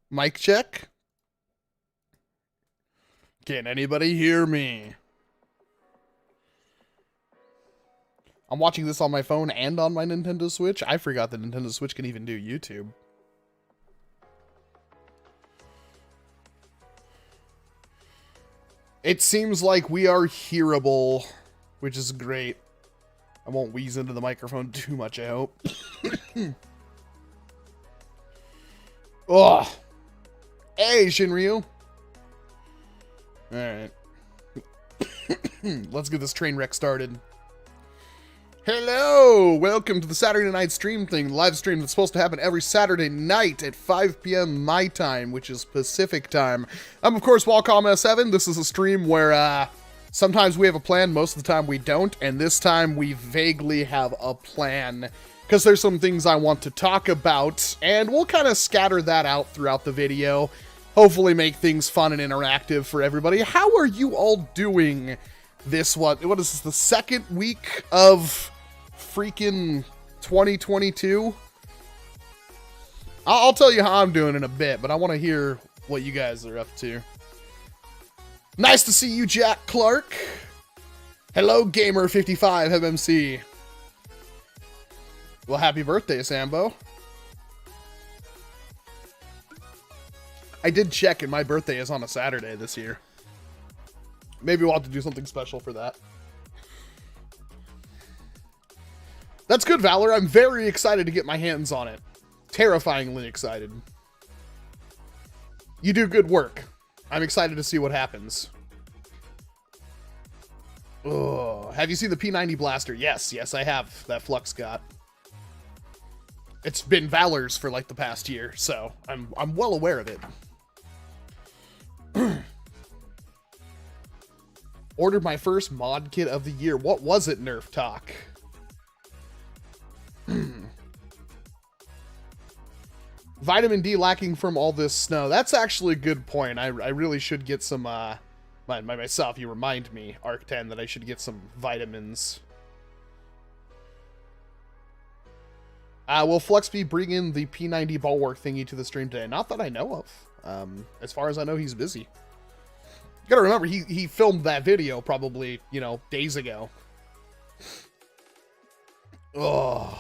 Mic check. Can anybody hear me? I'm watching this on my phone and on my Nintendo Switch. I forgot the Nintendo Switch can even do YouTube. It seems like we are hearable, which is great. I won't wheeze into the microphone too much, I hope. Ugh. Hey, Shinryu. Alright. Let's get this train wreck started. Hello! Welcome to the Saturday Night Stream Thang, live stream that's supposed to happen every Saturday night at 5 p.m. my time, which is Pacific time. I'm, of course, Wacom S7. This is a stream where, sometimes we have a plan, most of the time we don't, and this time we vaguely have a plan, because there's some things I want to talk about, and we'll kind of scatter that out throughout the video, hopefully make things fun and interactive for everybody. How are you all doing this, what is this, the second week of freaking 2022? I'll tell you how I'm doing in a bit, but I want to hear what you guys are up to. Nice to see you, Jack Clark. Hello, Gamer55 MMC. Well, happy birthday, Sambo. I did check, and my birthday is on a Saturday this year. Maybe we'll have to do something special for that. That's good, Valor. I'm very excited to get my hands on it. Terrifyingly excited. You do good work. I'm excited to see what happens. Oh, have you seen the P90 blaster? Yes, I have. That Flux got. It's been Valor's for like the past year, so I'm well aware of it. Ordered my first mod kit of the year. What was it, Nerf Talk? Vitamin D lacking from all this snow. That's actually a good point. I really should get some, myself, you remind me, Arc 10, that I should get some vitamins. Will Flux be bringing the P90 bulwark thingy to the stream today? Not that I know of. As far as I know, he's busy. You gotta remember, he filmed that video probably, you know, days ago. Ugh.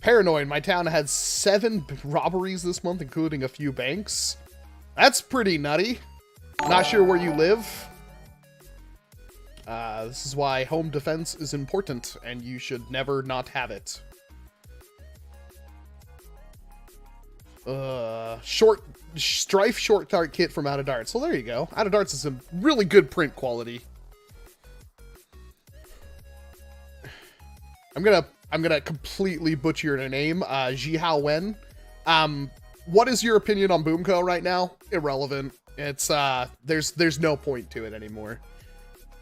Paranoid. My town had 7 robberies this month, including a few banks. That's pretty nutty. Not sure where you live. This is why home defense is important, and you should never not have it. Strife short dart kit from Out of Darts. Well, there you go. Out of Darts is some really good print quality. I'm gonna completely butcher her name. Jihao Wen. What is your opinion on Boomco right now? Irrelevant. It's there's no point to it anymore.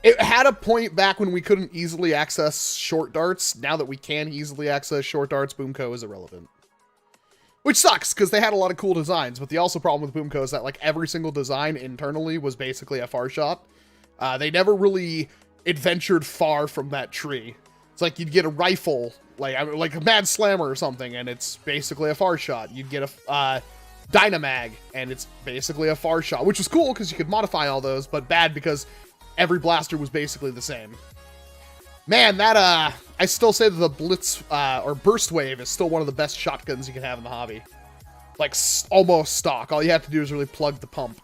It had a point back when we couldn't easily access short darts. Now that we can easily access short darts, Boomco is irrelevant. Which sucks, because they had a lot of cool designs, but the also problem with Boomco is that like every single design internally was basically a far shot. They never really adventured far from that tree. It's like you'd get a rifle, like a Mad Slammer or something, and it's basically a far shot. You'd get a Dynamag, and it's basically a far shot, which was cool because you could modify all those, but bad because every blaster was basically the same. Man, that, I still say that the Blitz, or Burst Wave is still one of the best shotguns you can have in the hobby. Like, almost stock. All you have to do is really plug the pump.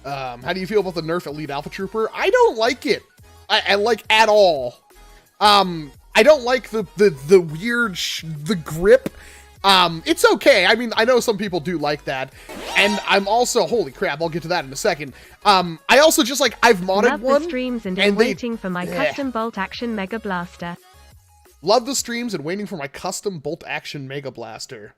How do you feel about the Nerf Elite Alpha Trooper? I don't like it. I like, at all. I don't like the weird, the grip. It's okay. I mean, I know some people do like that. And I'm also, holy crap, I'll get to that in a second. I also just like, I've modded Love one. the streams and am waiting for my custom bolt action Mega Blaster. Love the streams and waiting for my custom bolt action Mega Blaster.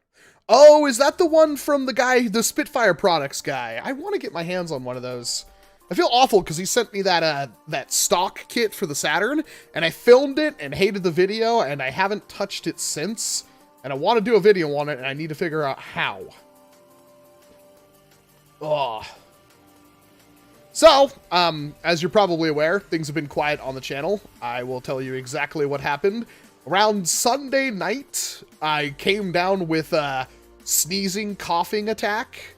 Oh, is that the one from the guy, the Spitfire Products guy? I want to get my hands on one of those. I feel awful because he sent me that that stock kit for the Saturn, and I filmed it and hated the video, and I haven't touched it since. And I want to do a video on it, and I need to figure out how. Ugh. So, as you're probably aware, things have been quiet on the channel. I will tell you exactly what happened. Around Sunday night, I came down with a sneezing, coughing attack.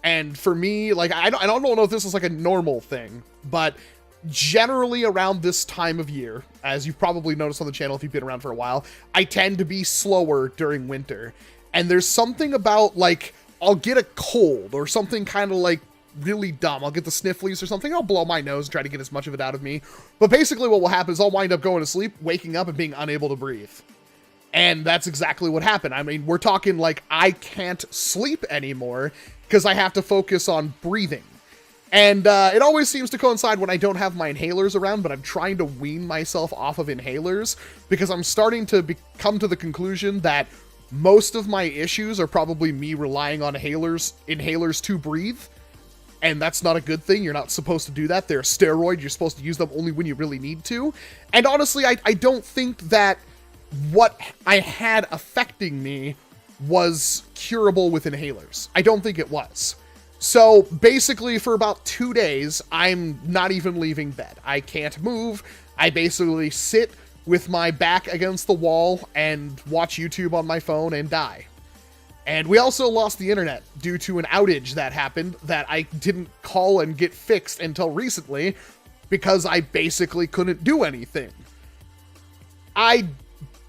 And for me, like, I don't know if this is like a normal thing, but generally around this time of year, as you've probably noticed on the channel if you've been around for a while, I tend to be slower during winter. And there's something about, like, I'll get a cold or something kind of like really dumb. I'll get the snifflies or something. I'll blow my nose and try to get as much of it out of me. But basically what will happen is I'll wind up going to sleep, waking up and being unable to breathe. And that's exactly what happened. I mean, we're talking like I can't sleep anymore because I have to focus on breathing. And it always seems to coincide when I don't have my inhalers around, but I'm trying to wean myself off of inhalers because I'm starting to come to the conclusion that most of my issues are probably me relying on inhalers to breathe. And that's not a good thing. You're not supposed to do that. They're a steroid. You're supposed to use them only when you really need to. And honestly, I don't think that what I had affecting me was curable with inhalers. I don't think it was. So basically for about 2 days, I'm not even leaving bed. I can't move. I basically sit with my back against the wall and watch YouTube on my phone and die. And we also lost the internet due to an outage that happened that I didn't call and get fixed until recently because I basically couldn't do anything. I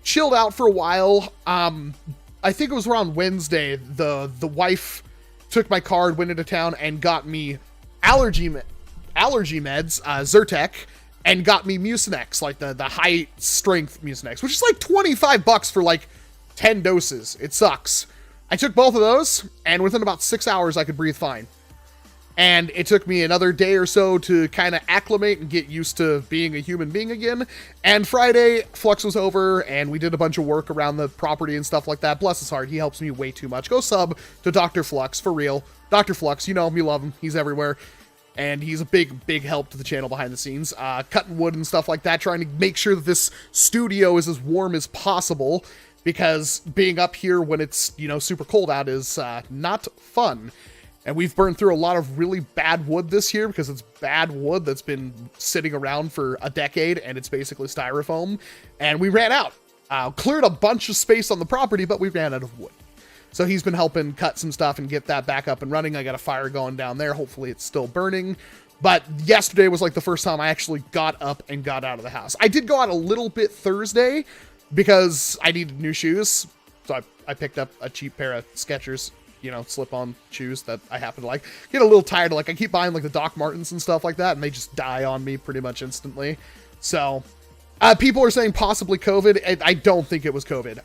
chilled out for a while. I think it was around Wednesday. The wife took my card, went into town, and got me allergy meds, Zyrtec, and got me Mucinex, like the high strength Mucinex, which is like $25 for like 10 doses. It sucks. I took both of those, and within about 6 hours, I could breathe fine. And it took me another day or so to kind of acclimate and get used to being a human being again. And Friday, Flux was over, and we did a bunch of work around the property and stuff like that. Bless his heart, he helps me way too much. Go sub to Dr. Flux, for real. Dr. Flux, you know him, you love him, he's everywhere. And he's a big help to the channel behind the scenes. Cutting wood and stuff like that, trying to make sure that this studio is as warm as possible. Because being up here when it's, you know, super cold out is not fun. And we've burned through a lot of really bad wood this year because it's bad wood that's been sitting around for a decade and it's basically styrofoam. And we ran out. Cleared a bunch of space on the property, but we ran out of wood. So he's been helping cut some stuff and get that back up and running. I got a fire going down there. Hopefully it's still burning. But yesterday was like the first time I actually got up and got out of the house. I did go out a little bit Thursday because I needed new shoes. So I picked up a cheap pair of Skechers, you know, slip-on shoes that I happen to like. Get a little tired of, like, I keep buying like the Doc Martens and stuff like that, and they just die on me pretty much instantly. So people are saying possibly COVID. I don't think it was COVID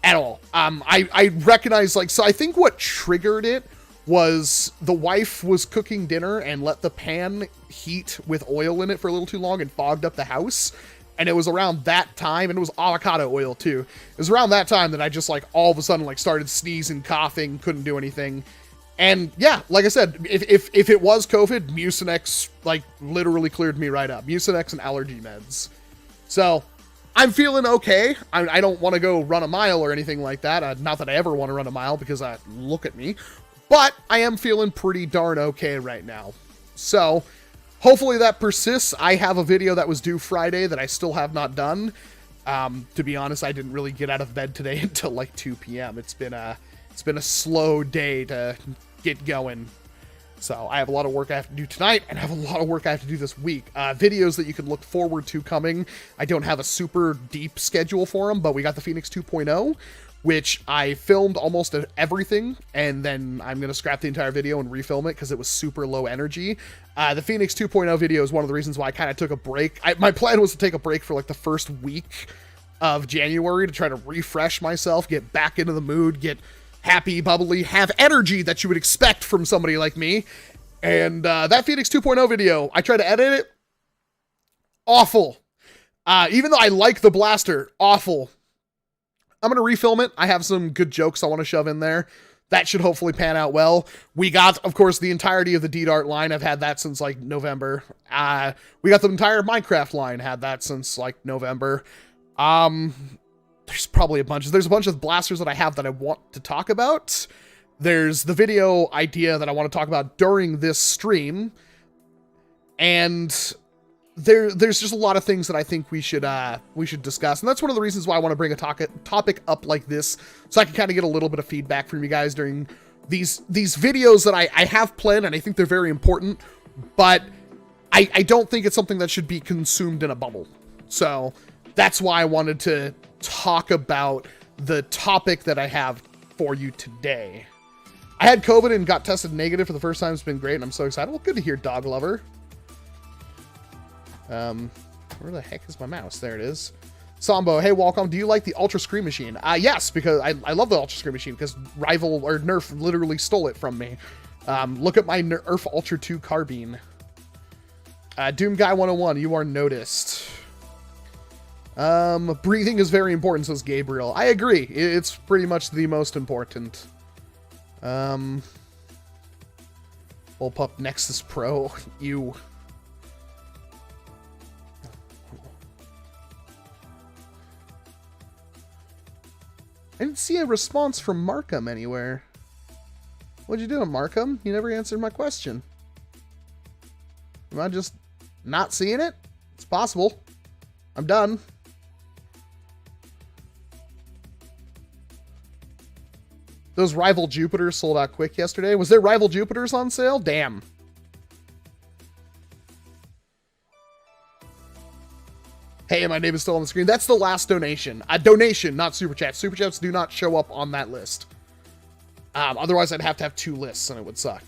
at all. I recognize, like, so I think what triggered it was the wife was cooking dinner and let the pan heat with oil in it for a little too long and fogged up the house. And it was around that time, and it was avocado oil too. It was around that time that I just, like, all of a sudden, like, started sneezing, coughing, couldn't do anything. And yeah, like I said, if it was COVID, Mucinex, like, literally cleared me right up. Mucinex and allergy meds. So I'm feeling okay. I don't want to go run a mile or anything like that. Not that I ever want to run a mile because look at me. But I am feeling pretty darn okay right now. So hopefully that persists. I have a video that was due Friday that I still have not done. To be honest, I didn't really get out of bed today until like 2 p.m. It's been a slow day to get going. So I have a lot of work I have to do tonight, and I have a lot of work I have to do this week. Videos that you can look forward to coming. I don't have a super deep schedule for them, but we got the Phoenix 2.0, which I filmed almost everything, and then I'm going to scrap the entire video and refilm it because it was super low energy. The Phoenix 2.0 video is one of the reasons why I kind of took a break. My plan was to take a break for like the first week of January to try to refresh myself, get back into the mood, get happy, bubbly, have energy that you would expect from somebody like me. And that Phoenix 2.0 video, I tried to edit it. Awful. Even though I like the blaster, awful. I'm going to refilm it. I have some good jokes I want to shove in there. That should hopefully pan out well. We got, of course, the entirety of the D-Dart line. I've had that since like November. We got the entire Minecraft line. Had that since like November. There's probably there's a bunch of blasters that I have that I want to talk about. There's the video idea that I want to talk about during this stream. And there's just a lot of things that I think we should discuss, and that's one of the reasons why I want to bring a topic up like this, so I can kind of get a little bit of feedback from you guys during these videos that I have planned, and I think they're very important, but I don't think it's something that should be consumed in a bubble. So that's why I wanted to talk about the topic that I have for you today. I had COVID and got tested negative for the first time. It's been great, and I'm so excited. Well, good to hear, dog lover. Where the heck is my mouse? There it is. Sambo, hey, Walcom, do you like the Ultra Screen Machine? Yes, because I love the Ultra Screen Machine, because Rival, or NERF, literally stole it from me. Look at my NERF Ultra 2 carbine. Doom Guy 101, you are noticed. Breathing is very important, says Gabriel. I agree. It's pretty much the most important. Bullpup Nexus Pro. You. I didn't see a response from Markham anywhere. What'd you do, Markham? You never answered my question. Am I just not seeing it? It's possible. I'm done. Those Rival Jupiters sold out quick yesterday. Was there Rival Jupiters on sale? Damn. Hey, my name is still on the screen. That's the last donation. A donation, not super chat. Super chats do not show up on that list. Otherwise, I'd have to have 2 lists, and it would suck.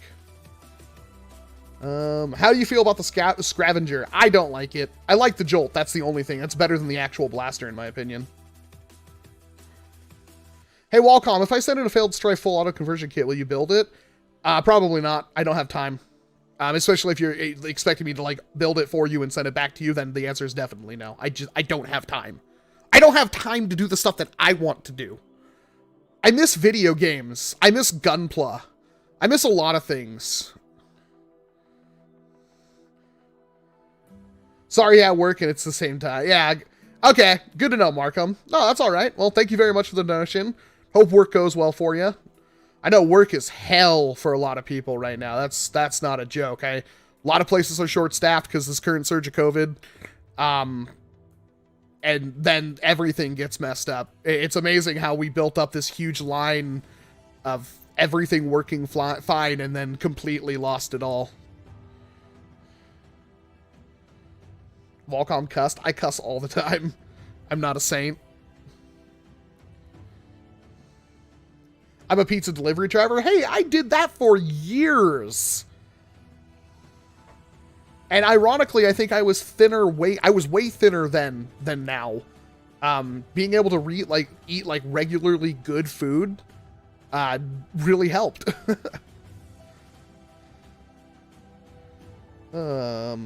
How do you feel about the Scavenger? I don't like it. I like the Jolt. That's the only thing. That's better than the actual blaster, in my opinion. Hey, Walcom, if I send in a failed Strife full auto conversion kit, will you build it? Probably not. I don't have time. Especially if you're expecting me to like build it for you and send it back to you, then the answer is definitely no. I don't have time. I don't have time to do the stuff that I want to do. I miss video games. I miss Gunpla. I miss a lot of things. Sorry, yeah, work and it's the same time. Yeah, okay, good to know, Markham. No, that's all right. Well, thank you very much for the donation. Hope work goes well for you. I know work is hell for a lot of people right now. That's not a joke. A lot of places are short-staffed because this current surge of COVID. And then everything gets messed up. It's amazing how we built up this huge line of everything working fine and then completely lost it all. Volcom cussed. I cuss all the time. I'm not a saint. I'm a pizza delivery driver. Hey, I did that for years. And ironically, I think I was thinner I was way thinner than now. Being able to eat like regularly good food really helped. Are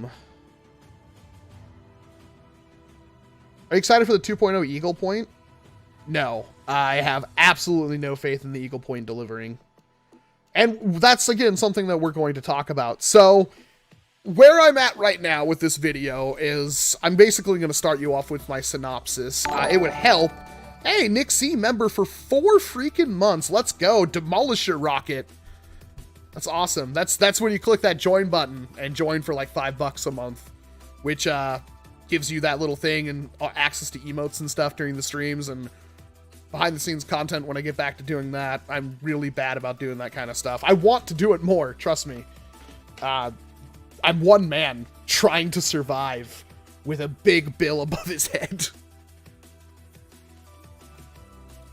you excited for the 2.0 Eagle Point? No, I have absolutely no faith in the Eagle Point delivering. And that's, again, something that we're going to talk about. So, where I'm at right now with this video is I'm basically going to start you off with my synopsis. It would help. Hey, Nick C, member for 4 freaking months. Let's go. Demolisher Rocket. That's awesome. That's when you click that join button and join for like $5 a month, which gives you that little thing and access to emotes and stuff during the streams and behind the scenes content when I get back to doing that. I'm really bad about doing that kind of stuff. I want to do it more, trust me. I'm one man trying to survive with a big bill above his head.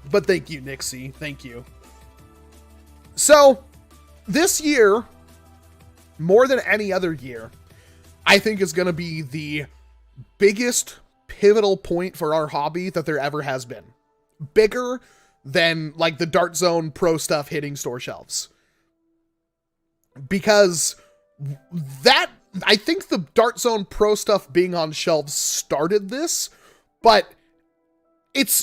But thank you, Nixie. Thank you. So, this year, more than any other year, I think is going to be the biggest pivotal point for our hobby that there ever has been. Bigger than like the Dart Zone Pro stuff hitting store shelves. Because that, I think the Dart Zone Pro stuff being on shelves started this, but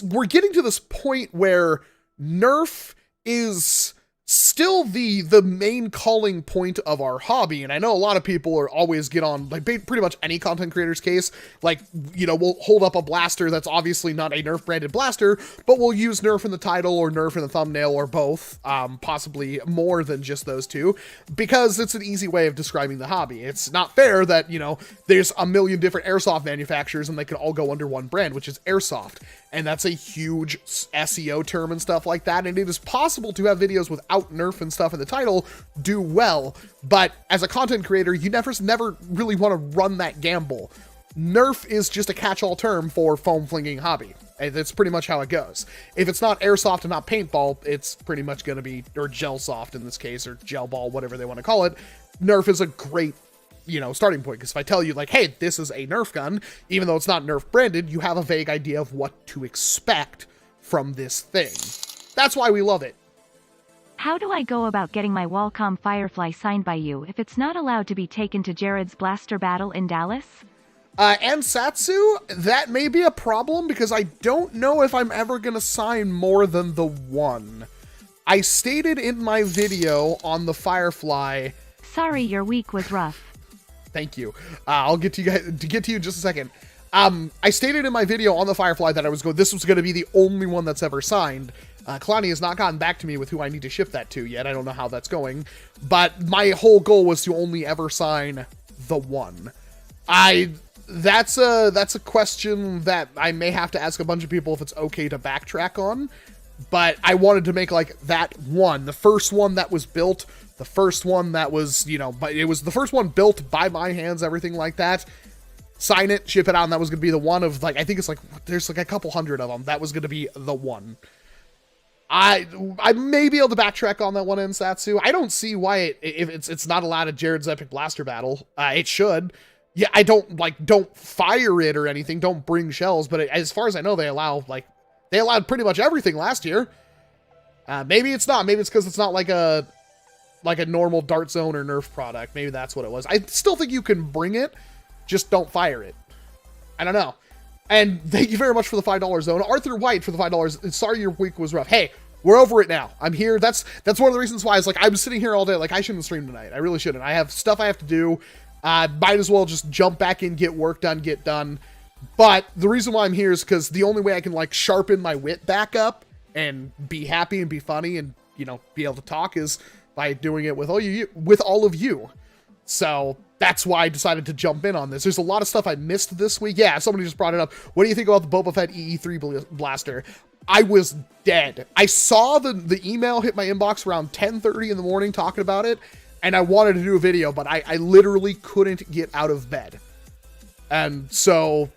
we're getting to this point where NERF is still the main calling point of our hobby. And I know a lot of people are always get on like pretty much any content creator's case. Like, you know, we'll hold up a blaster that's obviously not a Nerf branded blaster, but we'll use Nerf in the title or Nerf in the thumbnail or both, possibly more than just those two, because it's an easy way of describing the hobby. It's not fair that, you know, there's a million different airsoft manufacturers and they can all go under one brand, which is airsoft. And that's a huge SEO term and stuff like that. And it is possible to have videos without Nerf and stuff in the title do well. But as a content creator, you never really want to run that gamble. Nerf is just a catch-all term for foam flinging hobby. And that's pretty much how it goes. If it's not airsoft and not paintball, it's pretty much going to be, or gel soft in this case, or gel ball, whatever they want to call it. Nerf is a great, you know, starting point, because if I tell you like, hey, this is a Nerf gun, even though it's not Nerf branded, you have a vague idea of what to expect from this thing. That's why we love it. How do I go about getting my Wallcom Firefly signed by you if it's not allowed to be taken to Jared's blaster battle in Dallas? And Satsu, that may be a problem, because I don't know if I'm ever going to sign more than the one. I stated in my video on the Firefly... Sorry, your week was rough. Thank you. I'll get to you guys in just a second. I stated in my video on the Firefly that this was going to be the only one that's ever signed. Kalani has not gotten back to me with who I need to ship that to yet. I don't know how that's going, but my whole goal was to only ever sign the one. That's a question that I may have to ask a bunch of people if it's okay to backtrack on, but I wanted to make like that one, the first one that was built, the first one that was, you know, but it was the first one built by my hands, everything like that. Sign it, ship it out, and that was going to be the one of, like, I think it's like, there's like a couple hundred of them. That was going to be the one. I may be able to backtrack on that one in Satsu. I don't see why if it's not allowed at Jared's Epic Blaster Battle. It should. Yeah, I don't fire it or anything. Don't bring shells, but as far as I know, they allowed pretty much everything last year. Maybe it's not. Maybe it's because it's not like a normal Dart Zone or Nerf product. Maybe that's what it was. I still think you can bring it, just don't fire it. I don't know. And thank you very much for the $5 zone. Arthur White for the $5. Sorry your week was rough. Hey, we're over it now. I'm here. That's one of the reasons why I was like, I'm sitting here all day. Like, I shouldn't stream tonight. I really shouldn't. I have stuff I have to do. Might as well just jump back in, get work done, get done. But the reason why I'm here is because the only way I can like sharpen my wit back up and be happy and be funny and, you know, be able to talk is by doing it with all of you. So that's why I decided to jump in on this. There's a lot of stuff I missed this week. Yeah, somebody just brought it up. What do you think about the Boba Fett EE3 blaster? I was dead. I saw the email hit my inbox around 10:30 in the morning talking about it, and I wanted to do a video, but I literally couldn't get out of bed. And so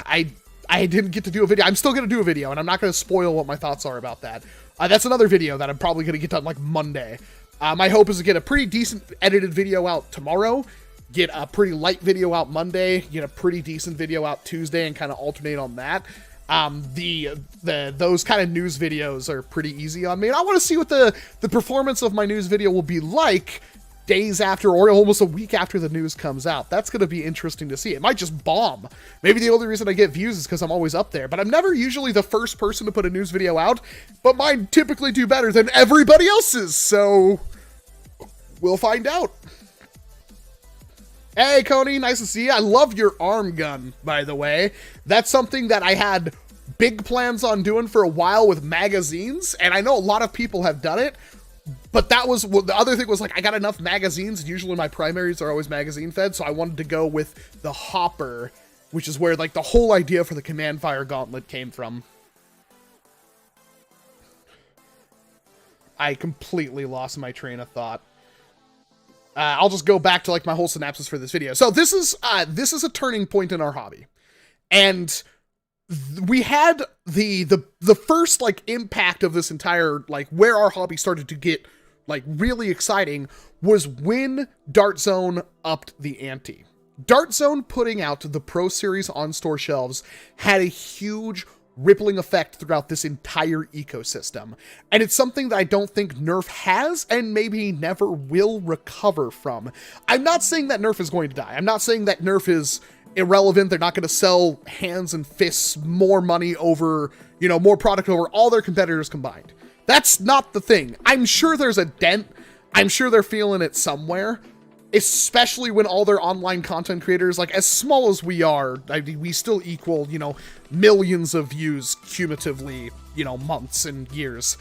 I didn't get to do a video. I'm still going to do a video, and I'm not going to spoil what my thoughts are about that. That's another video that I'm probably going to get done like Monday. My hope is to get a pretty decent edited video out tomorrow, get a pretty light video out Monday, get a pretty decent video out Tuesday, and kind of alternate on that. Those kind of news videos are pretty easy on me, and I want to see what the performance of my news video will be like days after or almost a week after the news comes out. That's going to be interesting to see. It might just bomb. Maybe the only reason I get views is because I'm always up there, but I'm never usually the first person to put a news video out, but mine typically do better than everybody else's, so we'll find out. Hey, Coney, nice to see you. I love your arm gun, by the way. That's something that I had big plans on doing for a while with magazines, and I know a lot of people have done it, but that was the other thing was like I got enough magazines, and usually my primaries are always magazine fed, so I wanted to go with the hopper, which is where like the whole idea for the Command Fire Gauntlet came from. I completely lost my train of thought. I'll just go back to like my whole synopsis for this video. So this is a turning point in our hobby, and we had the first like impact of this entire like where our hobby started to get like really exciting was when Dart Zone upped the ante. Dart Zone putting out the Pro Series on store shelves had a huge rippling effect throughout this entire ecosystem. And it's something that I don't think Nerf has and maybe never will recover from. I'm not saying that Nerf is going to die. I'm not saying that Nerf is irrelevant. They're not going to sell hands and fists more money over, you know, more product over all their competitors combined. That's not the thing. I'm sure there's a dent. I'm sure they're feeling it somewhere, especially when all their online content creators, like as small as we are, I mean, we still equal, you know, millions of views cumulatively, you know, months and years.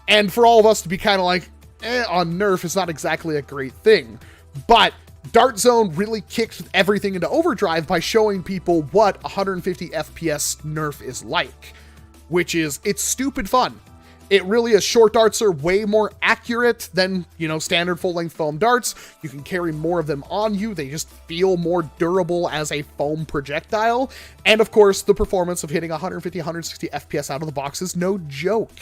And for all of us to be kind of like, on NERF is not exactly a great thing. But Dart Zone really kicked everything into overdrive by showing people what 150 FPS NERF is like, which is, it's stupid fun. It really is. Short darts are way more accurate than, you know, standard full-length foam darts. You can carry more of them on you. They just feel more durable as a foam projectile. And of course, the performance of hitting 150, 160 FPS out of the box is no joke.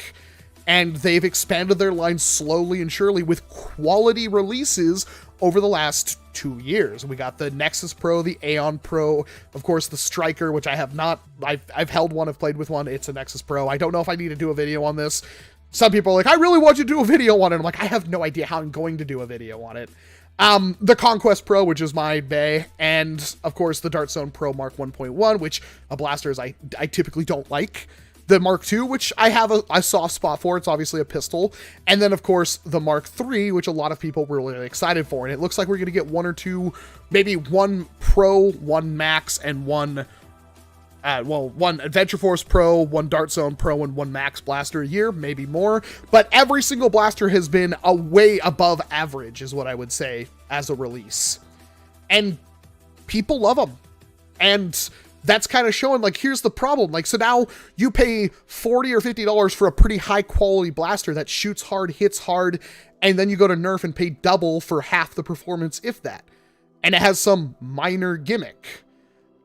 And they've expanded their line slowly and surely with quality releases over the last 2 years. We got the Nexus Pro, the Aeon Pro, of course the Striker, which I have not, I've held one, I've played with one, it's a Nexus Pro. I don't know if I need to do a video on this. Some people are like, I really want you to do a video on it. I'm like, I have no idea how I'm going to do a video on it. The Conquest Pro, which is my bae, and of course the Dart Zone Pro Mark 1.1, which a blaster is I typically don't like. The Mark II, which I have a soft spot for. It's obviously a pistol. And then, of course, the Mark III, which a lot of people were really excited for. And it looks like we're going to get one or two, maybe one Pro, one Max, and one Adventure Force Pro, one Dart Zone Pro, and one Max blaster a year, maybe more. But every single blaster has been a way above average, is what I would say, as a release. And people love them. And that's kind of showing, like, here's the problem. Like, so now you pay $40 or $50 for a pretty high quality blaster that shoots hard, hits hard, and then you go to NERF and pay double for half the performance, if that. And it has some minor gimmick.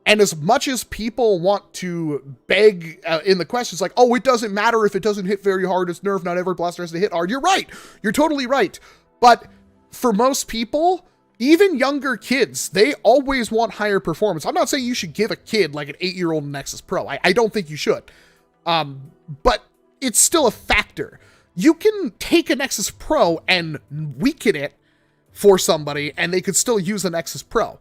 And as much as people want to beg in the questions, like, oh, it doesn't matter if it doesn't hit very hard, it's NERF, not every blaster has to hit hard. You're right. You're totally right. But for most people, even younger kids, they always want higher performance. I'm not saying you should give a kid like an 8-year-old Nexus Pro. I don't think you should. But it's still a factor. You can take a Nexus Pro and weaken it for somebody, and they could still use a Nexus Pro.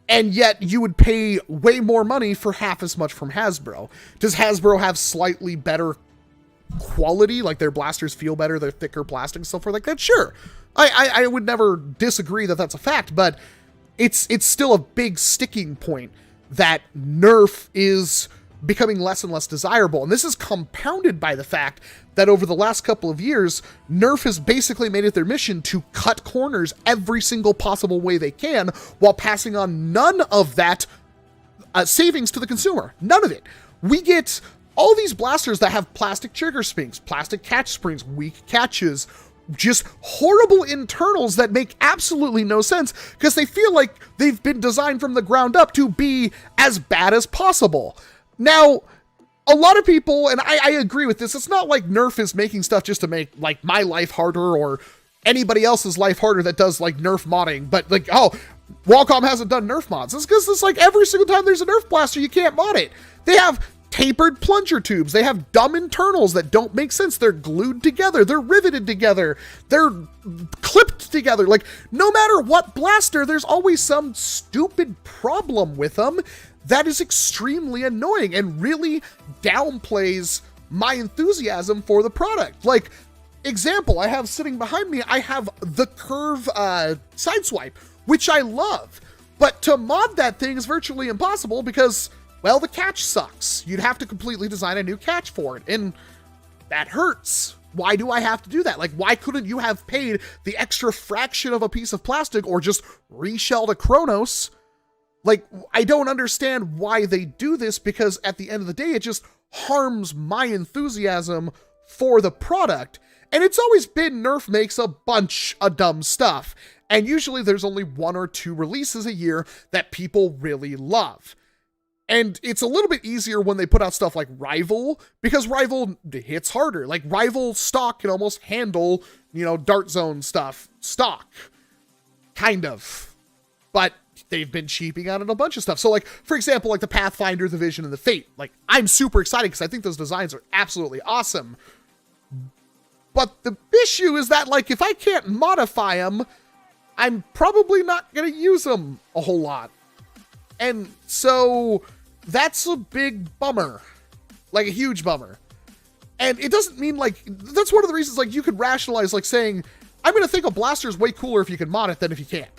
And yet you would pay way more money for half as much from Hasbro. Does Hasbro have slightly better quality? Like their blasters feel better, they're thicker plastic and stuff like that? Sure. I would never disagree that that's a fact, but it's still a big sticking point that NERF is becoming less and less desirable. And this is compounded by the fact that over the last couple of years, NERF has basically made it their mission to cut corners every single possible way they can while passing on none of that savings to the consumer. None of it. We get all these blasters that have plastic trigger springs, plastic catch springs, weak catches, just horrible internals that make absolutely no sense because they feel like they've been designed from the ground up to be as bad as possible. Now, a lot of people, and I agree with this, it's not like NERF is making stuff just to make like my life harder or anybody else's life harder that does like NERF modding, but like, oh, Qualcomm hasn't done NERF mods. It's because it's like every single time there's a NERF blaster, you can't mod it. They have tapered plunger tubes. They have dumb internals that don't make sense. They're glued together. They're riveted together. They're clipped together. Like, no matter what blaster, there's always some stupid problem with them that is extremely annoying and really downplays my enthusiasm for the product. Like, example, I have sitting behind me, I have the Curve Sideswipe, which I love. But to mod that thing is virtually impossible because, well, the catch sucks. You'd have to completely design a new catch for it, and that hurts. Why do I have to do that? Like, why couldn't you have paid the extra fraction of a piece of plastic or just reshelled a Chronos? Like, I don't understand why they do this because at the end of the day, it just harms my enthusiasm for the product. And it's always been NERF makes a bunch of dumb stuff. And usually there's only 1 or 2 releases a year that people really love. And it's a little bit easier when they put out stuff like Rival, because Rival hits harder. Like, Rival stock can almost handle, you know, Dart Zone stuff. Stock. Kind of. But they've been cheaping out on a bunch of stuff. So, like, for example, like the Pathfinder, the Vision, and the Fate. Like, I'm super excited because I think those designs are absolutely awesome. But the issue is that, like, if I can't modify them, I'm probably not going to use them a whole lot. And so that's a big bummer, like a huge bummer. And it doesn't mean like, that's one of the reasons like you could rationalize like saying, I'm going to think a blaster is way cooler if you can mod it than if you can't.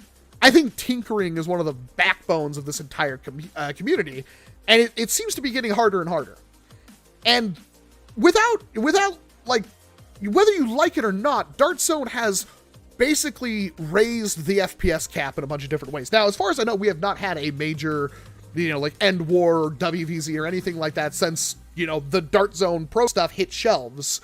I think tinkering is one of the backbones of this entire community, and it seems to be getting harder and harder. And without like, whether you like it or not, Dart Zone has basically raised the FPS cap in a bunch of different ways. Now, as far as I know, we have not had a major, like End War or WVZ or anything like that since, the Dart Zone Pro stuff hit shelves.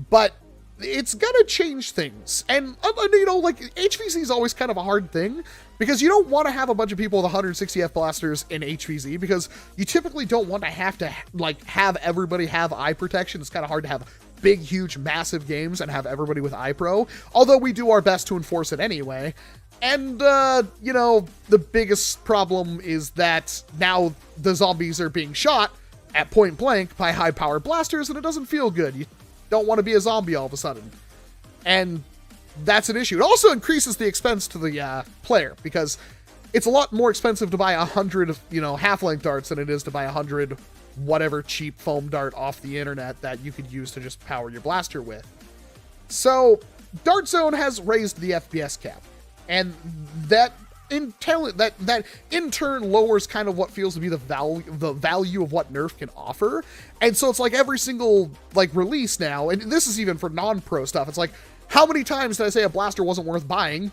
But it's gonna change things. And, like, HVZ is always kind of a hard thing, because you don't want to have a bunch of people with 160F blasters in HVZ, because you typically don't want to have everybody have eye protection. It's kind of hard to have big, huge, massive games and have everybody with eye pro, although we do our best to enforce it anyway. And, the biggest problem is that now the zombies are being shot at point blank by high-powered blasters, and it doesn't feel good. You don't want to be a zombie all of a sudden. And that's an issue. It also increases the expense to the player, because it's a lot more expensive to buy 100, half-length darts than it is to buy 100 whatever cheap foam dart off the internet that you could use to just power your blaster with. So Dart Zone has raised the FPS cap, and that in turn lowers kind of what feels to be the value of what NERF can offer. And so it's like every single release now, and this is even for non-pro stuff, it's like, how many times did I say a blaster wasn't worth buying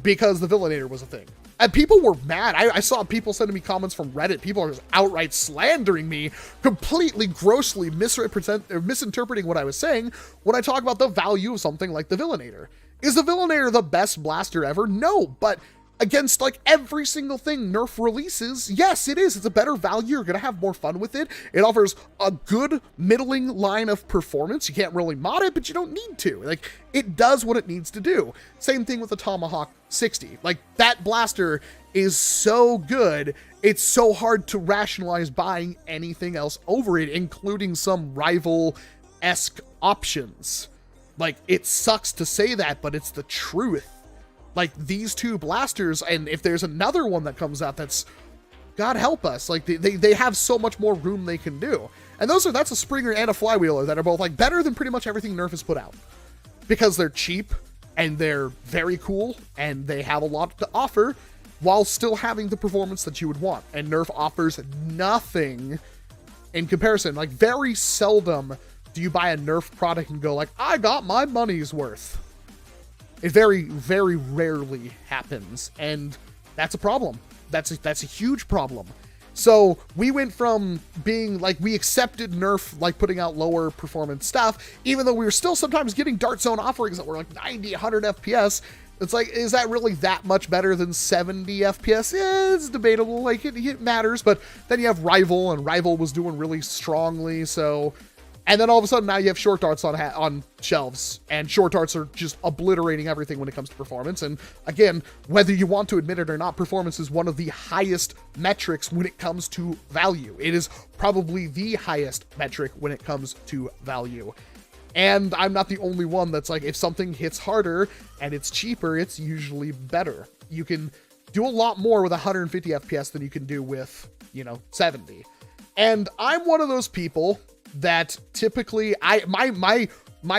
because the Villainator was a thing? And people were mad. I saw people sending me comments from Reddit. People are just outright slandering me, completely grossly misinterpreting what I was saying when I talk about the value of something like the Villainator. Is the Villainator the best blaster ever? No, but against every single thing NERF releases, yes, it is. It's a better value. You're going to have more fun with it. It offers a good middling line of performance. You can't really mod it, but you don't need to. It does what it needs to do. Same thing with the Tomahawk 60. That blaster is so good, it's so hard to rationalize buying anything else over it, including some rival-esque options. It sucks to say that, but it's the truth. These two blasters, and if there's another one that comes out that's, God help us, they have so much more room they can do. And that's a Springer and a Flywheeler that are both better than pretty much everything NERF has put out, because they're cheap and they're very cool and they have a lot to offer while still having the performance that you would want. And NERF offers nothing in comparison. Very seldom do you buy a NERF product and go I got my money's worth. It very, very rarely happens, and that's a problem. That's a huge problem. So we went from being we accepted NERF putting out lower performance stuff, even though we were still sometimes getting Dart Zone offerings that were 90, 100 FPS. It's is that really that much better than 70 FPS? Yeah, it's debatable. It matters, but then you have Rival, and Rival was doing really strongly, so. And then all of a sudden now you have short darts on shelves, and short darts are just obliterating everything when it comes to performance. And again, whether you want to admit it or not, performance is one of the highest metrics when it comes to value. It is probably the highest metric when it comes to value. And I'm not the only one that's if something hits harder and it's cheaper, it's usually better. You can do a lot more with 150 FPS than you can do with, 70. And I'm one of those people that typically my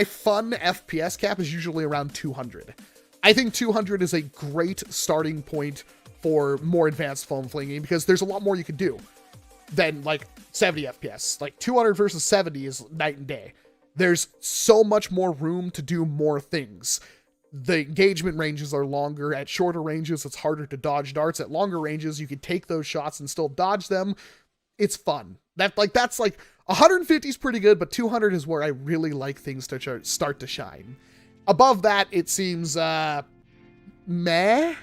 fun FPS cap is usually around 200. I think 200 is a great starting point for more advanced foam flinging, because there's a lot more you can do than 70 FPS. 200 versus 70 is night and day. There's so much more room to do more things. The engagement ranges are longer. At shorter ranges, it's harder to dodge darts. At longer ranges, you can take those shots and still dodge them. It's fun. That's 150 is pretty good, but 200 is where I really like things to start to shine. Above that, it seems meh. I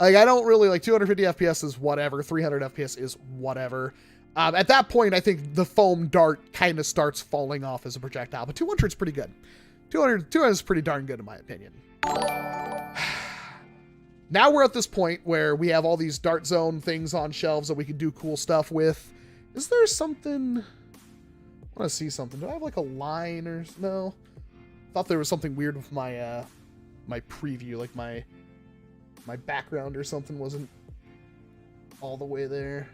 don't really 250 FPS is whatever. 300 FPS is whatever. At that point, I think the foam dart kind of starts falling off as a projectile, but 200 is pretty good. 200 is pretty darn good in my opinion. Now we're at this point where we have all these Dart Zone things on shelves that we can do cool stuff with. Is there something? I want to see something. Do I have a line or no? Thought there was something weird with my my preview, my background or something wasn't all the way there.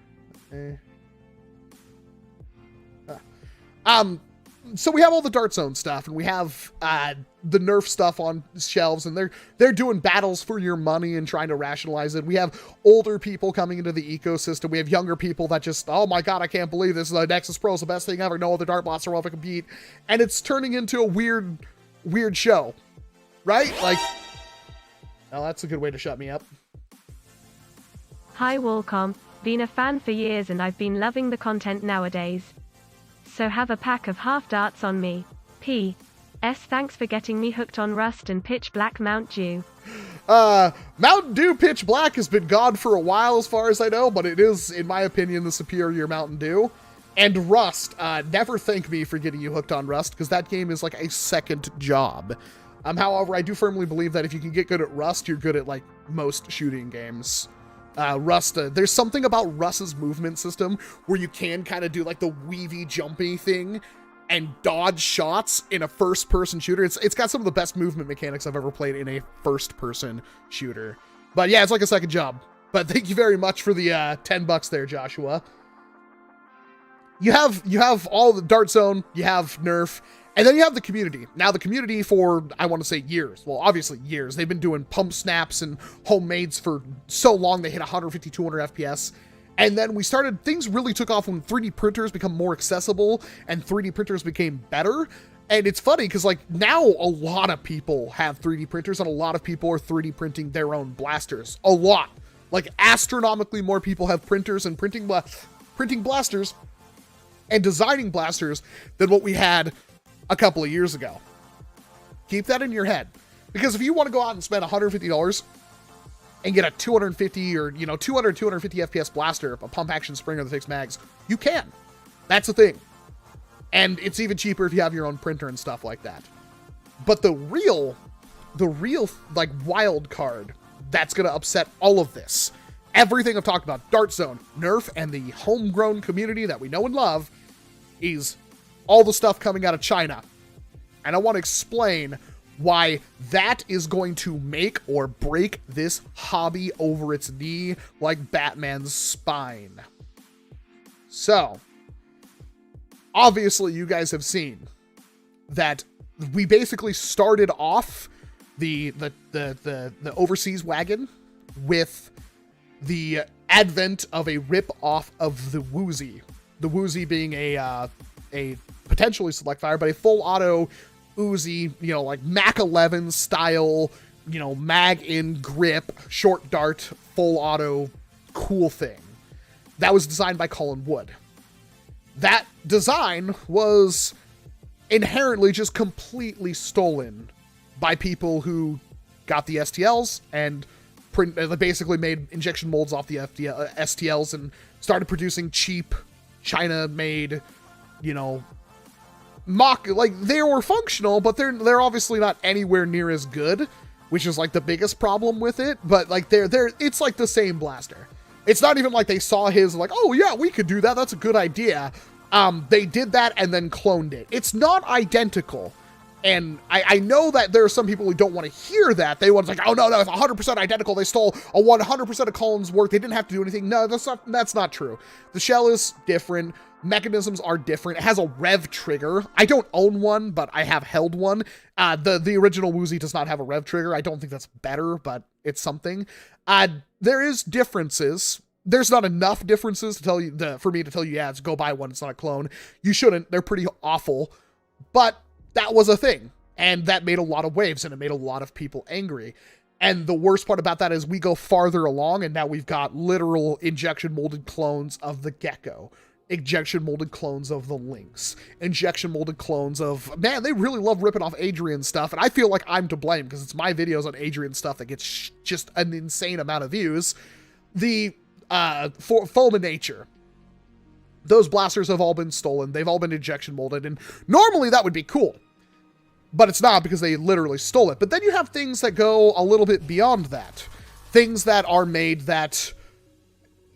so we have all the Dart Zone stuff, and we have the Nerf stuff on shelves, and they're doing battles for your money and trying to rationalize it. We have older people coming into the ecosystem. We have younger people that just, oh my god, I can't believe this. The Nexus Pro is the best thing ever. No other Dart Blaster will ever compete. And it's turning into a weird show, right? Like, well, that's a good way to shut me up. Hi Wallcom, been a fan for years and I've been loving the content nowadays. So have a pack of half darts on me. P.S. Thanks for getting me hooked on Rust and Pitch Black Mount Dew. Mountain Dew Pitch Black has been gone for a while as far as I know, but it is, in my opinion, the superior Mountain Dew. And Rust, never thank me for getting you hooked on Rust, because that game is like a second job. However, I do firmly believe that if you can get good at Rust, you're good at like most shooting games. Rust, there's something about Rust's movement system where you can kind of do like the weavy jumpy thing and dodge shots in a first-person shooter. It's got some of the best movement mechanics I've ever played in a first-person shooter. But yeah, it's like a second job. But thank you very much for the $10 there, Joshua. You have all the Dart Zone, you have Nerf, and then you have the community. Now the community for, I want to say years, well obviously years, they've been doing pump snaps and homemades for so long they hit 150, 200 FPS. And then things really took off when 3D printers become more accessible and 3D printers became better. And it's funny because like now a lot of people have 3D printers and a lot of people are 3D printing their own blasters. A lot. Like astronomically more people have printers and printing blasters and designing blasters than what we had a couple of years ago. Keep that in your head. Because if you want to go out and spend $150 and get a 250 or, 250 FPS blaster, a pump action Springer that takes mags, you can. That's the thing. And it's even cheaper if you have your own printer and stuff like that. But the real like wild card that's going to upset all of this, everything I've talked about, Dart Zone, Nerf, and the homegrown community that we know and love, is all the stuff coming out of China. And I want to explain why that is going to make or break this hobby over its knee like Batman's spine. So, obviously you guys have seen that we basically started off the overseas wagon with the advent of a rip-off of the Woozy. The Woozy being a potentially select fire, but a full auto Uzi, like Mac 11 style, mag in grip, short dart, full auto, cool thing. That was designed by Colin Wood. That design was inherently just completely stolen by people who got the STLs and basically made injection molds off the STLs and started producing cheap China-made, they were functional, but they're obviously not anywhere near as good, which is like the biggest problem with it. But like it's like the same blaster. It's not even like they saw his like, oh yeah, we could do that. That's a good idea. They did that and then cloned it. It's not identical. And I know that there are some people who don't want to hear that. They want to like, oh no, it's 100% identical. They stole a 100% of Colin's work. They didn't have to do anything. No, that's not true. The shell is different. Mechanisms are different. It has a rev trigger. I don't own one, but I have held one. The original Woozy does not have a rev trigger. I don't think that's better, but it's something. There is differences. There's not enough differences to tell you for me to tell you, yeah, go buy one. It's not a clone. You shouldn't. They're pretty awful. But that was a thing, and that made a lot of waves, and it made a lot of people angry. And the worst part about that is we go farther along, and now we've got literal injection molded clones of the Gecko, injection molded clones of the Lynx, injection molded clones of, man, they really love ripping off Adrian stuff, and I feel like I'm to blame because it's my videos on Adrian stuff that gets just an insane amount of views. The Fulmin Nature. Those blasters have all been stolen. They've all been injection molded, and normally that would be cool. But it's not because they literally stole it. But then you have things that go a little bit beyond that. Things that are made that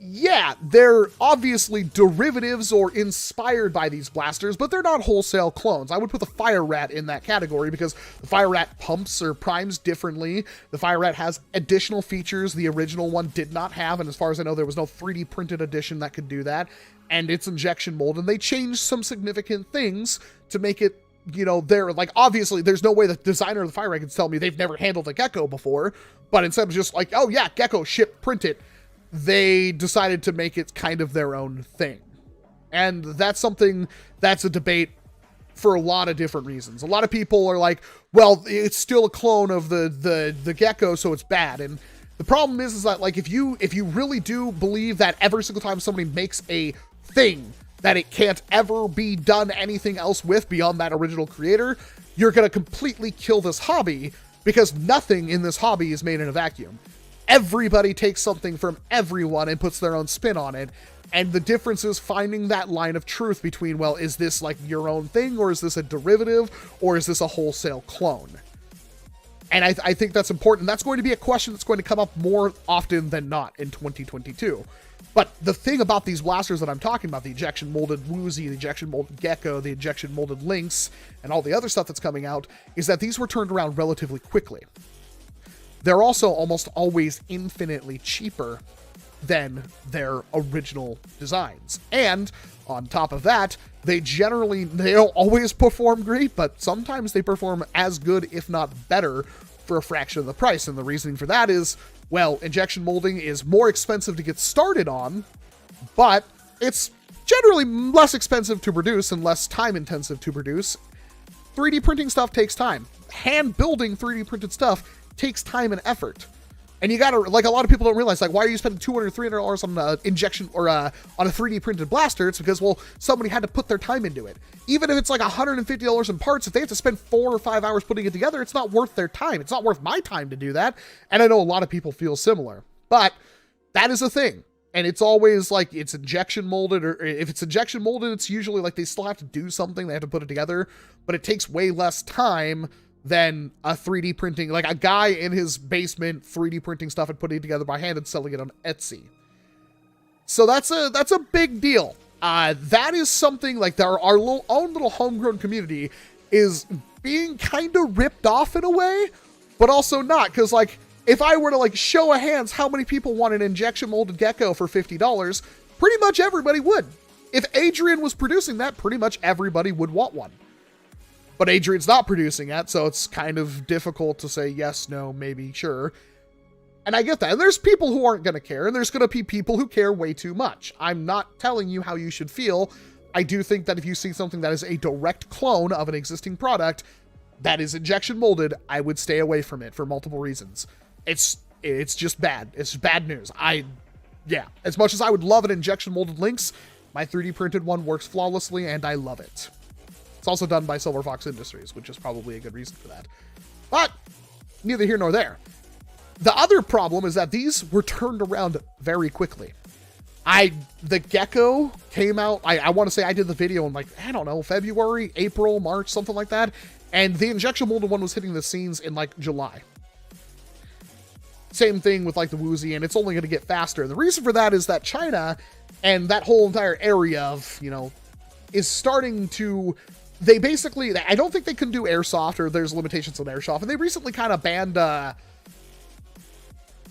yeah, they're obviously derivatives or inspired by these blasters, but they're not wholesale clones. I would put the Fire Rat in that category because the Fire Rat pumps or primes differently. The Fire Rat has additional features the original one did not have, and as far as I know, there was no 3D printed edition that could do that. And it's injection mold, and they changed some significant things to make it, you know, they're like, obviously there's no way the designer of the Fire Rat can tell me they've never handled a Gecko before, but instead of just like, oh yeah, Gecko, ship, print it, they decided to make it kind of their own thing. And that's something that's a debate for a lot of different reasons. A lot of people are like, well, it's still a clone of the Gecko, so it's bad. And the problem is that, like, if you really do believe that every single time somebody makes a thing that it can't ever be done anything else with beyond that original creator, you're going to completely kill this hobby, because nothing in this hobby is made in a vacuum. Everybody takes something from everyone and puts their own spin on it. And the difference is finding that line of truth between, well, is this like your own thing, or is this a derivative, or is this a wholesale clone? And I think that's important. That's going to be a question that's going to come up more often than not in 2022. But the thing about these blasters that I'm talking about, the injection molded Woozy, the injection molded Gecko, the injection molded Lynx, and all the other stuff that's coming out, is that these were turned around relatively quickly. They're also almost always infinitely cheaper than their original designs. And on top of that, they don't always perform great, but sometimes they perform as good, if not better, for a fraction of the price. And the reasoning for that is, well, injection molding is more expensive to get started on, but it's generally less expensive to produce and less time intensive to produce. 3D printing stuff takes time. Hand building 3D printed stuff takes time and effort. And you gotta, like, a lot of people don't realize, like, why are you spending $200, $300 on an injection or on a 3D printed blaster? It's because, well, somebody had to put their time into it. Even if it's like $150 in parts, if they have to spend 4 or 5 hours putting it together, it's not worth their time. It's not worth my time to do that. And I know a lot of people feel similar, but that is a thing. And it's always like, it's injection molded, or if it's injection molded, it's usually like they still have to do something. They have to put it together, but it takes way less time than a 3D printing, like a guy in his basement 3D printing stuff and putting it together by hand and selling it on Etsy. So that's a big deal. That is something like our own little homegrown community is being kind of ripped off in a way, but also not. Because, like, if I were to, like, show of hands how many people want an injection molded Gecko for $50, pretty much everybody would. If Adrian was producing that, pretty much everybody would want one. But Adrian's not producing it, so it's kind of difficult to say yes, no, maybe, sure. And I get that. And there's people who aren't going to care, and there's going to be people who care way too much. I'm not telling you how you should feel. I do think that if you see something that is a direct clone of an existing product that is injection molded, I would stay away from it for multiple reasons. It's just bad. It's bad news. Yeah, as much as I would love an injection molded Lynx, my 3D printed one works flawlessly, and I love it. It's also done by Silver Fox Industries, which is probably a good reason for that. But neither here nor there. The other problem is that these were turned around very quickly. The Gecko came out, I want to say I did the video in, like, I don't know, February, April, March, something like that. And the injection molded one was hitting the scenes in, like, July. Same thing with, like, the Woozy, and it's only going to get faster. And the reason for that is that China and that whole entire area of, you know, is starting to... They basically, I don't think they can do airsoft, or there's limitations on airsoft, and they recently kind of banned,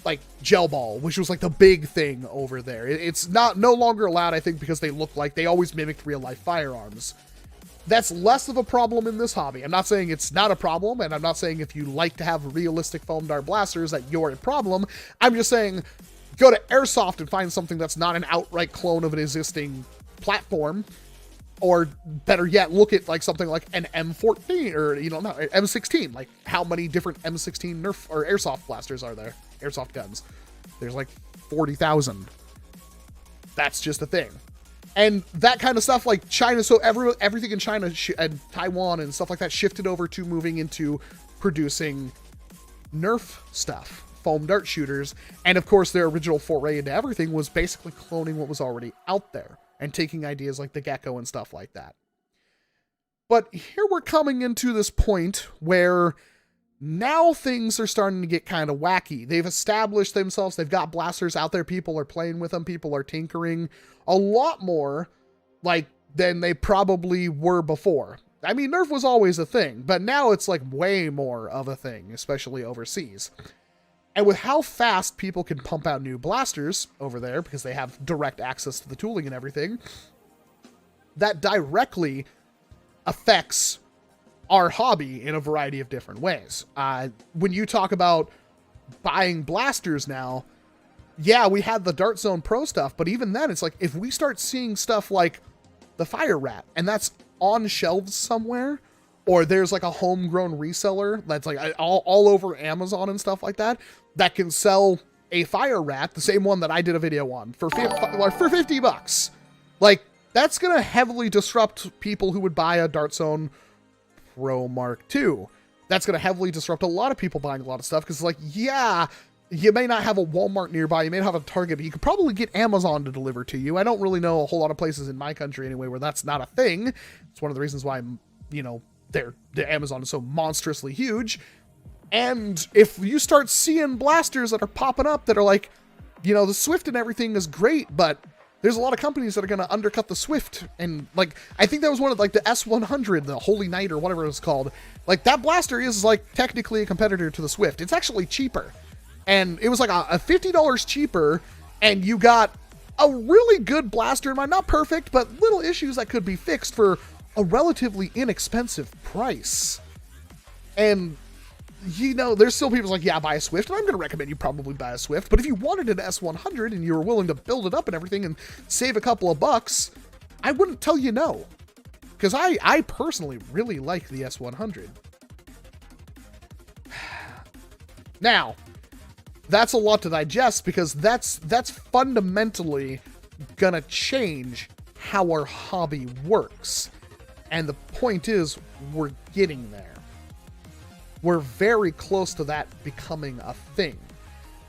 like, gel ball, which was like the big thing over there. It's no longer allowed, I think, because they look like they always mimicked real life firearms. That's less of a problem in this hobby. I'm not saying it's not a problem, and I'm not saying if you like to have realistic foam dart blasters that you're a problem. I'm just saying go to airsoft and find something that's not an outright clone of an existing platform. Or better yet, look at like something like an M14 or, you know, no, M16. Like, how many different M16 NERF or airsoft blasters are there? Airsoft guns. There's like 40,000. That's just a thing. And that kind of stuff, like China, so everything in China and Taiwan and stuff like that shifted over to moving into producing NERF stuff, foam dart shooters. And of course, their original foray into everything was basically cloning what was already out there and taking ideas like the Gecko and stuff like that. But here we're coming into this point where Now things are starting to get kind of wacky. They've established themselves. They've got blasters out there. People are playing with them. People are tinkering a lot more like than they probably were before. I mean, NERF was always a thing, but now it's like way more of a thing, especially overseas. And with how fast people can pump out new blasters over there because they have direct access to the tooling and everything, that directly affects our hobby in a variety of different ways. When you talk about buying blasters now, yeah, we had the Dart Zone Pro stuff, but even then, it's like, if we start seeing stuff like the Fire Rat, and that's on shelves somewhere, or there's like a homegrown reseller that's like all over Amazon and stuff like that, that can sell a Fire Rat, the same one that I did a video on, for $50. Like, that's going to heavily disrupt people who would buy a Dart Zone Pro Mark II. That's going to heavily disrupt a lot of people buying a lot of stuff, because it's like, yeah, you may not have a Walmart nearby, you may not have a Target, but you could probably get Amazon to deliver to you. I don't really know a whole lot of places in my country anyway where that's not a thing. It's one of the reasons why, you know, the Amazon is so monstrously huge. And if you start seeing blasters that are popping up that are like, you know, the Swift and everything is great, but there's a lot of companies that are going to undercut the Swift. And like, I think that was one of like the S100, the Holy Knight or whatever it's called. Like, that blaster is like technically a competitor to the Swift. It's actually cheaper. And it was like a $50 cheaper, and you got a really good blaster in mind. Not perfect, but little issues that could be fixed for a relatively inexpensive price. And, you know, there's still people like, yeah, buy a Swift, and I'm going to recommend you probably buy a Swift. But if you wanted an S100 and you were willing to build it up and everything and save a couple of bucks, I wouldn't tell you no. Because I personally really like the S100. Now, that's a lot to digest, because that's fundamentally gonna change how our hobby works. And the point is, we're getting there. We're very close to that becoming a thing.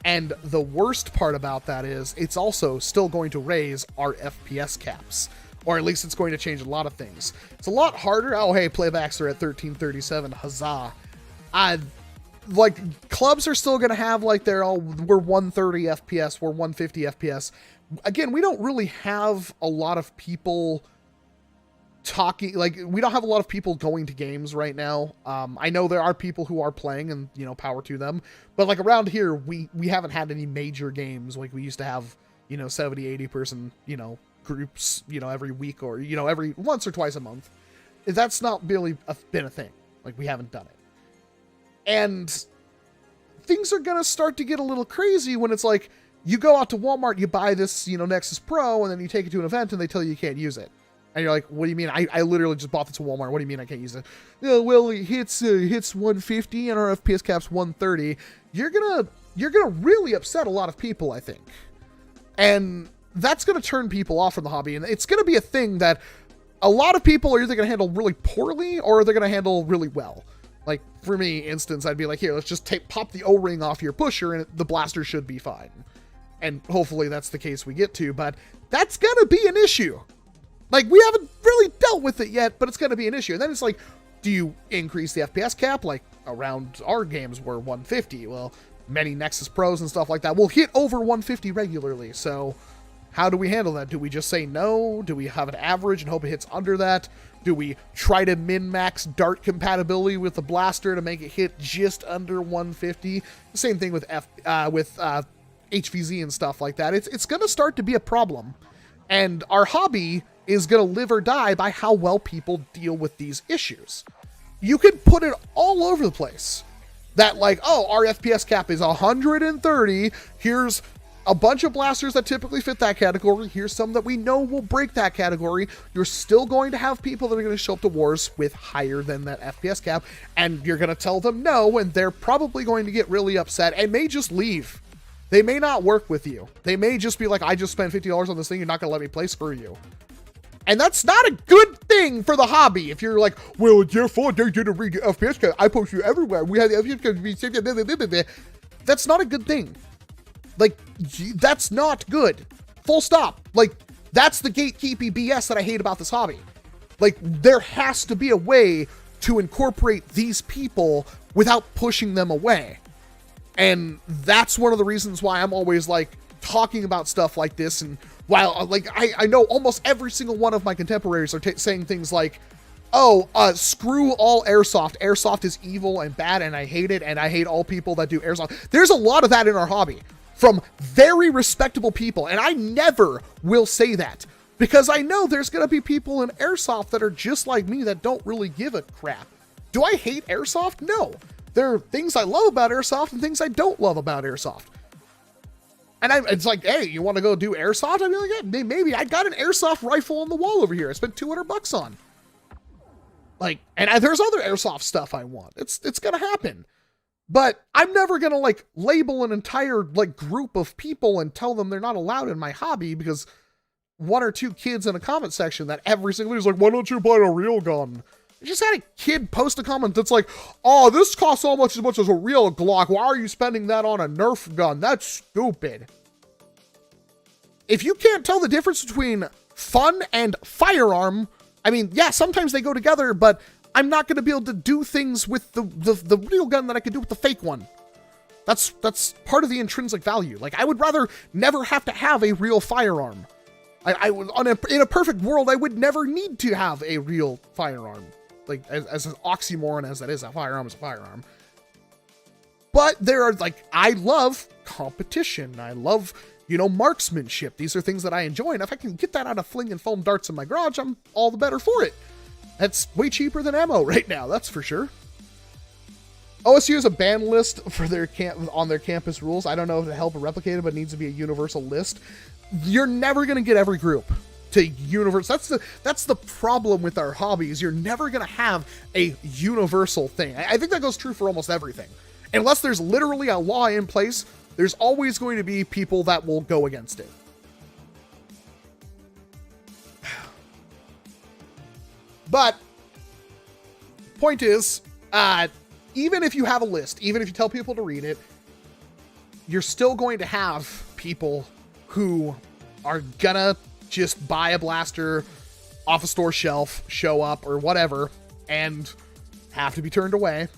And the worst part about that is, it's also still going to raise our FPS caps. Or at least it's going to change a lot of things. It's a lot harder. Oh, hey, playbacks are at 1337. Huzzah. Like, clubs are still going to have, like, we're 130 FPS, we're 150 FPS. Again, we don't really have a lot of people talking, like, we don't have a lot of people going to games right now. I know there are people who are playing, and, you know, power to them. But, like, around here, we haven't had any major games like we used to have, you know, 70, 80 person, you know, groups, you know, every week, or, you know, every once or twice a month. That's not really been a thing. Like, we haven't done it. And things are going to start to get a little crazy when it's like, you go out to Walmart, you buy this, you know, Nexus Pro, and then you take it to an event and they tell you can't use it. And you're like, what do you mean? I literally just bought this at Walmart. What do you mean I can't use it? Well, it hits 150 and our FPS cap's 130. You're gonna really upset a lot of people, I think. And that's going to turn people off from the hobby. And it's going to be a thing that a lot of people are either going to handle really poorly or they're going to handle really well. Like, for me, instance, I'd be like, here, let's just pop the O-ring off your pusher and the blaster should be fine. And hopefully that's the case we get to, but that's going to be an issue. Like, we haven't really dealt with it yet, but it's going to be an issue. And then it's like, do you increase the FPS cap? Like, around our games were 150. Well, many Nexus Pros and stuff like that will hit over 150 regularly. So how do we handle that? Do we just say no? Do we have an average and hope it hits under that? Do we try to min-max dart compatibility with the blaster to make it hit just under 150? The same thing with HVZ and stuff like that. It's going to start to be a problem. And our hobby is going to live or die by how well people deal with these issues. You could put it all over the place. That, like, oh, our FPS cap is 130. Here's a bunch of blasters that typically fit that category. Here's some that we know will break that category. You're still going to have people that are going to show up to wars with higher than that FPS cap, and you're going to tell them no, and they're probably going to get really upset and may just leave. They may not work with you. They may just be like, I just spent $50 on this thing, you're not going to let me play, screw you. And that's not a good thing for the hobby. If you're like, well, it's your fault, they didn't read the FPS cap, I post you everywhere, we have the FPS cap to be saved. That's not a good thing. Like, that's not good. Full stop. Like, that's the gatekeeping BS that I hate about this hobby. Like, there has to be a way to incorporate these people without pushing them away. And that's one of the reasons why I'm always like talking about stuff like this. And while like I know almost every single one of my contemporaries are saying things like, oh, screw all airsoft. Airsoft is evil and bad and I hate it, and I hate all people that do airsoft. There's a lot of that in our hobby from very respectable people, and I never will say that because I know there's going to be people in airsoft that are just like me that don't really give a crap. Do I hate airsoft? No. There are things I love about airsoft and things I don't love about airsoft. And it's like, hey, you want to go do airsoft? I'd be like, yeah, maybe. I got an airsoft rifle on the wall over here I spent $200 on. Like, and there's other airsoft stuff I want. It's gonna happen. But I'm never gonna like label an entire like group of people and tell them they're not allowed in my hobby because one or two kids in a comment section that every single is like, why don't you buy a real gun? I just had a kid post a comment that's like, oh, this costs almost as much as a real Glock. Why are you spending that on a Nerf gun? That's stupid. If you can't tell the difference between fun and firearm, I mean, yeah, sometimes they go together, but I'm not going to be able to do things with the real gun that I could do with the fake one. That's part of the intrinsic value. Like, I would rather never have to have a real firearm. I would, in a perfect world, I would never need to have a real firearm. Like, as an oxymoron as that is, a firearm is a firearm. But there are, like, I love competition. I love, you know, marksmanship. These are things that I enjoy. And if I can get that out of flinging foam darts in my garage, I'm all the better for it. That's way cheaper than ammo right now, that's for sure. OSU has a ban list for their on their campus rules. I don't know if it help replicate it, but it needs to be a universal list. You're never going to get every group to universe. That's the problem with our hobbies. You're never going to have a universal thing. I think that goes true for almost everything. Unless there's literally a law in place, there's always going to be people that will go against it. But point is, even if you have a list, even if you tell people to read it, you're still going to have people who are gonna just buy a blaster off a store shelf, show up or whatever, and have to be turned away.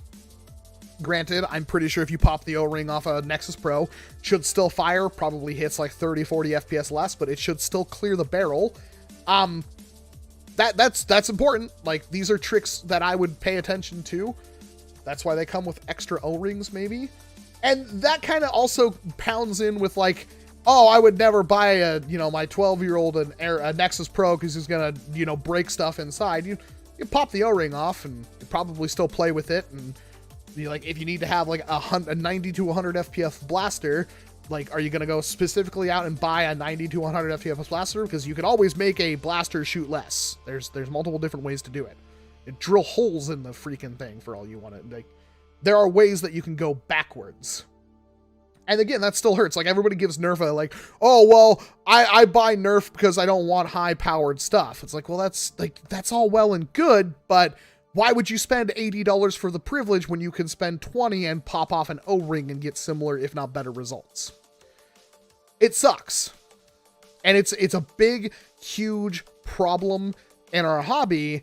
Granted, I'm pretty sure if you pop the O-ring off a Nexus Pro, it should still fire, probably hits like 30, 40 FPS less, but it should still clear the barrel. That's important. Like, these are tricks that I would pay attention to. That's why they come with extra O-rings, maybe. And that kind of also pounds in with like, oh, I would never buy a, you know, my 12-year-old a Nexus Pro because he's gonna, you know, break stuff inside. You pop the O-ring off and you probably still play with it. And you, like, if you need to have like a 90 to 100 FPS blaster, like, are you going to go specifically out and buy a 90 to 100 FPS blaster? Because you can always make a blaster shoot less. There's multiple different ways to do it. Drill holes in the freaking thing for all you want it. Like, there are ways that you can go backwards. And again, that still hurts. Like, everybody gives NERF a, like, oh, well, I buy NERF because I don't want high-powered stuff. It's like, well, that's all well and good, but why would you spend $80 for the privilege when you can spend $20 and pop off an O-ring and get similar, if not better, results? It sucks. And it's a big, huge problem in our hobby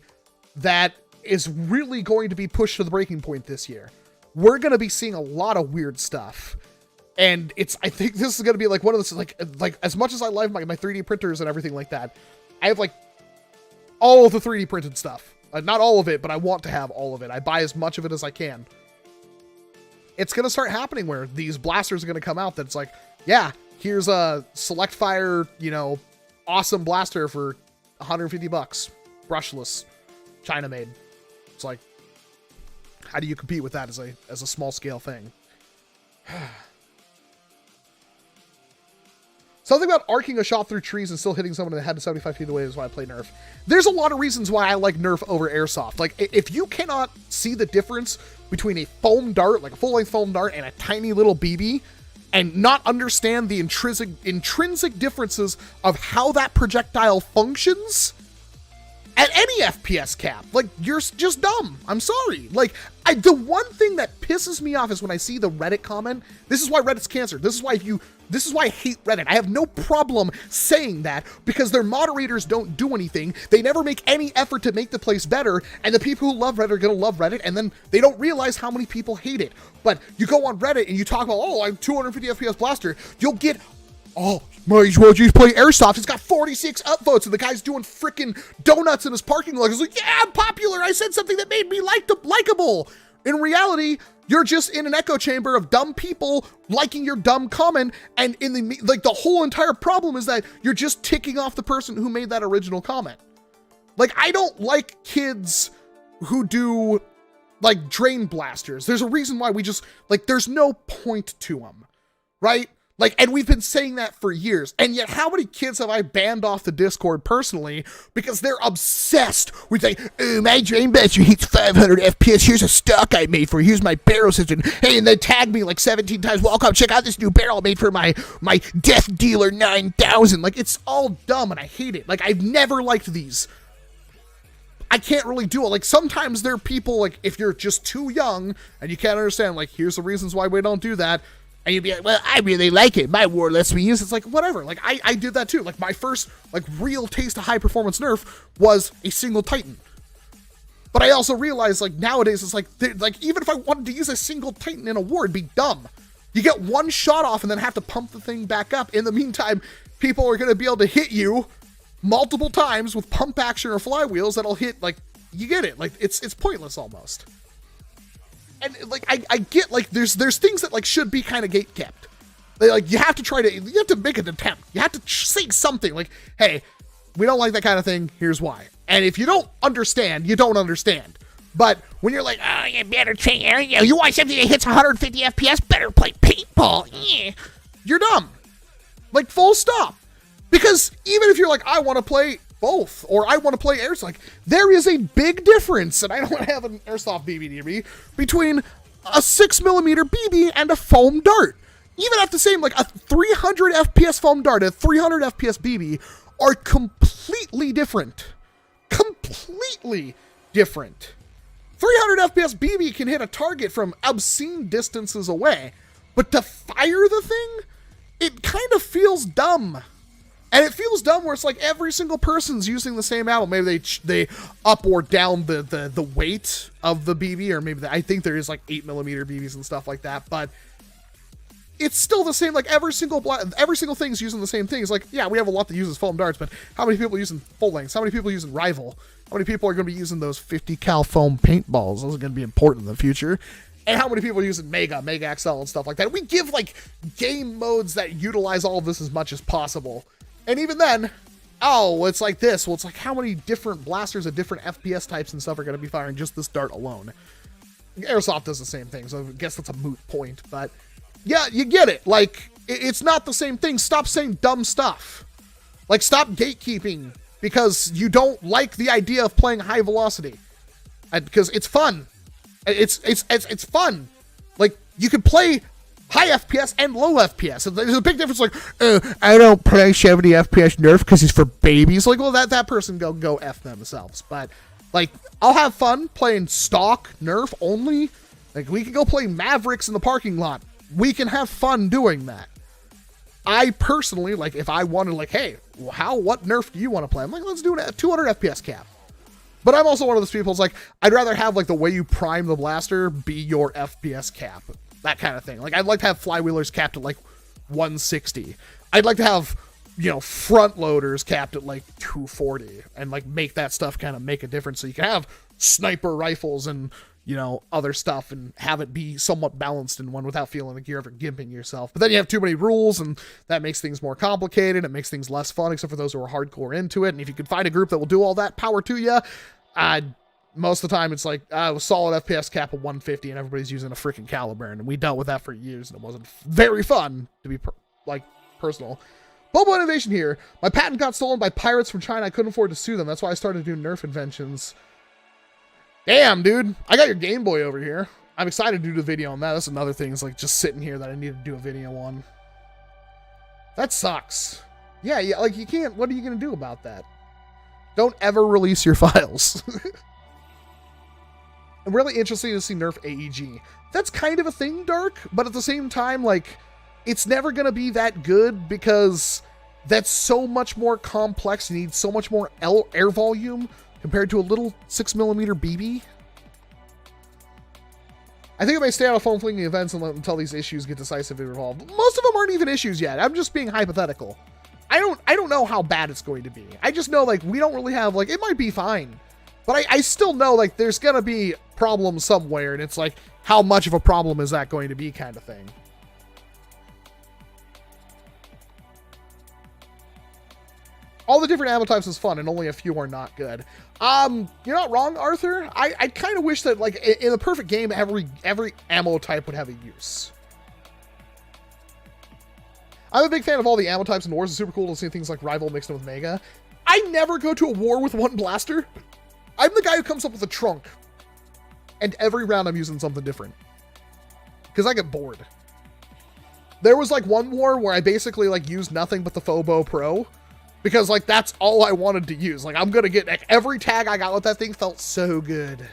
that is really going to be pushed to the breaking point this year. We're going to be seeing a lot of weird stuff. And I think this is going to be like one of those, like as much as I love my 3D printers and everything like that, I have like all of the 3D printed stuff. Not all of it, but I want to have all of it. I buy as much of it as I can. It's going to start happening where these blasters are going to come out that's like, yeah, here's a select fire, you know, awesome blaster for $150, brushless, China made. It's like, how do you compete with that as a small scale thing? Something about arcing a shot through trees and still hitting someone in the head 75 feet away is why I play NERF. There's a lot of reasons why I like NERF over airsoft. Like, if you cannot see the difference between a foam dart, like a full-length foam dart, and a tiny little BB, and not understand the intrinsic differences of how that projectile functions, at any FPS cap. Like, you're just dumb. I'm sorry. Like, the one thing that pisses me off is when I see the Reddit comment. This is why Reddit's cancer. This is why I hate Reddit. I have no problem saying that because their moderators don't do anything. They never make any effort to make the place better, and the people who love Reddit are going to love Reddit, and then they don't realize how many people hate it. But you go on Reddit and you talk about, oh, I'm 250 FPS blaster, you'll get, oh, might as well just play Airsoft. It's got 46 upvotes, and the guy's doing freaking donuts in his parking lot. He's like, yeah, I'm popular. I said something that made me likable. In reality, you're just in an echo chamber of dumb people liking your dumb comment, and the whole entire problem is that you're just ticking off the person who made that original comment. Like, I don't like kids who do, like, drain blasters. There's a reason why we just, like, there's no point to them, right? Like, and we've been saying that for years. And yet, how many kids have I banned off the Discord personally because they're obsessed with, like, oh, my drain blaster hits 500 FPS. Here's a stock I made for you. Here's my barrel system. Hey, and they tag me like 17 times. Welcome, check out this new barrel I made for my Death Dealer 9000. Like, it's all dumb, and I hate it. Like, I've never liked these. I can't really do it. Like, sometimes there are people, like, if you're just too young and you can't understand, like, here's the reasons why we don't do that. And you'd be like, well, I really like it. My war lets me use it. It's like, whatever. Like, I did that too. Like, my first, like, real taste of high-performance Nerf was a single Titan. But I also realized, like, nowadays, it's like, even if I wanted to use a single Titan in a war, it'd be dumb. You get one shot off and then have to pump the thing back up. In the meantime, people are going to be able to hit you multiple times with pump action or flywheels that'll hit, like, you get it. Like, it's pointless almost. And, like, I get, like, there's things that, like, should be kind of gate kept. Like, you have to make an attempt. You have to say something like, hey, we don't like that kind of thing. Here's why. And if you don't understand, you don't understand. But when you're like, oh, you better train, you want something that hits 150 FPS, better play paintball. Yeah. You're dumb. Like, full stop. Because even if you're like, I want to play both, or I want to play airsoft, like, there is a big difference, and I don't have an airsoft BB near me, between a 6mm BB and a foam dart. Even at the same, like, a 300 FPS foam dart and a 300 FPS BB are completely different. Completely different. 300 FPS BB can hit a target from obscene distances away, but to fire the thing, it kind of feels dumb. And it feels dumb where it's like every single person's using the same ammo. Maybe they up or down the weight of the BB, or maybe I think there is like 8mm BBs and stuff like that. But it's still the same. Like every single thing's using the same thing. It's like, yeah, we have a lot that uses foam darts, but how many people are using full lengths? How many people are using rival? How many people are going to be using those 50 cal foam paintballs? Those are going to be important in the future. And how many people are using Mega XL and stuff like that? We give like game modes that utilize all of this as much as possible. And even then, oh, it's like this. Well, it's like how many different blasters of different FPS types and stuff are going to be firing just this dart alone? Airsoft does the same thing, so I guess that's a moot point. But yeah, you get it. Like, it's not the same thing. Stop saying dumb stuff. Like, stop gatekeeping because you don't like the idea of playing high velocity. Because it's fun. It's fun. Like, you can play high FPS and low FPS. And there's a big difference. Like, I don't play 70 FPS Nerf because it's for babies. Like, well, that person go F themselves. But, like, I'll have fun playing stock Nerf only. Like, we can go play Mavericks in the parking lot. We can have fun doing that. I personally, like, if I wanted, like, hey, what Nerf do you want to play? I'm like, let's do a 200 FPS cap. But I'm also one of those people who's like, I'd rather have, like, the way you prime the blaster be your FPS cap. That kind of thing. Like, I'd like to have flywheelers capped at, like, 160. I'd like to have, you know, front loaders capped at, like, 240. And, like, make that stuff kind of make a difference. So you can have sniper rifles and, you know, other stuff and have it be somewhat balanced in one without feeling like you're ever gimping yourself. But then you have too many rules, and that makes things more complicated. It makes things less fun, except for those who are hardcore into it. And if you can find a group that will do all that, power to you. Most of the time, it's like a solid FPS cap of 150, and everybody's using a freaking caliber. And we dealt with that for years, and it wasn't very fun, to be personal. Bobo innovation here. My patent got stolen by pirates from China. I couldn't afford to sue them. That's why I started doing Nerf inventions. Damn, dude. I got your Game Boy over here. I'm excited to do the video on that. That's another thing. It's like just sitting here that I need to do a video on. That sucks. Yeah, like you can't. What are you going to do about that? Don't ever release your files. I'm really interested to see nerf AEG. That's kind of a thing, Dark, but at the same time, like, it's never going to be that good because that's so much more complex. You need so much more air volume compared to a little 6mm BB. I think I may stay out of phone flinging events until these issues get decisively resolved. Most of them aren't even issues yet. I'm just being hypothetical. I don't know how bad it's going to be. I just know, like, we don't really have, like, it might be fine. But I still know, like, there's going to be problems somewhere, and it's like, how much of a problem is that going to be kind of thing. All the different ammo types is fun, and only a few are not good. You're not wrong, Arthur. I kind of wish that, like, in a perfect game, every ammo type would have a use. I'm a big fan of all the ammo types in wars. It's super cool to see things like Rival mixed in with Mega. I never go to a war with one blaster. I'm the guy who comes up with a trunk. And every round I'm using something different. Because I get bored. There was, like, one war where I basically, like, used nothing but the Fobo Pro. Because, like, that's all I wanted to use. Like, I'm going to get, like, every tag I got with that thing felt so good.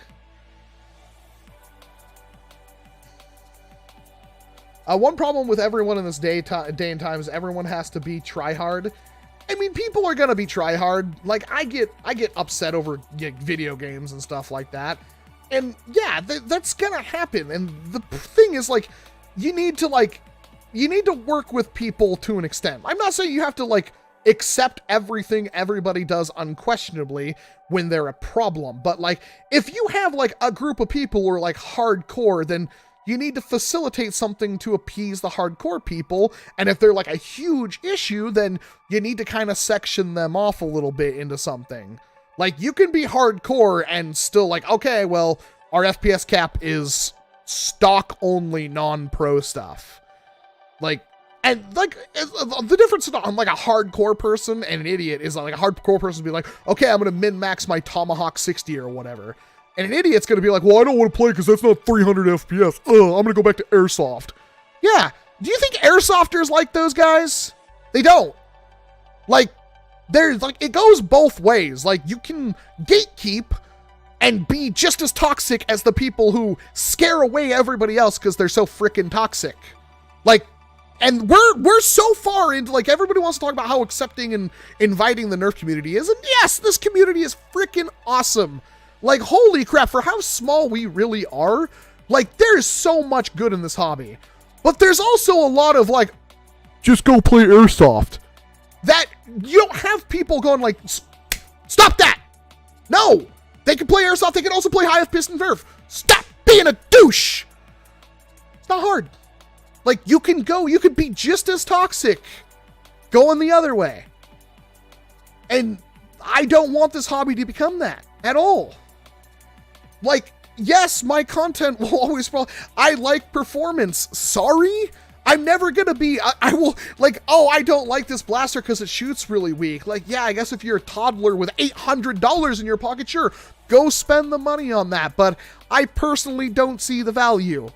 One problem with everyone in this day and time is everyone has to be tryhard. I mean, people are going to be tryhard. Like, I get upset over video games and stuff like that. And, yeah, that's going to happen. And the thing is, like, you need to work with people to an extent. I'm not saying you have to, like, accept everything everybody does unquestionably when they're a problem. But, like, if you have, like, a group of people who are, like, hardcore, then you need to facilitate something to appease the hardcore people. And if they're, like, a huge issue, then you need to kind of section them off a little bit into something. Like, you can be hardcore and still, like, okay, well, our FPS cap is stock only non-pro stuff. Like, and, like, the difference on, like, a hardcore person and an idiot is, like, a hardcore person be like, okay, I'm going to min-max my Tomahawk 60 or whatever. And an idiot's going to be like, well, I don't want to play because that's not 300 FPS. I'm going to go back to Airsoft. Yeah. Do you think Airsofters like those guys? They don't. Like, there's, like, it goes both ways. Like, you can gatekeep and be just as toxic as the people who scare away everybody else because they're so freaking toxic. Like, and we're so far into, like, everybody wants to talk about how accepting and inviting the NERF community is. And yes, this community is freaking awesome. Like, holy crap, for how small we really are, like, there's so much good in this hobby. But there's also a lot of, like, just go play Airsoft. That, you don't have people going, like, stop that! No! They can play Airsoft, they can also play high FPS and NERF. Stop being a douche! It's not hard. Like, you can be just as toxic going the other way. And I don't want this hobby to become that at all. Like, yes, my content will always I like performance. Sorry? I'm never gonna be, I will, like, oh, I don't like this blaster because it shoots really weak. Like, yeah, I guess if you're a toddler with $800 in your pocket, sure, go spend the money on that. But I personally don't see the value.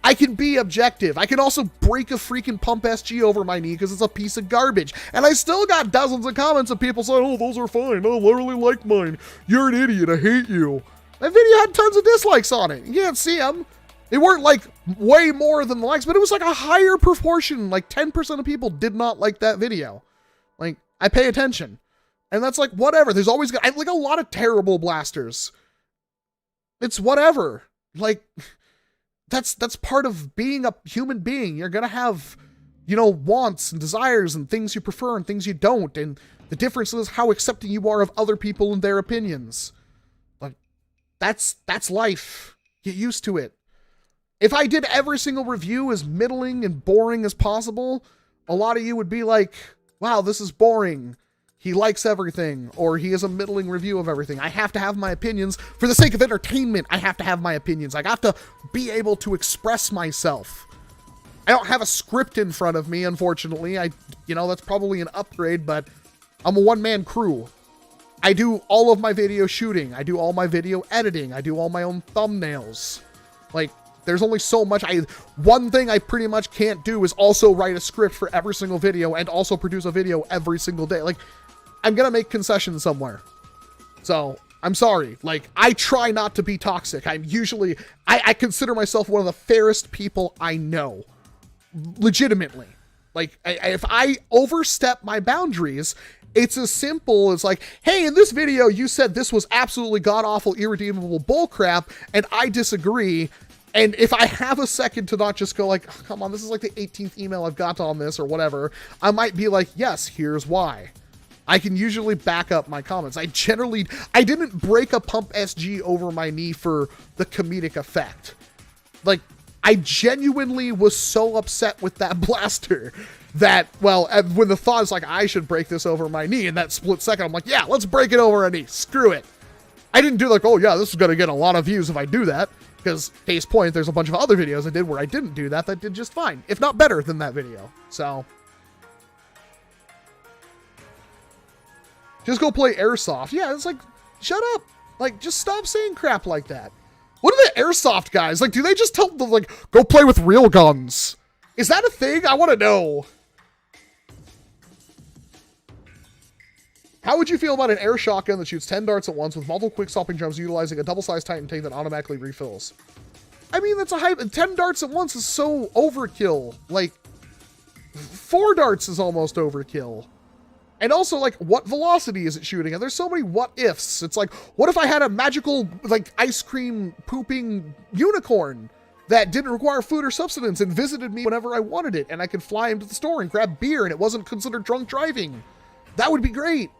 I can be objective. I can also break a freaking Pump SG over my knee because it's a piece of garbage. And I still got dozens of comments of people saying, oh, those are fine. Oh, I really like mine. You're an idiot. I hate you. That video had tons of dislikes on it. You can't see them. They weren't, like, way more than the likes, but it was, like, a higher proportion. Like, 10% of people did not like that video. Like, I pay attention. And that's, like, whatever. There's always, I like a lot of terrible blasters. It's whatever. Like, that's part of being a human being. You're gonna have, you know, wants and desires and things you prefer and things you don't. And the difference is how accepting you are of other people and their opinions. Like, that's life. Get used to it. If I did every single review as middling and boring as possible, a lot of you would be like, wow, this is boring. He likes everything, or he has a middling review of everything. I have to have my opinions. For the sake of entertainment, I have to have my opinions. I have to be able to express myself. I don't have a script in front of me, unfortunately. You know, that's probably an upgrade, but I'm a one-man crew. I do all of my video shooting. I do all my video editing. I do all my own thumbnails. Like, there's only so much. One thing I pretty much can't do is also write a script for every single video and also produce a video every single day. Like, I'm gonna make concessions somewhere. So I'm sorry. Like, I try not to be toxic. I'm usually, I consider myself one of the fairest people I know. Legitimately. Like, if I overstep my boundaries, it's as simple as like, hey, in this video, you said this was absolutely god-awful, irredeemable bullcrap, and I disagree. And if I have a second to not just go like, oh, come on, this is like the 18th email I've got on this or whatever, I might be like, yes, here's why. I can usually back up my comments. I didn't break a pump SG over my knee for the comedic effect. Like, I genuinely was so upset with that blaster that, well, when the thought is like, I should break this over my knee, in that split second, I'm like, yeah, let's break it over a knee. Screw it. I didn't do like, oh yeah, this is going to get a lot of views if I do that. Because, case point, there's a bunch of other videos I did where I didn't do that did just fine. If not better than that video. So, just go play Airsoft. Yeah, it's like, shut up. Like, just stop saying crap like that. What are the Airsoft guys? Like, do they just tell them, like, go play with real guns? Is that a thing? I want to know. How would you feel about an air shotgun that shoots 10 darts at once with multiple quick stopping jumps utilizing a double-sized Titan tank that automatically refills? I mean, that's a hype. 10 darts at once is so overkill. Like, 4 darts is almost overkill. And also, like, what velocity is it shooting at? There's so many what-ifs. It's like, what if I had a magical, like, ice cream pooping unicorn that didn't require food or subsistence and visited me whenever I wanted it, and I could fly him to the store and grab beer and it wasn't considered drunk driving? That would be great.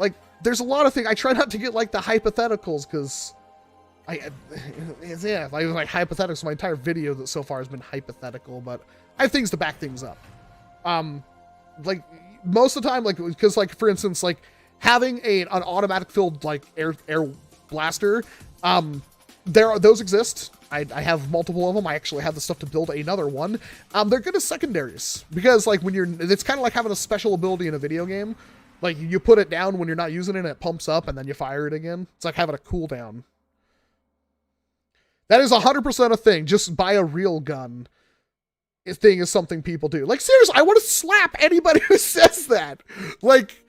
Like, there's a lot of things. I try not to get, like, the hypotheticals, because like hypotheticals. My entire video that so far has been hypothetical, but I have things to back things up. Like, most of the time, like, because, like, for instance, like, having an automatic filled, like, air blaster, those exist. I have multiple of them. I actually have the stuff to build another one. They're good as secondaries, because, like, it's kind of like having a special ability in a video game. Like, you put it down when you're not using it and it pumps up and then you fire it again. It's like having a cooldown. That is 100% a thing. Just buy a real gun. Thing is something people do. Like, seriously, I want to slap anybody who says that. Like,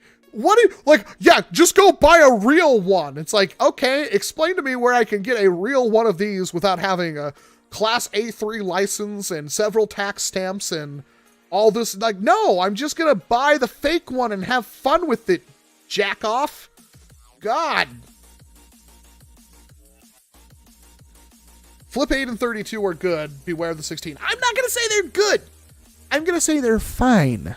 yeah, just go buy a real one. It's like, okay, explain to me where I can get a real one of these without having a Class A3 license and several tax stamps and all this. Like, no, I'm just gonna buy the fake one and have fun with it, jack off. God. Flip 8 and 32 are good. Beware the 16. I'm not gonna say they're good. I'm gonna say they're fine.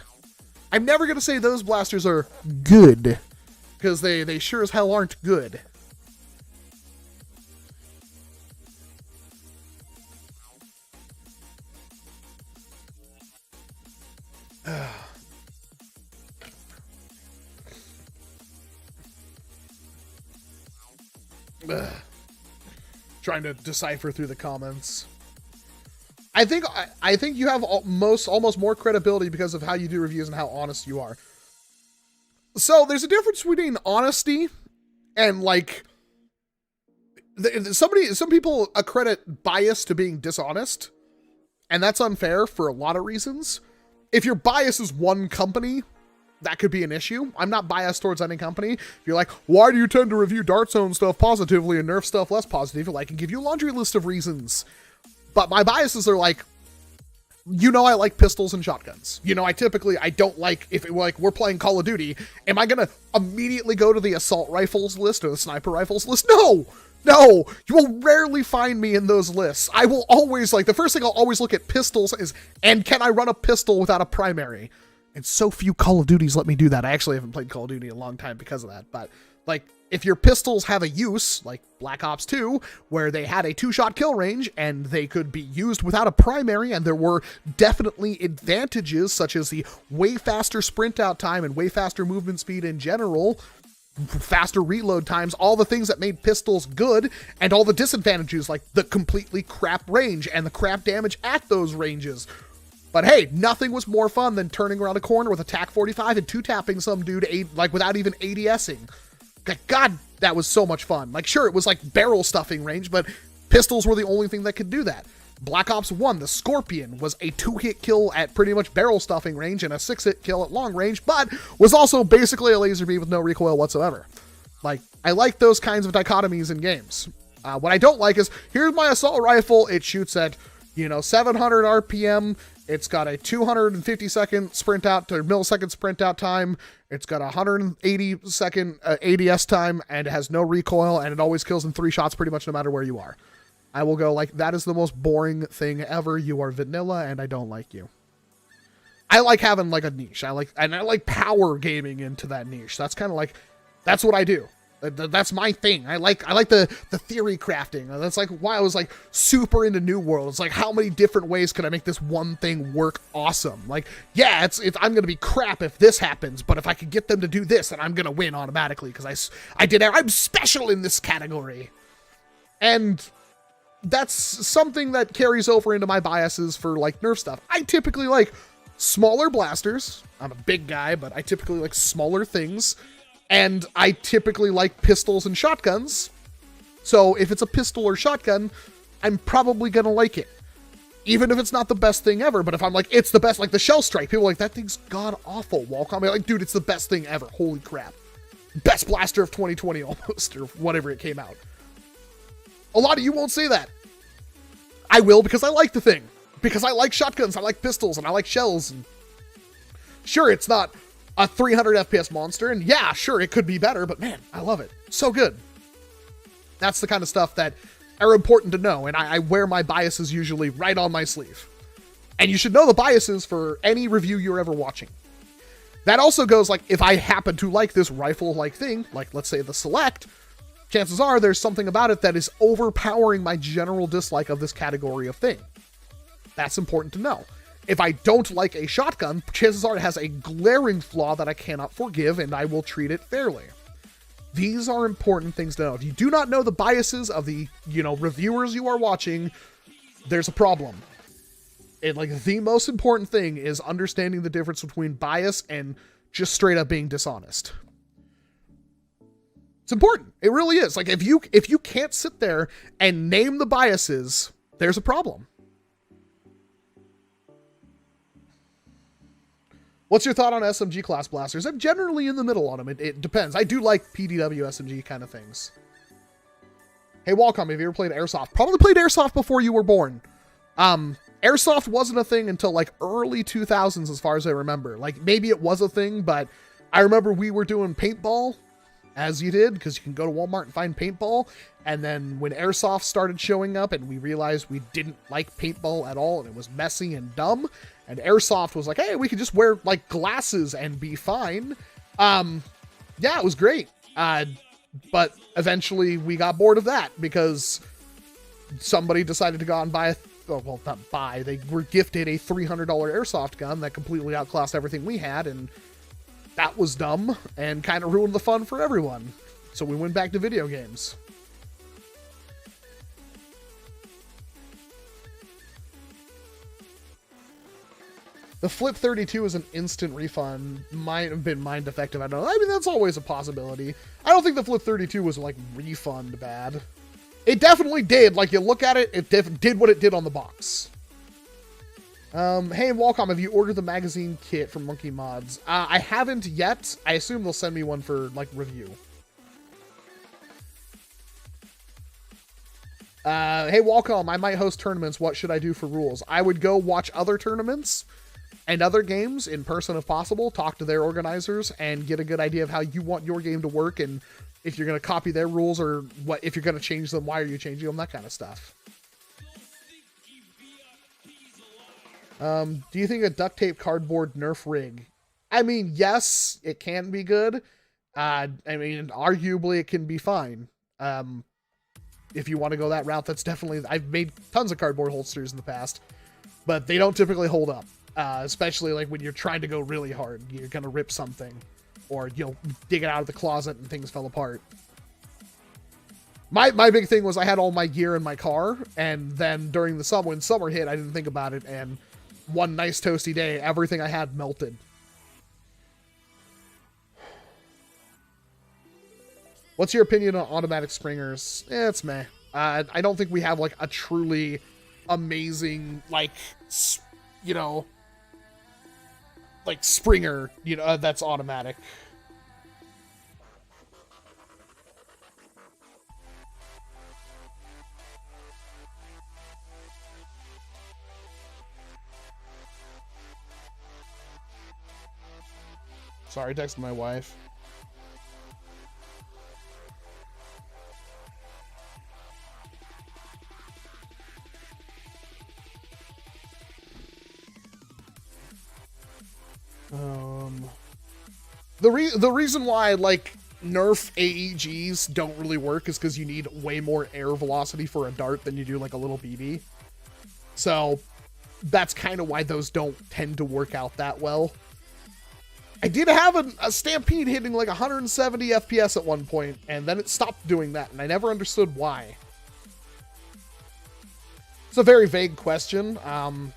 I'm never gonna say those blasters are good, because they sure as hell aren't good. Trying to decipher through the comments. I think you have almost more credibility because of how you do reviews and how honest you are. So there's a difference between honesty and, like, some people accredit bias to being dishonest, and that's unfair for a lot of reasons. If your bias is one company, that could be an issue. I'm not biased towards any company. If you're like, why do you tend to review Dart Zone stuff positively and Nerf stuff less positively? I can give you a laundry list of reasons. But my biases are like, I like pistols and shotguns. I don't like, if we're playing Call of Duty, am I going to immediately go to the assault rifles list or the sniper rifles list? No, you will rarely find me in those lists. I will always, the first thing I'll always look at pistols is, and can I run a pistol without a primary? And so few Call of Duties let me do that. I actually haven't played Call of Duty in a long time because of that. But, if your pistols have a use, like Black Ops 2, where they had a 2-shot kill range and they could be used without a primary, and there were definitely advantages such as the way faster sprint out time and way faster movement speed in general, faster reload times, all the things that made pistols good, and all the disadvantages like the completely crap range and the crap damage at those ranges. But hey, nothing was more fun than turning around a corner with a TAC 45 and 2-tapping some dude without even ADSing. God, that was so much fun. Sure, it was barrel stuffing range, but pistols were the only thing that could do that. Black Ops 1, the Scorpion, was a 2-hit kill at pretty much barrel stuffing range and a 6-hit kill at long range, but was also basically a laser beam with no recoil whatsoever. Like, I like those kinds of dichotomies in games. What I don't like is, here's my assault rifle. It shoots at, 700 RPM. It's got a 250-second sprint out to millisecond sprint out time. It's got a 180-second ADS time, and it has no recoil, and it always kills in 3 shots pretty much no matter where you are. I will go like, that is the most boring thing ever. You are vanilla, and I don't like you. I like having like a niche. I like power gaming into that niche. That's kind of like, that's what I do. That's my thing. I like the theory crafting. That's like why I was like super into New World. It's like, how many different ways can I make this one thing work awesome? Like, yeah, it's I'm gonna be crap if this happens, but if I could get them to do this, then I'm gonna win automatically because I'm special in this category. And that's something that carries over into my biases for like Nerf stuff. I typically like smaller blasters. I'm a big guy, but I typically like smaller things. And I typically like pistols and shotguns. So if it's a pistol or shotgun, I'm probably going to like it. Even if it's not the best thing ever. But if I'm like, it's the best, like the Shell Strike, people are like, that thing's god awful. Walcom, I'm like, dude, it's the best thing ever. Holy crap. Best blaster of 2020 almost, or whatever it came out. A lot of you won't say that. I will, because I like the thing. Because I like shotguns, I like pistols, and I like shells. And sure, it's not a 300 FPS monster, and yeah, sure, it could be better, but man, I love it. So good. That's the kind of stuff that are important to know, and I wear my biases usually right on my sleeve. And you should know the biases for any review you're ever watching. That also goes, like, if I happen to like this rifle-like thing, like, let's say the Select, chances are there's something about it that is overpowering my general dislike of this category of thing. That's important to know. If I don't like a shotgun, chances are it has a glaring flaw that I cannot forgive, and I will treat it fairly. These are important things to know. If you do not know the biases of the, reviewers you are watching, there's a problem. And like, the most important thing is understanding the difference between bias and just straight up being dishonest. It's important. It really is. Like, if you can't sit there and name the biases, there's a problem. What's your thought on SMG class blasters? I'm generally in the middle on them. It depends. I do like PDW SMG kind of things. Hey, Walcom, have you ever played Airsoft? Probably played Airsoft before you were born. Airsoft wasn't a thing until like early 2000s as far as I remember. Like, maybe it was a thing, but I remember we were doing paintball, as you did, because you can go to Walmart and find paintball. And then when Airsoft started showing up and we realized we didn't like paintball at all and it was messy and dumb, and Airsoft was like, hey, we could just wear like glasses and be fine. Yeah, it was great. But eventually we got bored of that because somebody decided to go out and buy they were gifted a $300 Airsoft gun that completely outclassed everything we had, and that was dumb and kind of ruined the fun for everyone. So we went back to video games. The Flip 32 is an instant refund. Might have been mind defective. I don't know. I mean, that's always a possibility. I don't think the Flip 32 was like refund bad. It definitely did. Like, you look at it, it did what it did on the box. Hey, Walcom, have you ordered the magazine kit from Monkey Mods? I haven't yet. I assume they'll send me one for, like, review. Hey, Walcom, I might host tournaments. What should I do for rules? I would go watch other tournaments and other games in person if possible, talk to their organizers, and get a good idea of how you want your game to work, and if you're going to copy their rules, or what if you're going to change them, why are you changing them, that kind of stuff. Do you think a duct tape cardboard Nerf rig? I mean, yes, it can be good. I mean, arguably it can be fine. If you want to go that route, that's definitely... I've made tons of cardboard holsters in the past, but they don't typically hold up. Especially like when you're trying to go really hard, you're going to rip something, or you'll dig it out of the closet and things fell apart. My big thing was I had all my gear in my car, and then during the summer, when summer hit, I didn't think about it, and one nice toasty day, everything I had melted. What's your opinion on automatic springers? It's meh. I don't think we have like a truly amazing, like, like Springer, that's automatic. Sorry, texted my wife. The reason why like NERF AEGs don't really work is because you need way more air velocity for a dart than you do like a little BB. So that's kind of why those don't tend to work out that well. I did have a Stampede hitting like 170 FPS at one point, and then it stopped doing that, and I never understood why. It's a very vague question.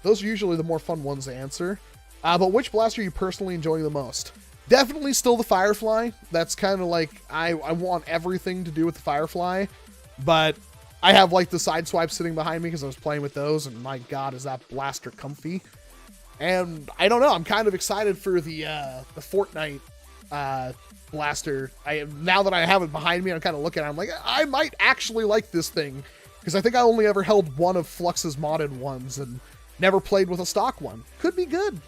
Those are usually the more fun ones to answer. But which blaster are you personally enjoying the most? Definitely still the Firefly. That's kind of like, I want everything to do with the Firefly, but I have like the side swipe sitting behind me because I was playing with those, and my god, is that blaster comfy. And I don't know, I'm kind of excited for the Fortnite blaster. Now that I have it behind me, I'm kind of looking at it, I'm like, I might actually like this thing, because I think I only ever held one of Flux's modded ones and never played with a stock one. Could be good.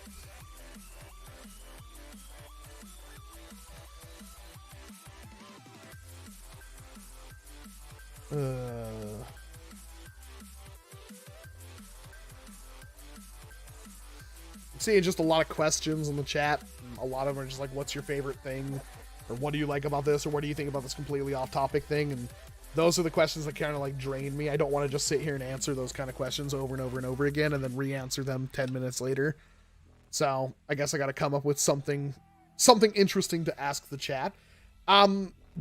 I'm seeing just a lot of questions in the chat. A lot of them are just like, what's your favorite thing? Or what do you like about this? Or what do you think about this completely off-topic thing? And those are the questions that kind of like drain me. I don't want to just sit here and answer those kind of questions over and over and over again and then re-answer them 10 minutes later. So I guess I got to come up with something interesting to ask the chat.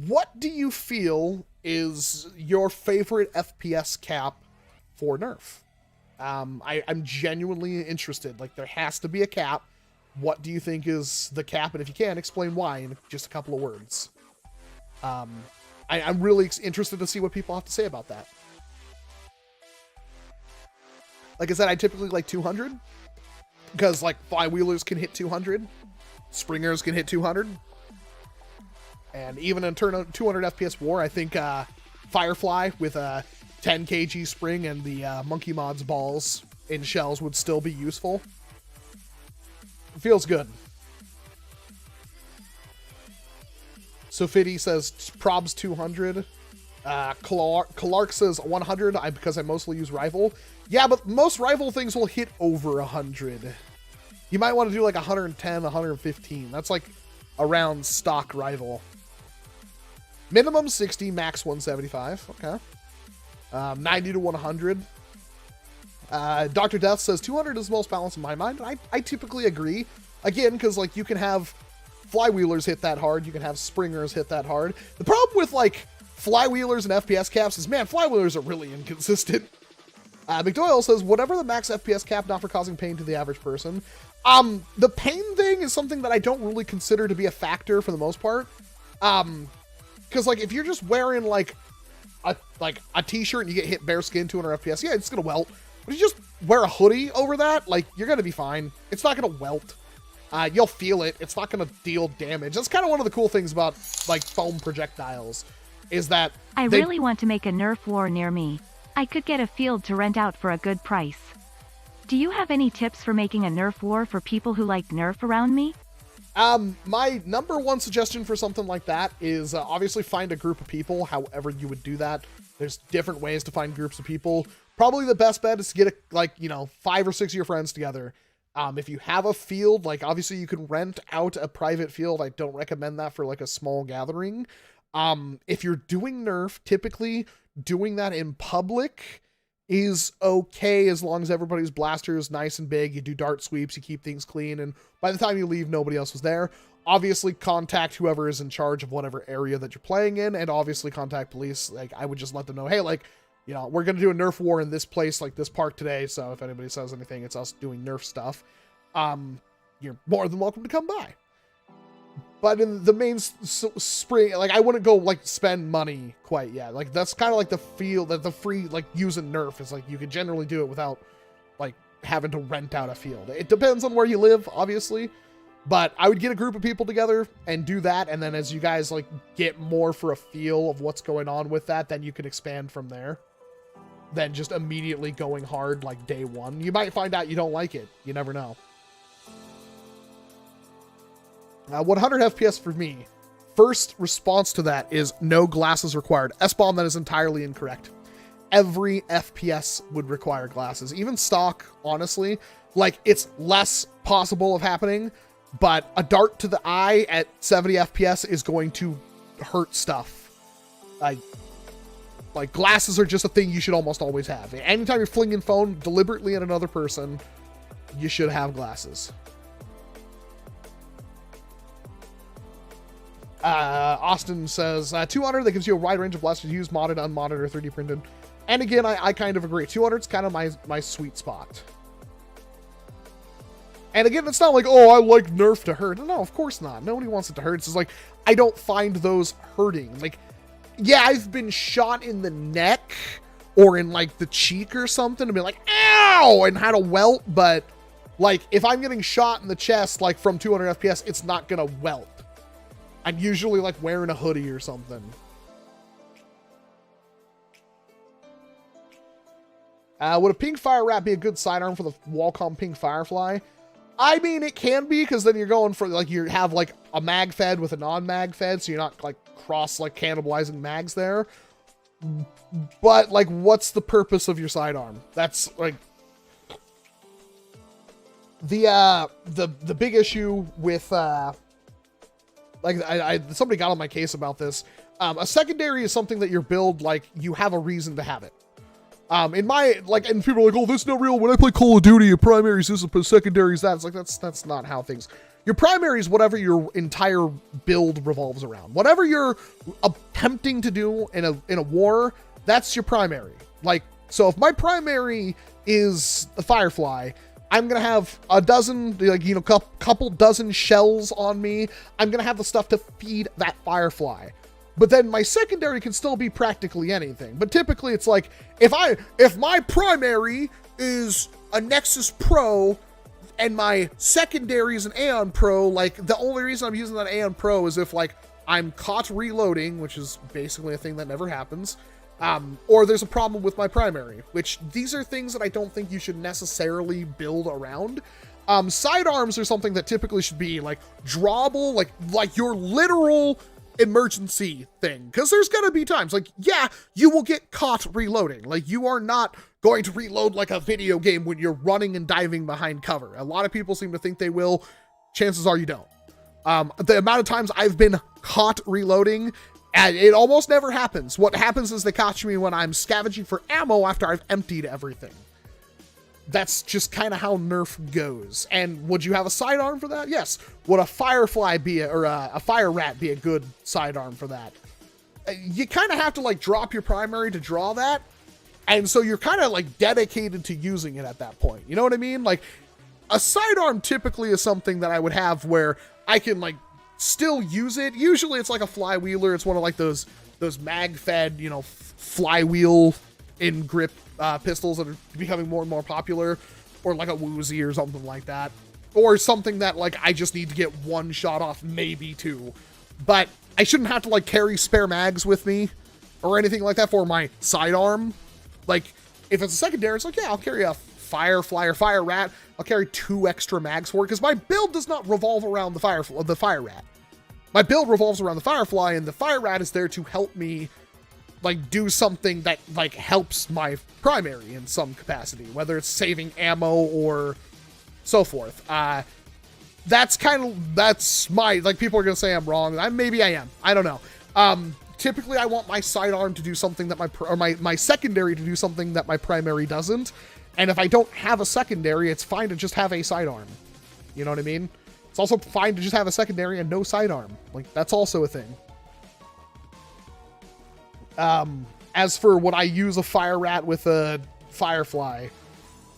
What do you feel is your favorite FPS cap for NERF? I'm genuinely interested. Like, there has to be a cap. What do you think is the cap? And if you can, explain why in just a couple of words. I'm really interested to see what people have to say about that. Like I said, I typically like 200. Because, like, flywheelers can hit 200. Springers can hit 200. And even in 200 FPS war, I think Firefly with a 10 kg spring and the Monkey Mods balls in shells would still be useful. It feels good. Sofidi says probs 200. Clark says 100 because I mostly use rifle. Yeah, but most rifle things will hit over 100. You might want to do like 110, 115. That's like around stock rifle. Minimum 60, max 175. Okay. 90 to 100. Dr. Death says 200 is the most balanced in my mind. I typically agree. Again, because like you can have flywheelers hit that hard. You can have springers hit that hard. The problem with like flywheelers and FPS caps is, man, flywheelers are really inconsistent. McDoyle says, whatever the max FPS cap, not for causing pain to the average person. The pain thing is something that I don't really consider to be a factor for the most part. Because like if you're just wearing like a t-shirt and you get hit bare skin 200 FPS, yeah, it's gonna welt. But if you just wear a hoodie over that, like you're gonna be fine. It's not gonna welt. You'll feel it. It's not gonna deal damage. That's kind of one of the cool things about like foam projectiles, is that I really want to make a NERF war near me. I could get a field to rent out for a good price. Do you have any tips for making a NERF war for people who like NERF around me? My number one suggestion for something like that is obviously find a group of people, however you would do that. There's different ways to find groups of people. Probably the best bet is to get 5 or 6 of your friends together. If you have a field, like obviously you can rent out a private field. I don't recommend that for like a small gathering. If you're doing NERF, typically doing that in public is okay as long as everybody's blaster is nice and big. You do dart sweeps, you keep things clean, and by the time you leave, nobody else was there. Obviously, contact whoever is in charge of whatever area that you're playing in, and obviously contact police. Like, I would just let them know, hey, like, you know, we're going to do a NERF war in this place, like this park today, so if anybody says anything, it's us doing NERF stuff. You're more than welcome to come by. But in the main spring, like, I wouldn't go, like, spend money quite yet. Like, that's kind of like the feel that the free, like, using NERF is, like, you can generally do it without, like, having to rent out a field. It depends on where you live, obviously. But I would get a group of people together and do that. And then as you guys, like, get more for a feel of what's going on with that, then you can expand from there. Than just immediately going hard, like, day one. You might find out you don't like it. You never know. 100 FPS for me. First response to that is no glasses required. S-bomb, that is entirely incorrect. Every FPS would require glasses. Even stock, honestly, like, it's less possible of happening, but a dart to the eye at 70 FPS is going to hurt stuff. Like, glasses are just a thing you should almost always have. Anytime you're flinging phone deliberately at another person, you should have glasses. Austin says, 200, that gives you a wide range of blasters to use, modded, unmodded, or 3D printed. And again, I kind of agree. 200 is kind of my sweet spot. And again, it's not like, oh, I like Nerf to hurt. No, of course not. Nobody wants it to hurt. It's just like, I don't find those hurting. Like, yeah, I've been shot in the neck or in, like, the cheek or something and be like, ow, and had a welt. But, like, if I'm getting shot in the chest, like, from 200 FPS, it's not going to welt. I'm usually, like, wearing a hoodie or something. Would a pink fire rat be a good sidearm for the Wacom pink firefly? I mean, it can be, because then you're going for, like, you have, like, a mag fed with a non-mag fed, so you're not, like, cross, like, cannibalizing mags there. But, like, what's the purpose of your sidearm? That's, like, the big issue with, like, somebody got on my case about this. A secondary is something that your build, like, you have a reason to have it. In my, like, and people are like, oh, this is not real. When I play Call of Duty, your primary is this, a secondary is that. It's like, that's not how things. Your primary is whatever your entire build revolves around. Whatever you're attempting to do in a war, that's your primary. Like, so if my primary is the Firefly, I'm gonna have a dozen, like, you know, couple dozen shells on me. I'm gonna have the stuff to feed that Firefly. But then my secondary can still be practically anything. But typically it's like, if my primary is a Nexus Pro and my secondary is an Aeon Pro, like, the only reason I'm using that Aeon Pro is if, like, I'm caught reloading, which is basically a thing that never happens, or there's a problem with my primary, which these are things that I don't think you should necessarily build around. Sidearms are something that typically should be, like, drawable, like your literal emergency thing, because there's gonna be times, like, yeah, you will get caught reloading. Like, you are not going to reload like a video game when you're running and diving behind cover. A lot of people seem to think they will. Chances are you don't. The amount of times I've been caught reloading, and it almost never happens. What happens is they catch me when I'm scavenging for ammo after I've emptied everything. That's just kind of how Nerf goes. And would you have a sidearm for that? Yes. Would a Firefly be a Fire Rat be a good sidearm for that? You kind of have to, like, drop your primary to draw that. And so you're kind of, like, dedicated to using it at that point. You know what I mean? Like, a sidearm typically is something that I would have where I can, like, still use it. Usually it's like a flywheeler. It's one of, like, those mag-fed, you know, flywheel in grip pistols that are becoming more and more popular, or like a Woozy or something like that, or something that, like, I just need to get one shot off, maybe two, but I shouldn't have to, like, carry spare mags with me or anything like that for my sidearm. Like, if it's a secondary, it's like, yeah, I'll carry a Firefly or Fire Rat. I'll carry 2 extra mags for it, because my build does not revolve around the Fire Rat. My build revolves around the Firefly, and the Fire Rat is there to help me, like, do something that, like, helps my primary in some capacity, whether it's saving ammo or so forth. That's my, like, people are gonna say I'm wrong. Maybe I am. I don't know. Typically I want my sidearm to do something that my secondary to do something that my primary doesn't. And if I don't have a secondary, it's fine to just have a sidearm. You know what I mean? It's also fine to just have a secondary and no sidearm. Like, that's also a thing. As for would I use a Fire Rat with a Firefly?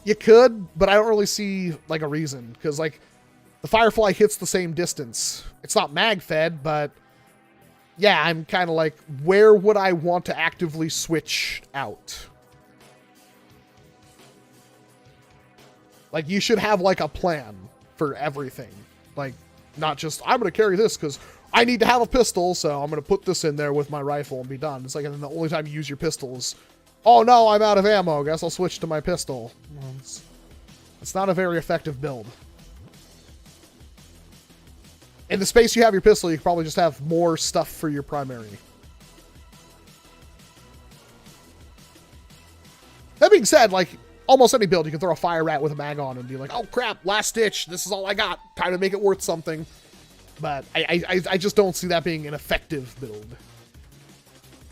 You could, but I don't really see, like, a reason, because, like, the Firefly hits the same distance. It's not mag fed, but yeah, I'm kind of like, where would I want to actively switch out? Like, you should have, like, a plan for everything. Like, not just, I'm going to carry this because I need to have a pistol, so I'm going to put this in there with my rifle and be done. It's like, and then the only time you use your pistol is, oh no, I'm out of ammo. Guess I'll switch to my pistol. Well, it's not a very effective build. In the space you have your pistol, you can probably just have more stuff for your primary. That being said, like, almost any build, you can throw a fire rat with a mag on and be like, oh crap, last ditch, this is all I got. Time to make it worth something. But I just don't see that being an effective build.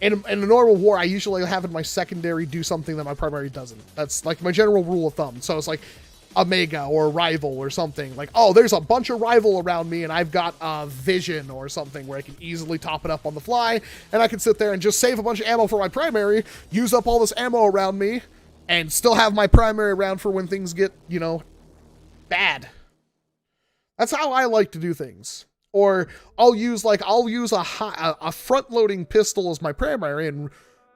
In a normal war, I usually have in my secondary do something that my primary doesn't. That's like my general rule of thumb. So it's like a mega or a rival or something. Like, oh, there's a bunch of rival around me and I've got a vision or something where I can easily top it up on the fly. And I can sit there and just save a bunch of ammo for my primary, use up all this ammo around me, and still have my primary around for when things get, you know, bad. That's how I like to do things. Or I'll use a front-loading pistol as my primary, and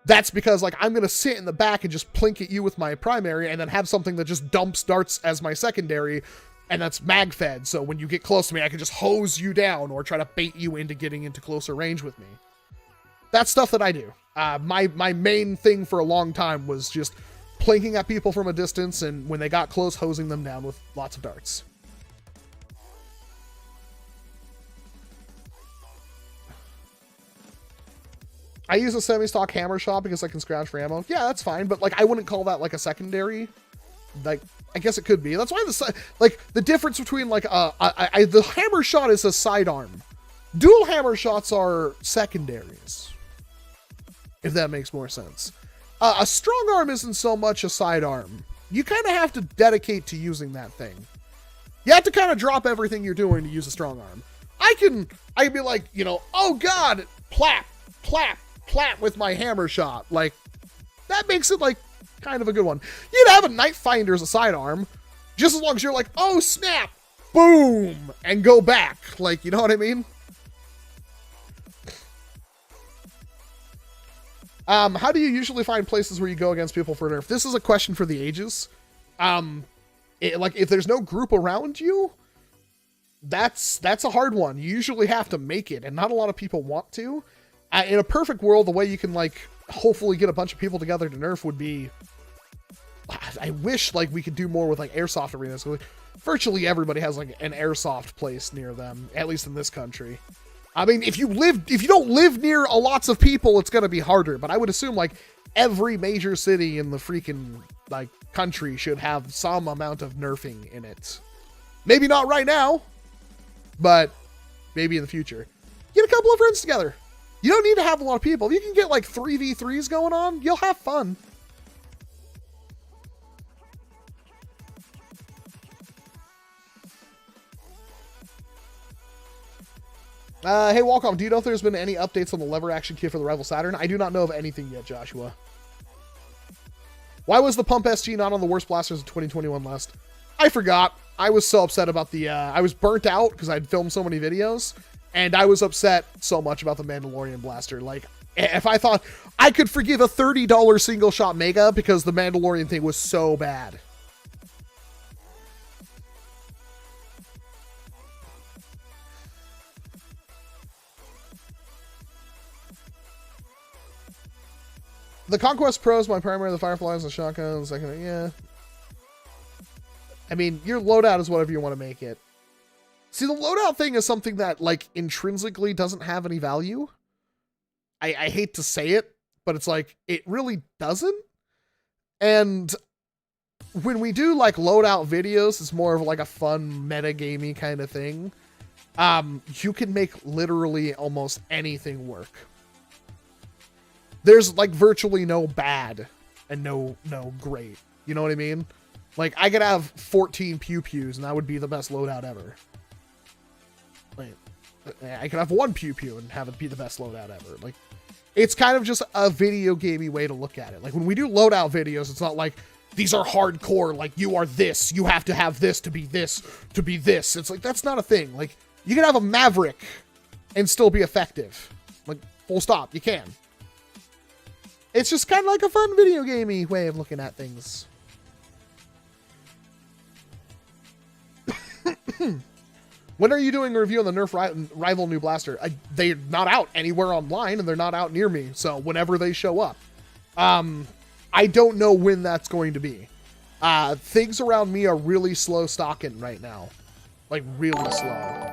that's because like I'm gonna sit in the back and just plink at you with my primary, and then have something that just dumps darts as my secondary, and that's mag fed. So when you get close to me, I can just hose you down or try to bait you into getting into closer range with me. That's stuff that I do. My main thing for a long time was just plinking at people from a distance, and when they got close, hosing them down with lots of darts. I use a semi-stock hammer shot because I can scrounge for ammo. Yeah, that's fine, but like I wouldn't call that like a secondary. Like, I guess it could be. That's why the difference between like the hammer shot is a sidearm. Dual hammer shots are secondaries, if that makes more sense. A strong arm isn't so much a sidearm. You kind of have to dedicate to using that thing. You have to kind of drop everything you're doing to use a strong arm. I can be like, you know, oh god, plap, plap, plap with my hammer shot. Like, that makes it like kind of a good one. You'd have a knife finder as a sidearm, just as long as you're like, oh snap, boom, and go back. Like, you know what I mean? How do you usually find places where you go against people for nerf? This is a question for the ages. Like if there's no group around you, that's a hard one. You usually have to make it, and not a lot of people want to. In a perfect world, the way you can like hopefully get a bunch of people together to nerf would be, I wish like we could do more with like airsoft arenas. Like, virtually everybody has like an airsoft place near them, at least in this country. I mean, if you don't live near lots of people, it's going to be harder. But I would assume like every major city in the freaking like country should have some amount of nerfing in it. Maybe not right now, but maybe in the future. Get a couple of friends together. You don't need to have a lot of people. If you can get like 3v3s going on, you'll have fun. Hey, Walcom, do you know if there's been any updates on the lever action kit for the Rival Saturn? I do not know of anything yet, Joshua. Why was the Pump SG not on the worst blasters of 2021 list? I forgot. I was so upset about the, I was burnt out because I'd filmed so many videos, and I was upset so much about the Mandalorian blaster. Like, if I thought I could forgive a $30 single shot mega because the Mandalorian thing was so bad. The Conquest Pro is my primary, the Fireflies, the shotgun, the second, yeah. I mean, your loadout is whatever you want to make it. See, the loadout thing is something that, like, intrinsically doesn't have any value. I hate to say it, but it's like, it really doesn't. And when we do, like, loadout videos, it's more of, like, a fun, metagamey kind of thing. You can make literally almost anything work. There's like virtually no bad and no great. You know what I mean? Like I could have 14 pew-pews and that would be the best loadout ever. Like, I could have one pew-pew and have it be the best loadout ever. Like it's kind of just a video gamey way to look at it. Like when we do loadout videos, it's not like these are hardcore, like you are this, you have to have this to be this, to be this. It's like, that's not a thing. Like you can have a Maverick and still be effective. Like full stop, you can. It's just kind of like a fun video gamey way of looking at things. When are you doing a review on the NERF Rival new blaster? They're not out anywhere online and they're not out near me. So whenever they show up, I don't know when that's going to be. Things around me are really slow stocking right now. Like really slow.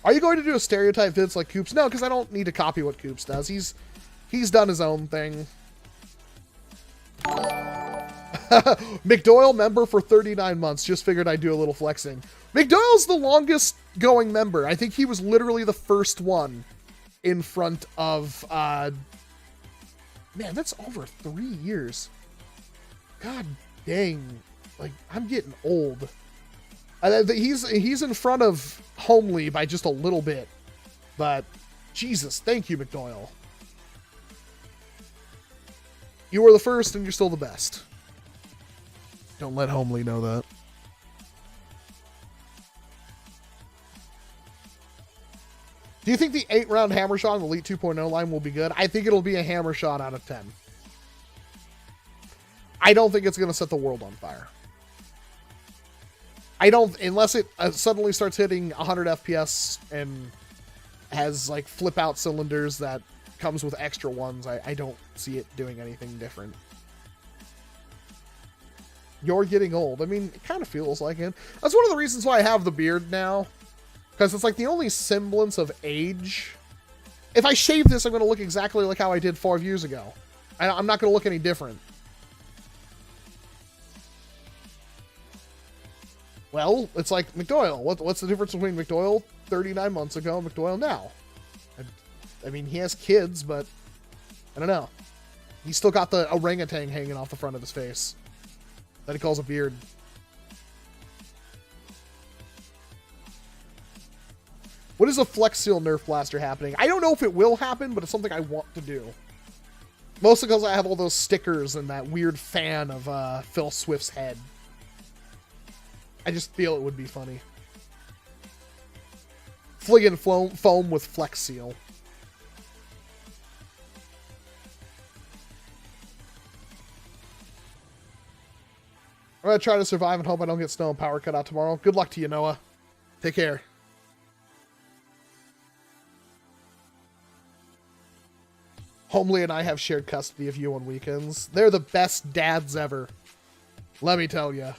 Are you going to do a stereotype vids like Coops? No, because I don't need to copy what Coops does. He's done his own thing. McDoyle member for 39 months. Just figured I'd do a little flexing. McDoyle's the longest going member. I think he was literally the first one in front of, man, that's over 3 years. God dang. Like, I'm getting old. He's in front of Homely by just a little bit. But, Jesus, thank you, McDoyle. You were the first and you're still the best. Don't let Homely know that. Do you think the 8-round hammer shot on the Elite 2.0 line will be good? I think it'll be a hammer shot out of 10. I don't think it's going to set the world on fire. I don't, unless it suddenly starts hitting 100 FPS and has like flip out cylinders that comes with extra ones. I don't see it doing anything different. You're getting old. I mean, it kind of feels like it. That's one of the reasons why I have the beard now. Because it's like the only semblance of age. If I shave this, I'm going to look exactly like how I did 5 years ago. I'm not going to look any different. Well, it's like McDoyle. What's the difference between McDoyle 39 months ago and McDoyle now? I mean, he has kids, but I don't know. He's still got the orangutan hanging off the front of his face that he calls a beard. What is a Flex Seal Nerf Blaster happening? I don't know if it will happen, but it's something I want to do. Mostly because I have all those stickers and that weird fan of Phil Swift's head. I just feel it would be funny. Fliggin' foam with Flex Seal. I'm going to try to survive and hope I don't get snow and power cut out tomorrow. Good luck to you, Noah. Take care. Homely and I have shared custody of you on weekends. They're the best dads ever. Let me tell you.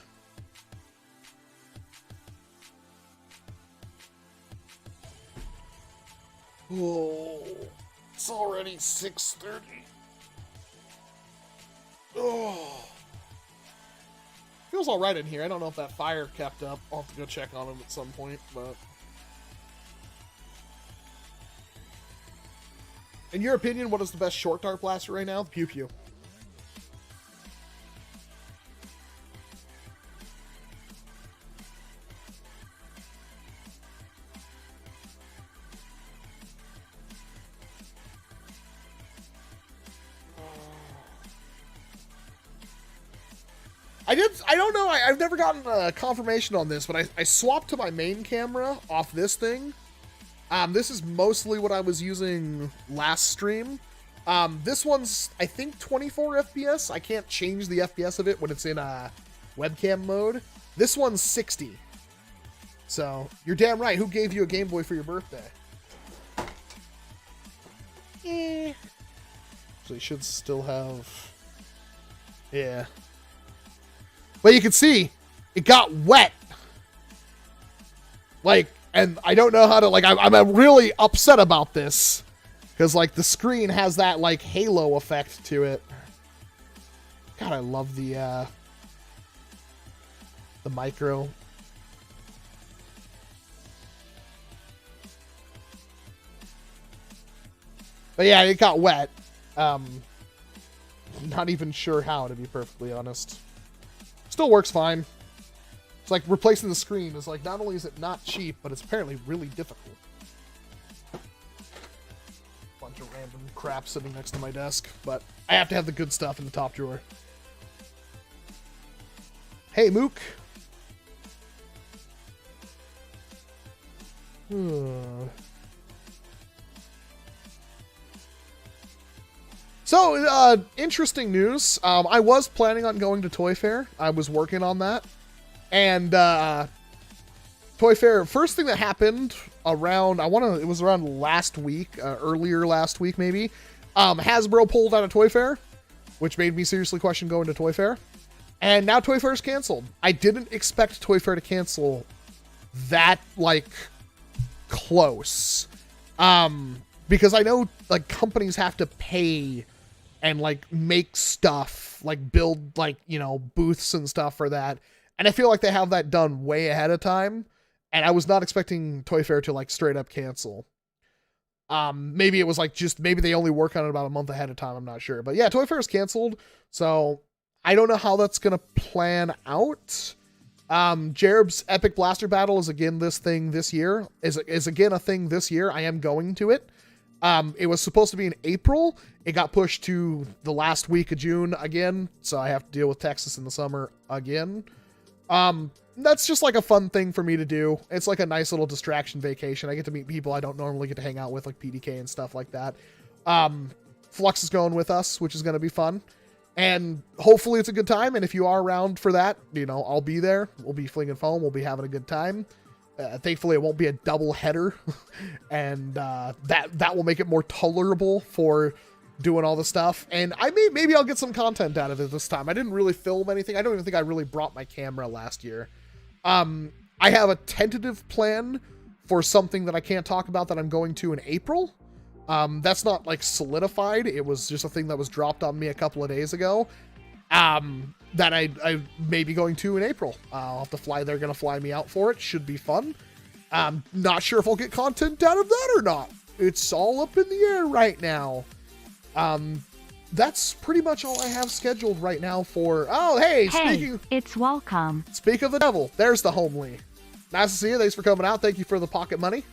Oh, it's already 6:30. Oh. Feels all right in here. I don't know if that fire kept up. I'll have to go check on it at some point, but... In your opinion, what is the best short dart blaster right now? The Pew Pew. I don't know, I've never gotten a confirmation on this, but I swapped to my main camera off this thing. This is mostly what I was using last stream. This one's, I think, 24 FPS. I can't change the FPS of it when it's in webcam mode. This one's 60. So, you're damn right. Who gave you a Game Boy for your birthday? So you should still have... Yeah. But you can see, it got wet. Like, and I don't know how to, like, I'm really upset about this. Because, like, the screen has that, like, halo effect to it. God, I love the micro. But yeah, it got wet. Not even sure how, to be perfectly honest. Still works fine. It's like replacing the screen is like, not only is it not cheap, but it's apparently really difficult. Bunch of random crap sitting next to my desk, but I have to have the good stuff in the top drawer. Hey, Mook. So, interesting news. I was planning on going to Toy Fair. I was working on that. And, Toy Fair, first thing that happened around, it was around last week, earlier last week maybe, Hasbro pulled out of Toy Fair, which made me seriously question going to Toy Fair. And now Toy Fair is canceled. I didn't expect Toy Fair to cancel that, like, close. Because I know like companies have to pay and like make stuff, like build like, you know, booths and stuff for that. And I feel like they have that done way ahead of time. And I was not expecting Toy Fair to like straight up cancel. Maybe it was like maybe they only work on it about a month ahead of time. I'm not sure. But yeah, Toy Fair is canceled. So I don't know how that's going to plan out. Jerob's Epic Blaster Battle is again this year. Is again a thing this year. I am going to it. It was supposed to be in April. It got pushed to the last week of June again. So I have to deal with Texas in the summer again. That's just like a fun thing for me to do. It's like a nice little distraction vacation. I get to meet people I don't normally get to hang out with, like PDK and stuff like that. Flux is going with us, which is going to be fun. And hopefully it's a good time. And if you are around for that, you know, I'll be there. We'll be flinging foam. We'll be having a good time. Thankfully, it won't be a double header. And that will make it more tolerable for doing all the stuff. And maybe I'll get some content out of it this time. I didn't really film anything. I don't even think I really brought my camera last year. I have a tentative plan for something that I can't talk about that I'm going to in April. That's not like solidified. It was just a thing that was dropped on me a couple of days ago. That I may be going to in April. I'll have to fly. They're going to fly me out for it. Should be fun. Not sure if I'll get content out of that or not. It's all up in the air right now. That's pretty much all I have scheduled right now for... Oh, hey, it's welcome. Speak of the devil. There's the homely. Nice to see you. Thanks for coming out. Thank you for the pocket money.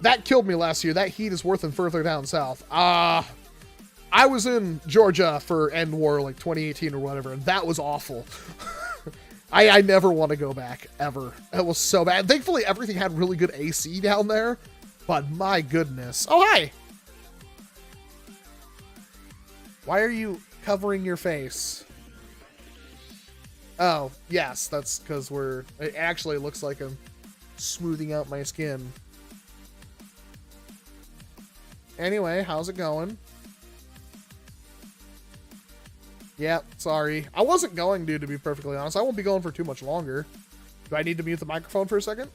That killed me last year. That heat is worse than further down south. I was in Georgia for End War, like 2018 or whatever, and that was awful. I never want to go back, ever. It was so bad. Thankfully, everything had really good AC down there, but my goodness. Oh, hi! Why are you covering your face? Oh, yes, that's because it actually looks like I'm smoothing out my skin. Anyway, how's it going? Yeah, sorry. I wasn't going to be perfectly honest. I won't be going for too much longer. Do I need to mute the microphone for a second?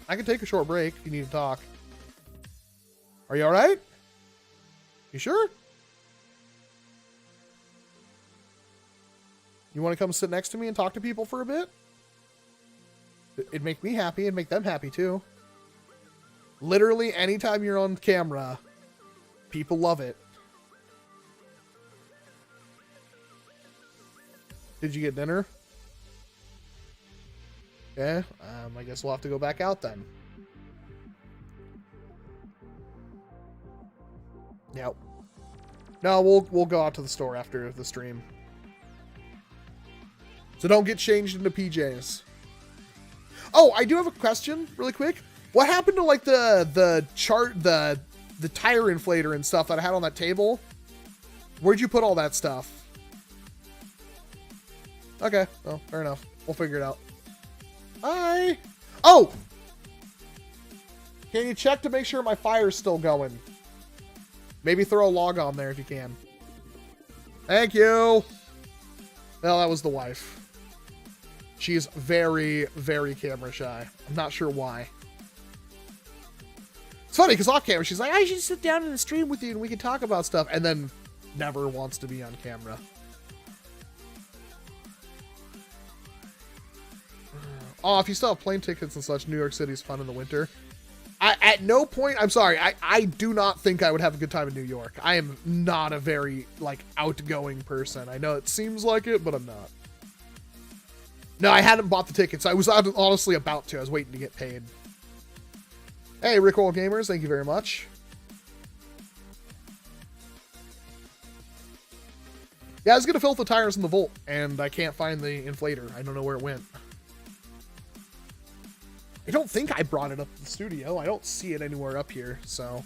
I can take a short break if you need to talk. Are you alright? You sure? You want to come sit next to me and talk to people for a bit? It'd make me happy and make them happy too. Literally anytime you're on camera, people love it. Did you get dinner? Yeah, I guess we'll have to go back out then. Yep. No, we'll go out to the store after the stream. So don't get changed into PJs. Oh, I do have a question really quick. What happened to like the tire inflator and stuff that I had on that table? Where'd you put all that stuff? Okay, well, fair enough. We'll figure it out. Hi. Oh! Can you check to make sure my fire's still going? Maybe throw a log on there if you can. Thank you. Well, that was the wife. She's very, very camera shy. I'm not sure why. It's funny because off camera she's like, I should sit down in the stream with you and we can talk about stuff, and then never wants to be on camera. Oh, if you still have plane tickets and such, New York City is fun in the winter. At no point, I'm sorry, I do not think I would have a good time in New York. I am not a very, like, outgoing person. I know it seems like it, but I'm not. No, I hadn't bought the tickets. I was honestly about to. I was waiting to get paid. Hey, Rickroll Gamers, thank you very much. Yeah, I was going to fill the tires in the Volt, and I can't find the inflator. I don't know where it went. I don't think I brought it up to the studio. I don't see it anywhere up here, so...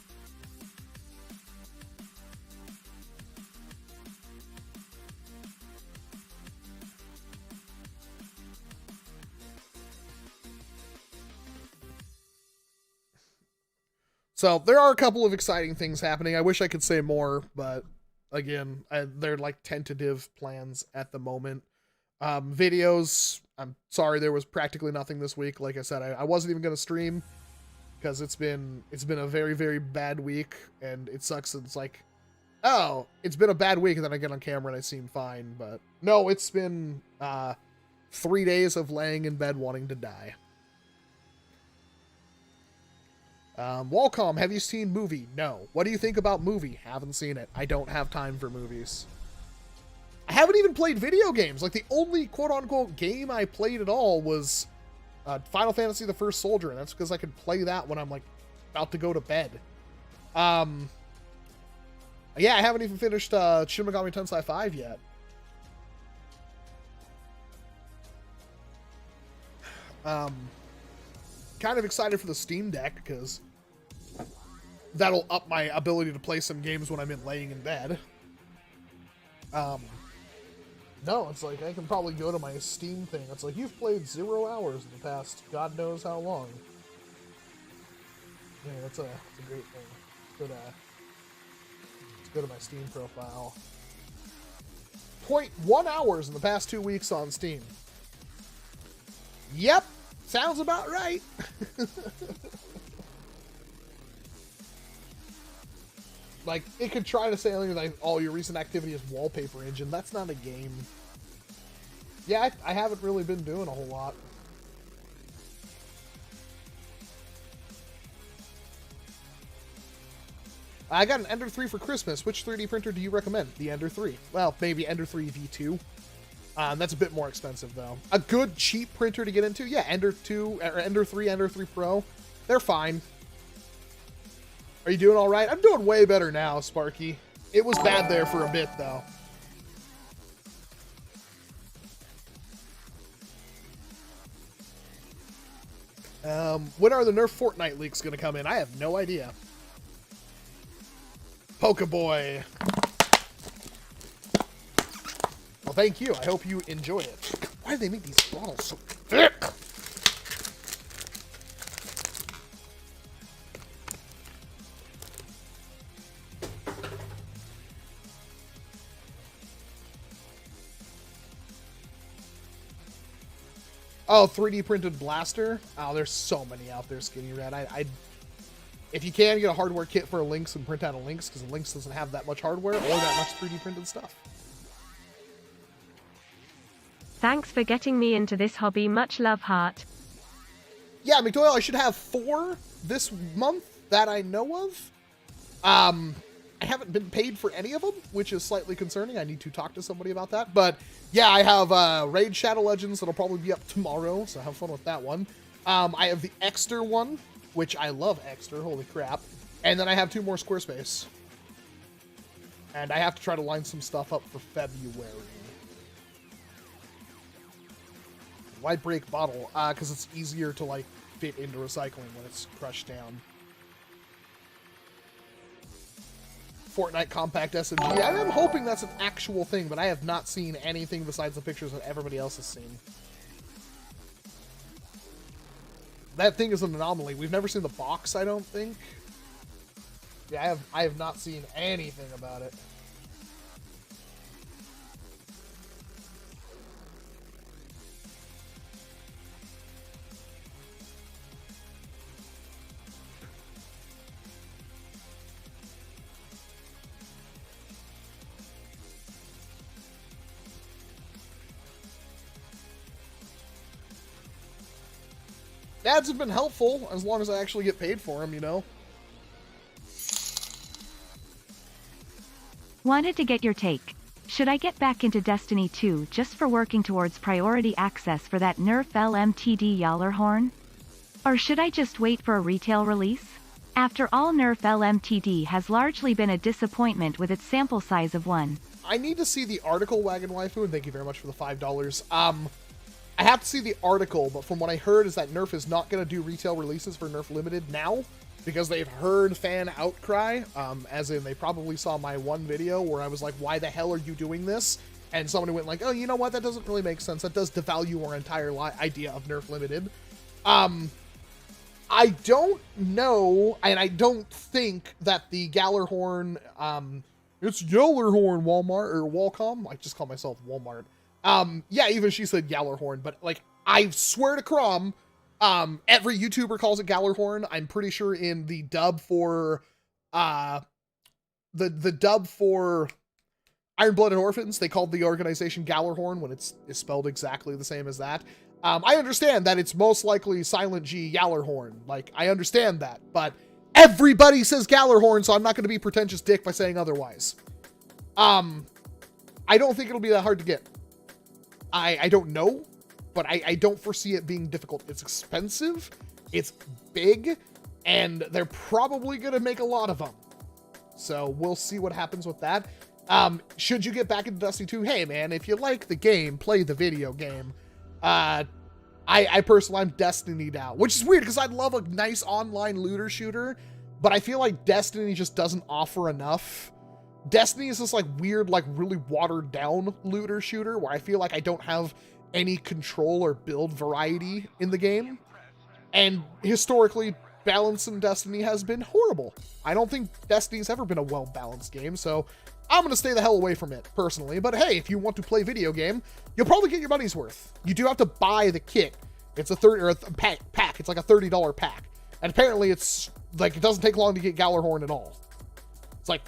So, there are a couple of exciting things happening. I wish I could say more, but again, they're like tentative plans at the moment. Videos, I'm sorry there was practically nothing this week. Like I said, I wasn't even going to stream because it's been a very, very bad week, and it sucks. It's like, oh, it's been a bad week, and then I get on camera and I seem fine. But no, it's been 3 days of laying in bed wanting to die. Walcom, have you seen movie? No. What do you think about movie? Haven't seen it. I don't have time for movies. I haven't even played video games. Like, the only quote-unquote game I played at all was Final Fantasy the First Soldier, and that's because I could play that when I'm, like, about to go to bed. Yeah, I haven't even finished Shin Megami Tensei 5 yet. Kind of excited for the Steam Deck, because that'll up my ability to play some games when I'm laying in bed. No, it's like, I can probably go to my Steam thing. It's like, you've played 0 hours in the past God knows how long. Yeah, that's a great thing. Let's go to my Steam profile. 0.1 hours in the past 2 weeks on Steam. Yep, sounds about right. Like, it could try to say like, all your recent activity is Wallpaper Engine. That's not a game. Yeah, I haven't really been doing a whole lot. I got an Ender 3 for Christmas. Which 3D printer do you recommend? The Ender 3. Well, maybe Ender 3 V2. That's a bit more expensive, though. A good, cheap printer to get into? Yeah, Ender 2, or Ender 3, Ender 3 Pro. They're fine. Are you doing all right? I'm doing way better now, Sparky. It was bad there for a bit, though. When are the Nerf Fortnite leaks going to come in? I have no idea. Pokeboy. Well, thank you. I hope you enjoy it. Why do they make these bottles so thick? Oh, 3D printed blaster. Oh, there's so many out there, Skinny Red. If you can, get a hardware kit for a Lynx and print out a Lynx, because the Lynx doesn't have that much hardware or that much 3D printed stuff. Thanks for getting me into this hobby. Much love, heart. Yeah, McDoyle, I should have 4 this month that I know of. I haven't been paid for any of them, which is slightly concerning. I need to talk to somebody about that. But yeah, I have Raid Shadow Legends that'll probably be up tomorrow, so have fun with that one. I have the Exter one, which I love Exter, holy crap. And then I have 2 more Squarespace. And I have to try to line some stuff up for February. Why break bottle? Because it's easier to, like, fit into recycling when it's crushed down. Fortnite Compact SMG. I am hoping that's an actual thing, but I have not seen anything besides the pictures that everybody else has seen. That thing is an anomaly. We've never seen the box, I don't think. Yeah, I have not seen anything about it. Ads have been helpful, as long as I actually get paid for them, you know? Wanted to get your take. Should I get back into Destiny 2 just for working towards priority access for that NERF LMTD Yallerhorn? Or should I just wait for a retail release? After all, NERF LMTD has largely been a disappointment with its sample size of 1. I need to see the article, Wagon Waifu, and thank you very much for the $5. I have to see the article, but from what I heard is that NERF is not going to do retail releases for NERF Limited now, because they've heard fan outcry, as in they probably saw my one video where I was like, why the hell are you doing this? And somebody went like, oh, you know what, that doesn't really make sense. That does devalue our entire idea of NERF Limited. I don't know, and I don't think that the Gallerhorn, it's Yellerhorn Walmart, or Walcom, I just call myself Walmart. Yeah, even she said Gallarhorn, but like, I swear to Crom, every YouTuber calls it Gallarhorn. I'm pretty sure in the dub for, the dub for Iron-Blooded Orphans, they called the organization Gallarhorn when it's spelled exactly the same as that. I understand that it's most likely Silent G Gallarhorn. Like, I understand that, but everybody says Gallarhorn, so I'm not going to be pretentious dick by saying otherwise. I don't think it'll be that hard to get. I don't know, but I don't foresee it being difficult. It's expensive, it's big, and they're probably going to make a lot of them. So we'll see what happens with that. Should you get back into Destiny 2? Hey man, if you like the game, play the video game. I personally, I'm Destiny now, which is weird because I'd love a nice online looter shooter, but I feel like Destiny just doesn't offer enough. Destiny is this like weird, like really watered down looter shooter where I feel like I don't have any control or build variety in the game. And historically, balance in Destiny has been horrible. I don't think Destiny's ever been a well-balanced game, so I'm going to stay the hell away from it, personally. But hey, if you want to play video game, you'll probably get your money's worth. You do have to buy the kit. It's a pack. It's like a $30 pack. And apparently it's, like, it doesn't take long to get Gallarhorn at all. It's like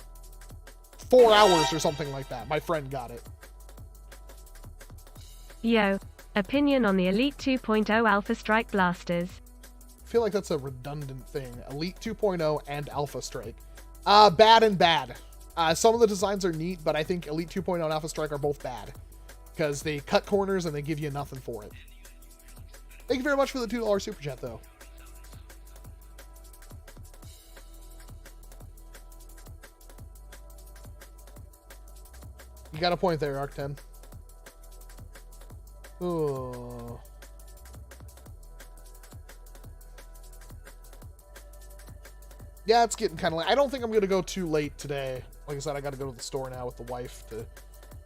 4 hours or something like that. My friend got it. Yo, opinion on the Elite 2.0 Alpha Strike blasters. I feel like that's a redundant thing. Elite 2.0 and Alpha Strike. Bad and bad. Some of the designs are neat, but I think Elite 2.0 and Alpha Strike are both bad. Because they cut corners and they give you nothing for it. Thank you very much for the $2 super chat, though. You got a point there, Arc10. Ooh. Yeah, it's getting kind of late. I don't think I'm going to go too late today. Like I said, I got to go to the store now with the wife to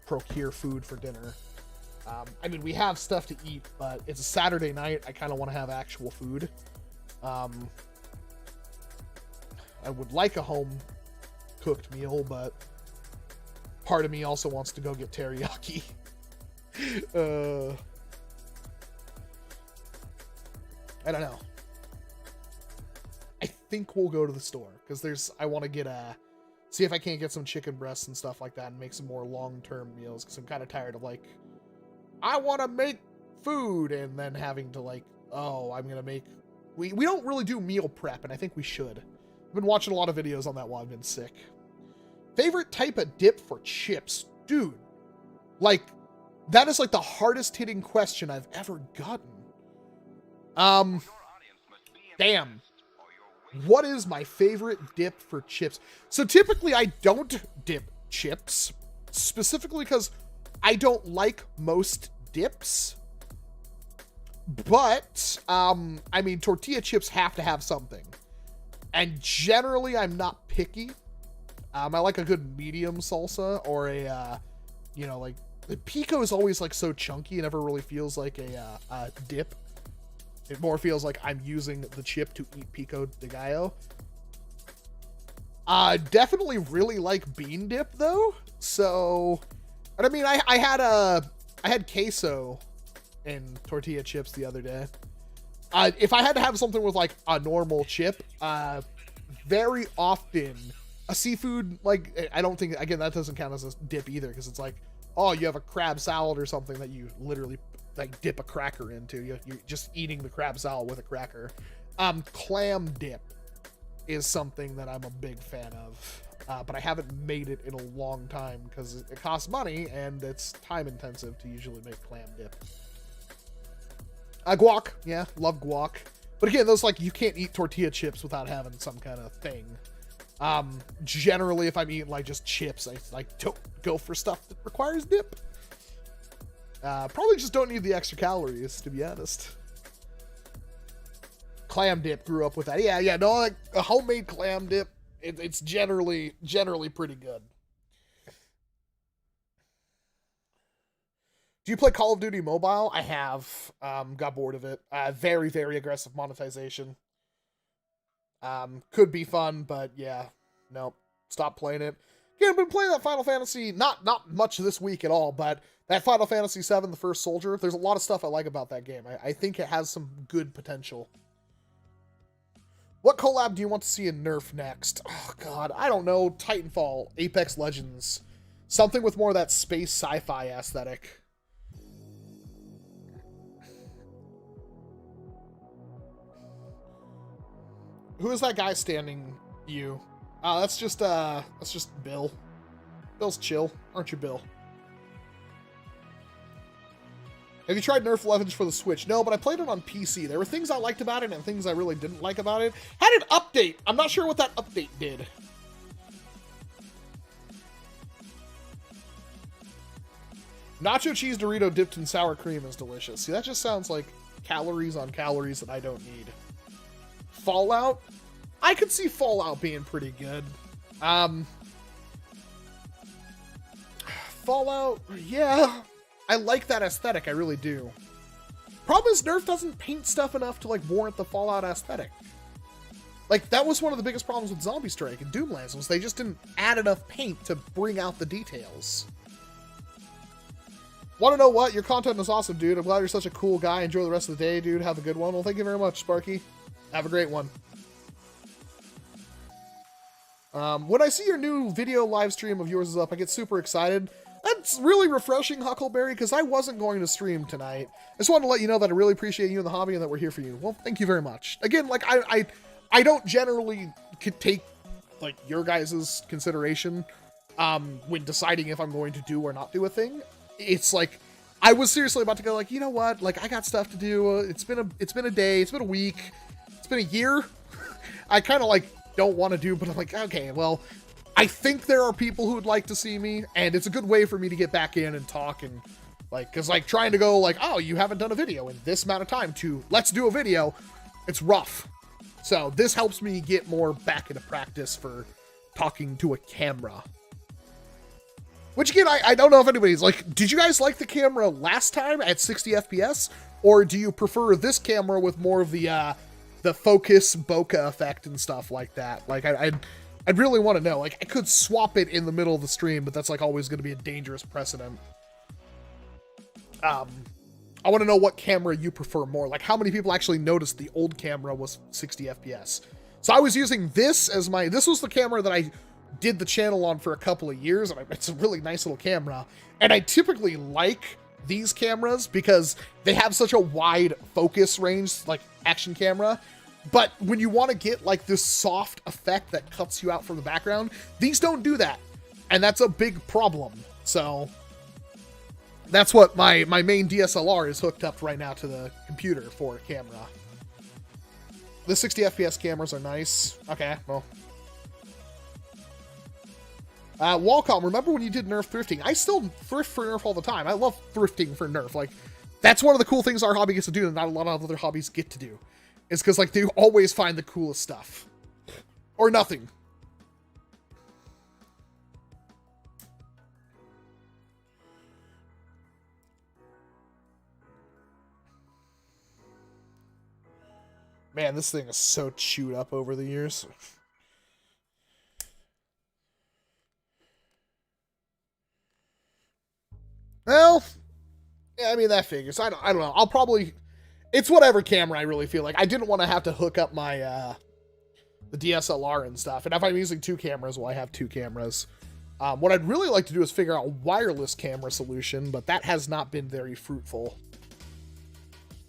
procure food for dinner. I mean, we have stuff to eat, but it's a Saturday night. I kind of want to have actual food. I would like a home-cooked meal, but part of me also wants to go get teriyaki. I don't know. I think we'll go to the store because I want to get see if I can't get some chicken breasts and stuff like that and make some more long-term meals because I'm kind of tired of like, I want to make food and then having to like, oh, I'm going to make, we don't really do meal prep and I think we should. I've been watching a lot of videos on that while I've been sick. Favorite type of dip for chips? Dude, like, that is like the hardest hitting question I've ever gotten. Damn. What is my favorite dip for chips? So typically I don't dip chips, specifically because I don't like most dips. But, I mean, tortilla chips have to have something. And generally I'm not picky. I like a good medium salsa or a, you know, like, the pico is always like so chunky. It never really feels like a dip. It more feels like I'm using the chip to eat pico de gallo. Definitely really like bean dip though. So, but I mean, I had queso in tortilla chips the other day. If I had to have something with like a normal chip, very often a seafood, like, I don't think, again, that doesn't count as a dip either. Cause it's like, oh, you have a crab salad or something that you literally like dip a cracker into. You're just eating the crab salad with a cracker. Clam dip is something that I'm a big fan of, but I haven't made it in a long time because it costs money and it's time intensive to usually make clam dip. Guac, yeah, love guac. But again, those, like, you can't eat tortilla chips without having some kind of thing. Generally, if I'm eating like just chips, I like don't go for stuff that requires dip. Probably just don't need the extra calories, to be honest. Clam dip, grew up with that. Yeah, no, like a homemade clam dip, it's generally pretty good. Do you play Call of Duty Mobile? I have. Got bored of it. Very, very aggressive monetization. Could be fun, but yeah, nope. Stop playing it. Yeah, I've been playing that Final Fantasy, not much this week at all, but that Final Fantasy VII, The First Soldier, there's a lot of stuff I like about that game. I think it has some good potential. What collab do you want to see in NERF next? Oh, God, I don't know. Titanfall, Apex Legends. Something with more of that space sci-fi aesthetic. Who is that guy standing you? That's just Bill. Bill's chill, aren't you, Bill? Have you tried NERF Legends for the Switch? No, but I played it on PC. There were things I liked about it and things I really didn't like about it. Had an update. I'm not sure what that update did. Nacho cheese Dorito dipped in sour cream is delicious. See, that just sounds like calories on calories that I don't need. Fallout? I could see Fallout being pretty good. Fallout, yeah. I like that aesthetic, I really do. Problem is, NERF doesn't paint stuff enough to, like, warrant the Fallout aesthetic. Like, that was one of the biggest problems with Zombie Strike and Doomlands, was they just didn't add enough paint to bring out the details. Want to know what? Your content is awesome, dude. I'm glad you're such a cool guy. Enjoy the rest of the day, dude. Have a good one. Well, thank you very much, Sparky. Have a great one. When I see your new video live stream of yours is up, I get super excited. That's really refreshing, Huckleberry, because I wasn't going to stream tonight. I just wanted to let you know that I really appreciate you and the hobby and that we're here for you. Well, thank you very much. Again, like, I don't generally take, like, your guys' consideration when deciding if I'm going to do or not do a thing. It's like, I was seriously about to go, like, you know what? Like, I got stuff to do. It's been a day. It's been a week. It's been a year. I kind of, like, don't want to do, but I'm like, okay, well, I think there are people who would like to see me, and it's a good way for me to get back in and talk, and like, because like trying to go like, oh, you haven't done a video in this amount of time to let's do a video, it's rough. So this helps me get more back into practice for talking to a camera. Which again, I don't know if anybody's like, did you guys like the camera last time at 60 FPS, or do you prefer this camera with more of the focus bokeh effect and stuff like that? Like I'd really want to know. Like, I could swap it in the middle of the stream, but that's like always going to be a dangerous precedent. I want to know what camera you prefer more. Like, how many people actually noticed the old camera was 60 FPS? So I was using this as this was the camera that I did the channel on for a couple of years, and it's a really nice little camera. And I typically like these cameras because they have such a wide focus range, like action camera. But when you want to get like this soft effect that cuts you out from the background, these don't do that. And that's a big problem. So that's what my main DSLR is hooked up right now to the computer for camera. The 60 FPS cameras are nice. Okay, well. Wallcom, remember when you did NERF thrifting? I still thrift for NERF all the time. I love thrifting for NERF. Like, that's one of the cool things our hobby gets to do that not a lot of other hobbies get to do. It's because, like, they always find the coolest stuff. Or nothing. Man, this thing is so chewed up over the years. Well, yeah, I mean, that figures. I don't know. I'll probably... It's whatever camera I really feel like. I didn't want to have to hook up my the DSLR and stuff. And if I'm using two cameras, well, I have two cameras. What I'd really like to do is figure out a wireless camera solution, but that has not been very fruitful.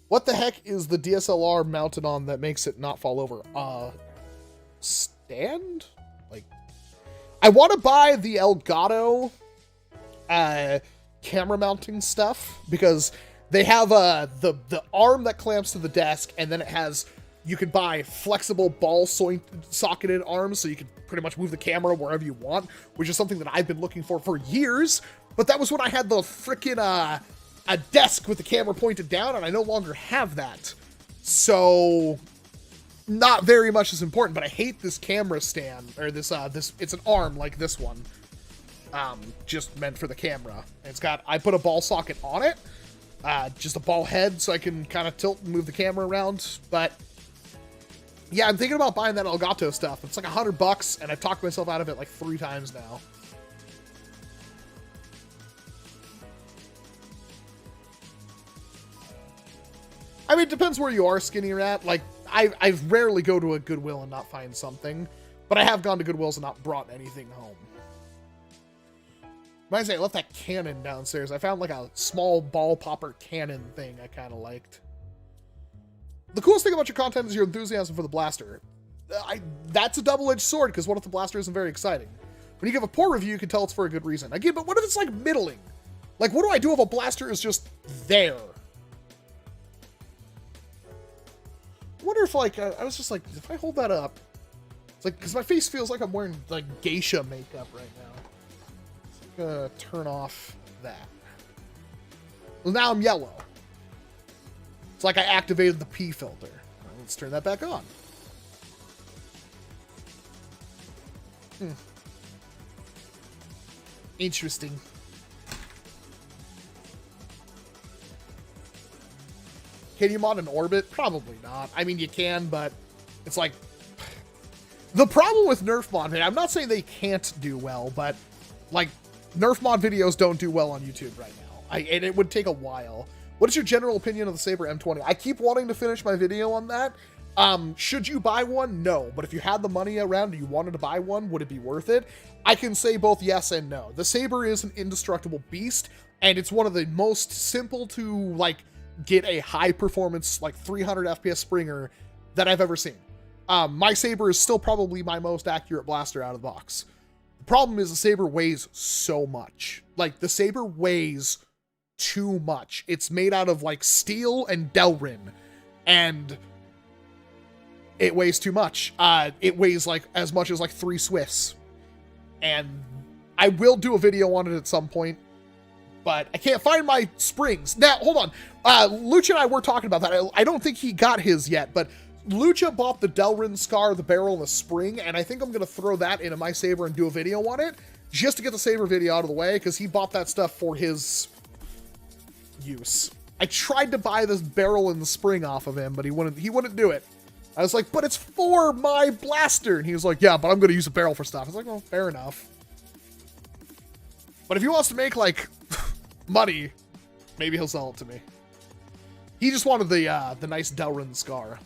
What the heck is the DSLR mounted on that makes it not fall over? Stand? Like, I want to buy the Elgato camera mounting stuff because they have the arm that clamps to the desk, and then it has, you can buy flexible ball socketed arms, so you can pretty much move the camera wherever you want, which is something that I've been looking for years. But that was when I had the frickin' a desk with the camera pointed down, and I no longer have that. So not very much is important, but I hate this camera stand, or this it's an arm like this one, just meant for the camera. It's got, I put a ball socket on it. Just a ball head so I can kind of tilt and move the camera around. But yeah, I'm thinking about buying that Elgato stuff. It's like $100 and I've talked myself out of it like 3 times now. I mean, it depends where you are skinnier at. Like, I rarely go to a Goodwill and not find something, but I have gone to Goodwills and not brought anything home. When I say I left that cannon downstairs, I found like a small ball popper cannon thing I kind of liked. The coolest thing about your content is your enthusiasm for the blaster. That's a double-edged sword, because what if the blaster isn't very exciting? When you give a poor review, you can tell it's for a good reason. Again, but what if it's like middling? Like, what do I do if a blaster is just there? I wonder if, like, I was just like, if I hold that up, it's like, because my face feels like I'm wearing, like, geisha makeup right now. So I'm gonna turn off that. Well, now I'm yellow. It's like I activated the P filter. Let's turn that back on. Interesting. Can you mod an orbit? Probably not. I mean, you can, but it's like... The problem with Nerf mod, I'm not saying they can't do well, but, like, Nerf mod videos don't do well on YouTube right now. And it would take a while. What is your general opinion of the Saber M20? I keep wanting to finish my video on that. Should you buy one? No. But if you had the money around and you wanted to buy one, would it be worth it? I can say both yes and no. The Saber is an indestructible beast, and it's one of the most simple to, like, get a high performance, like 300 FPS Springer that I've ever seen. My Saber is still probably my most accurate blaster out of the box. The problem is the Saber weighs so much. Like, the Saber weighs too much. It's made out of like steel and Delrin, and it weighs too much. It weighs like as much as like 3 Swifts, and I will do a video on it at some point, but I can't find my springs. Now, hold on. Lucha and I were talking about that. I don't think he got his yet, but Lucha bought the Delrin Scar, the barrel, and the spring, and I think I'm going to throw that into my Saber and do a video on it, just to get the Saber video out of the way, because he bought that stuff for his use. I tried to buy this barrel and the spring off of him, but he wouldn't do it. I was like, but it's for my blaster. And he was like, yeah, but I'm going to use a barrel for stuff. I was like, well, fair enough. But if he wants to make, like, money, maybe he'll sell it to me. He just wanted the nice Delrin Scar.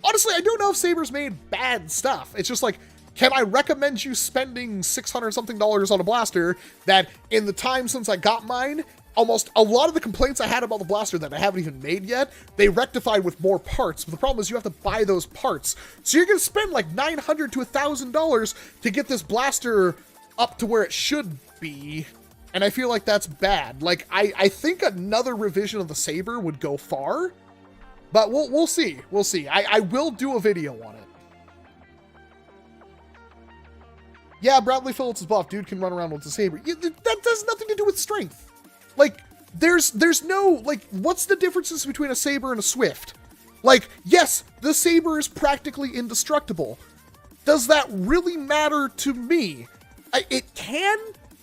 Honestly, I don't know if Saber's made bad stuff. It's just like, can I recommend you spending $600 something on a blaster that in the time since I got mine, almost a lot of the complaints I had about the blaster that I haven't even made yet, they rectified with more parts. But the problem is you have to buy those parts. So you're going to spend like $900 to $1,000 to get this blaster up to where it should be. And I feel like that's bad. Like, I think another revision of the Saber would go far. But we'll see. We'll see. I will do a video on it. Yeah, Bradley Phillips is buff. Dude can run around with the Saber. That has nothing to do with strength. Like, there's no, like, what's the differences between a Saber and a Swift? Like, yes, the Saber is practically indestructible. Does that really matter to me? It can,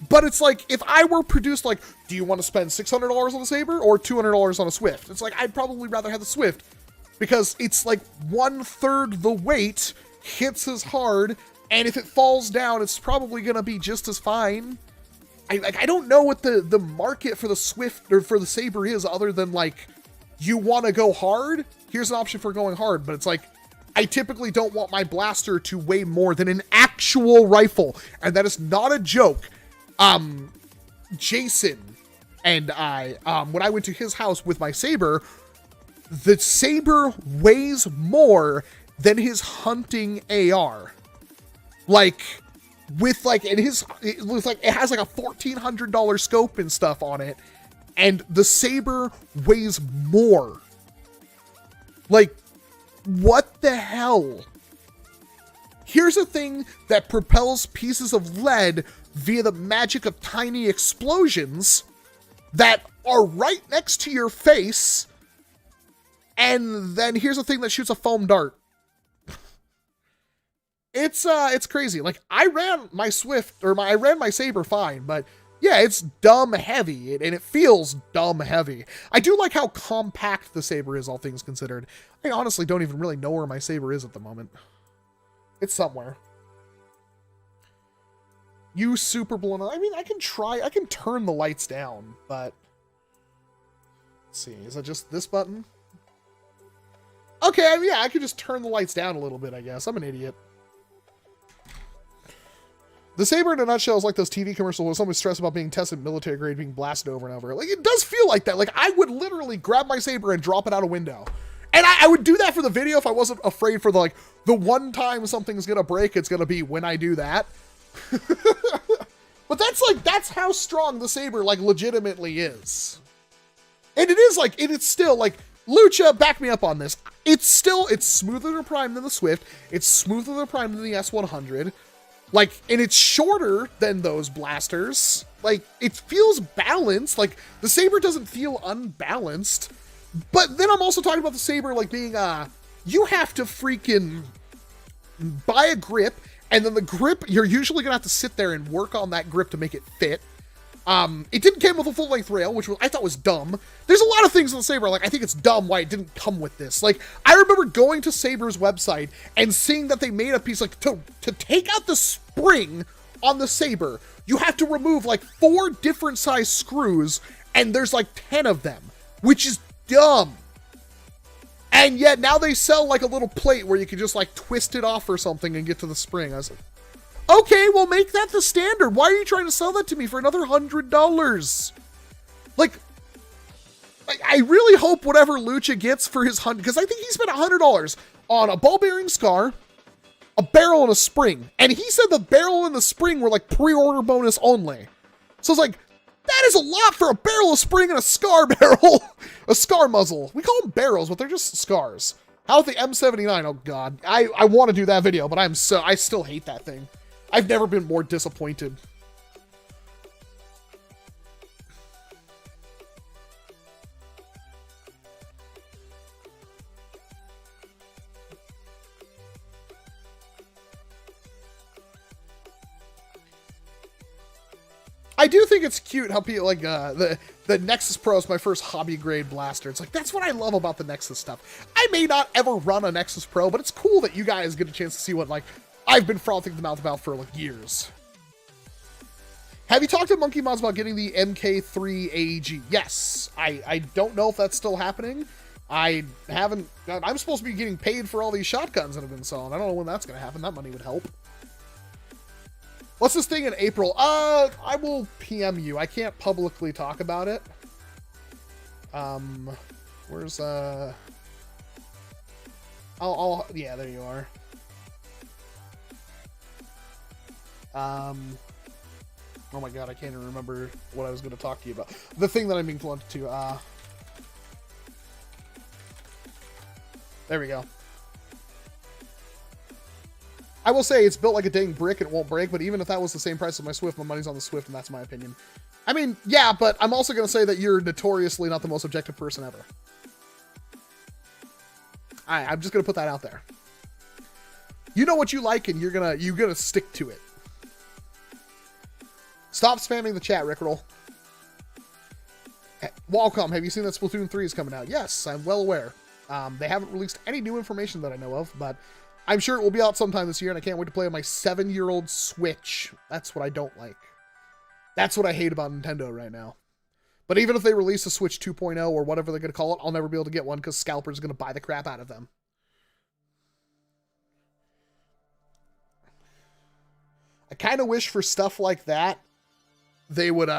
but it's like, if I were produced, like, do you want to spend $600 on a Saber or $200 on a Swift? It's like, I'd probably rather have the Swift because it's like 1/3 the weight, hits as hard, and if it falls down, it's probably going to be just as fine. I don't know what the market for the Swift or for the Saber is other than like, you want to go hard? Here's an option for going hard, but it's like, I typically don't want my blaster to weigh more than an actual rifle, and that is not a joke. Jason and I, when I went to his house with my Saber, the Saber weighs more than his hunting AR. Like, with like, and it looks like it has like a $1,400 scope and stuff on it, and the Saber weighs more. Like, what the hell? Here's a thing that propels pieces of lead via the magic of tiny explosions that are right next to your face, and then here's a thing that shoots a foam dart. It's crazy. Like, I ran my Swift, or I ran my Saber fine, but yeah, it's dumb heavy, and it feels dumb heavy. I do like how compact the Saber is, all things considered. I honestly don't even really know where my Saber is at the moment. It's somewhere. Use super blown up. I mean, I can turn the lights down, but let's see. Is it just this button? Okay, I mean, yeah, I could just turn the lights down a little bit, I guess. I'm an idiot. The Saber in a nutshell is like those TV commercials where someone's stressed about being tested military grade, being blasted over and over. Like, it does feel like that. Like, I would literally grab my Saber and drop it out a window. And I would do that for the video if I wasn't afraid for the one time something's gonna break, it's gonna be when I do that. But that's how strong the Saber, like, legitimately is. And it is, like, it's still, like, Lucha, back me up on this. It's smoother to prime than the Swift. It's smoother to prime than the S100. Like, and it's shorter than those blasters. Like, it feels balanced. Like, the Saber doesn't feel unbalanced. But then I'm also talking about the Saber, like, being, you have to freaking buy a grip, and then the grip, you're usually gonna have to sit there and work on that grip to make it fit. It didn't come with a full-length rail, which I thought was dumb. There's a lot of things in the Saber, like, I think it's dumb why it didn't come with this. Like, I remember going to Saber's website and seeing that they made a piece, like, to take out the spring on the Saber, you have to remove, like, 4 different size screws, and there's, like, 10 of them, which is dumb. And yet, now they sell, like, a little plate where you can just, like, twist it off or something and get to the spring. I was like, okay, well, make that the standard. Why are you trying to sell that to me for another $100? Like, I really hope whatever Lucha gets for his 100, because I think he spent $100 on a ball bearing scar, a barrel, and a spring. And he said the barrel and the spring were like pre-order bonus only. So it's like, that is a lot for a barrel, a spring, and a scar barrel. A scar muzzle. We call them barrels, but they're just scars. How about the M79? Oh God, I want to do that video, but I still hate that thing. I've never been more disappointed. I do think it's cute how people, like, the Nexus Pro is my first hobby grade blaster. It's like, that's what I love about the Nexus stuff. I may not ever run a Nexus Pro, but it's cool that you guys get a chance to see what, like, I've been frothing the mouth about for, like, years. Have you talked to Monkey Mods about getting the MK3 AEG? Yes. I don't know if that's still happening. I haven't... I'm supposed to be getting paid for all these shotguns that have been selling. I don't know when that's going to happen. That money would help. What's this thing in April? I will PM you. I can't publicly talk about it. Where's, yeah, there you are. Oh my God, I can't even remember what I was going to talk to you about. The thing that I'm being flooded to, there we go. I will say it's built like a dang brick, it won't break, but even if that was the same price as my Swift, my money's on the Swift, and that's my opinion. I mean, yeah, but I'm also going to say that you're notoriously not the most objective person ever. I'm just going to put that out there. You know what you like, and you're gonna stick to it. Stop spamming the chat, Rickroll. Walcom, have you seen that Splatoon 3 is coming out? Yes, I'm well aware. They haven't released any new information that I know of, but I'm sure it will be out sometime this year, and I can't wait to play on my 7-year-old Switch. That's what I don't like. That's what I hate about Nintendo right now. But even if they release a Switch 2.0 or whatever they're going to call it, I'll never be able to get one because scalpers are going to buy the crap out of them. I kind of wish for stuff like that, they would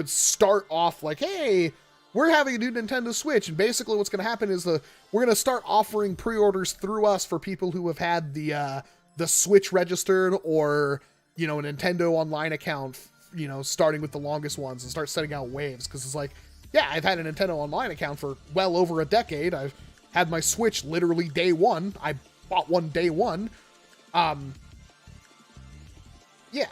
start off like, hey, we're having a new Nintendo Switch, and basically what's going to happen is we're going to start offering pre-orders through us for people who have had the Switch registered or, you know, a Nintendo Online account, you know, starting with the longest ones and start setting out waves. Because it's like, yeah, I've had a Nintendo Online account for well over a decade. I've had my Switch literally day one. I bought one day one. Yeah.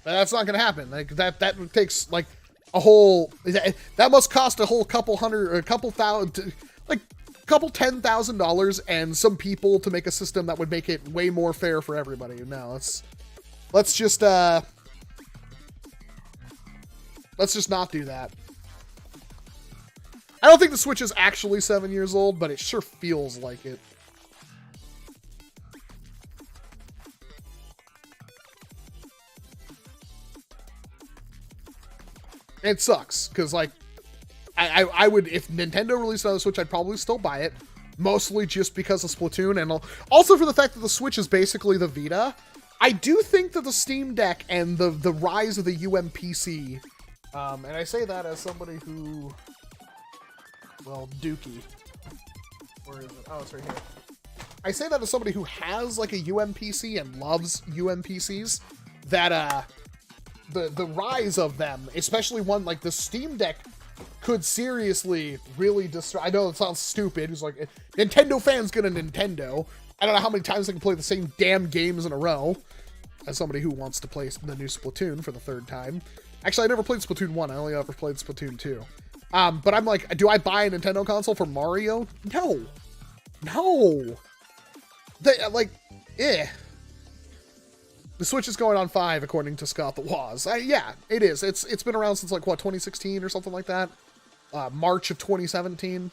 But that's not going to happen. Like that takes like a whole, that must cost a whole couple hundred or a couple thousand, like couple $10,000 and some people to make a system that would make it way more fair for everybody. No, let's just not do that. I don't think the Switch is actually 7 years old, but it sure feels like it. It sucks, because, like, I would, if Nintendo released another Switch, I'd probably still buy it. Mostly just because of Splatoon, and also for the fact that the Switch is basically the Vita. I do think that the Steam Deck and the rise of the UMPC, and I say that as somebody who, well, Dookie. Where is it? Oh, it's right here. I say that as somebody who has, like, a UMPC and loves UMPCs, that, the rise of them, especially one like the Steam Deck, could seriously really destroy. I know it sounds stupid. It's like, Nintendo fans get a Nintendo. I don't know how many times they can play the same damn games in a row. As somebody who wants to play the new Splatoon for the 3rd time. Actually, I never played Splatoon 1. I only ever played Splatoon 2. But I'm like, do I buy a Nintendo console for Mario? No. No. The Switch is going on 5, according to Scott the Waz. Yeah, it is. It's been around since, like, what, 2016 or something like that? March of 2017.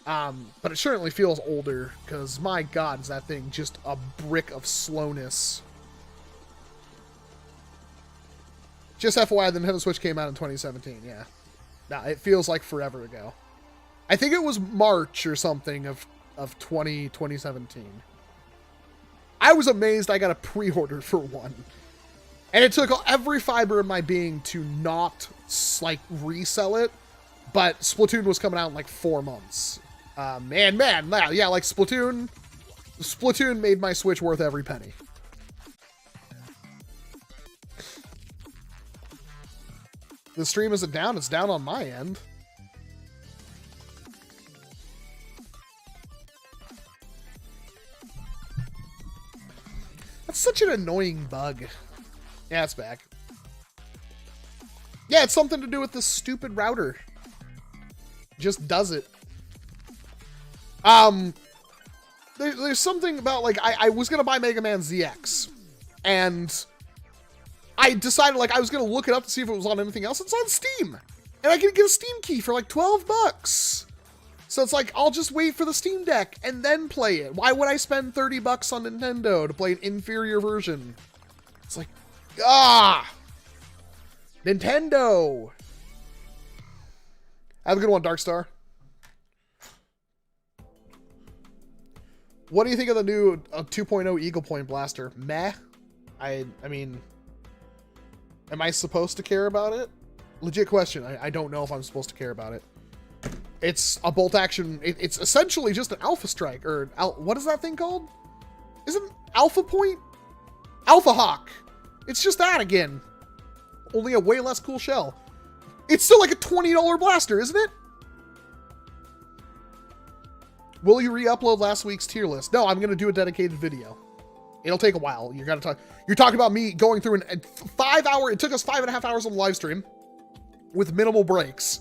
But it certainly feels older, because, my God, is that thing just a brick of slowness. Just FYI, the Nintendo Switch came out in 2017, yeah. Nah, it feels like forever ago. I think it was March or something of 2017. I was amazed I got a pre-order for one. And it took every fiber of my being to not, like, resell it. But Splatoon was coming out in, like, 4 months. Yeah, like, Splatoon made my Switch worth every penny. The stream isn't down. It's down on my end. That's such an annoying bug. Yeah, it's back. Yeah, it's something to do with this stupid router. Just does it. There's something about, like, I was gonna buy Mega Man ZX, and I decided, like, I was gonna look it up to see if it was on anything else. It's on Steam, and I can get a Steam key for like $12. So it's like, I'll just wait for the Steam Deck and then play it. Why would I spend $30 on Nintendo to play an inferior version? It's like, Nintendo. Have a good one, Darkstar. What do you think of the new 2.0 Eagle Point Blaster? Meh. I mean, am I supposed to care about it? Legit question. I don't know if I'm supposed to care about it. It's a bolt action. It's essentially just an Alpha Strike, or what is that thing called? Isn't Alpha Point? Alpha Hawk. It's just that again. Only a way less cool shell. It's still like a $20 blaster, isn't it? Will you re-upload last week's tier list? No, I'm going to do a dedicated video. It'll take a while. You're talking about me going through a 5 hour, it took us 5.5 hours on the live stream with minimal breaks.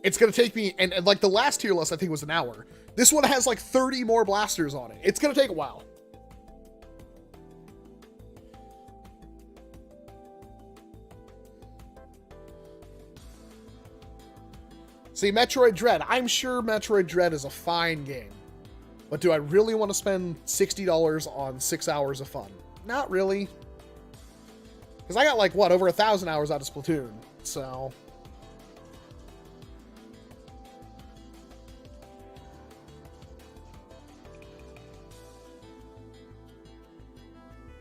It's going to take me, and like the last tier list I think was an hour. This one has like 30 more blasters on it. It's going to take a while. See, Metroid Dread. I'm sure Metroid Dread is a fine game. But do I really want to spend $60 on 6 hours of fun? Not really. Because I got like, what, over 1,000 hours out of Splatoon. So...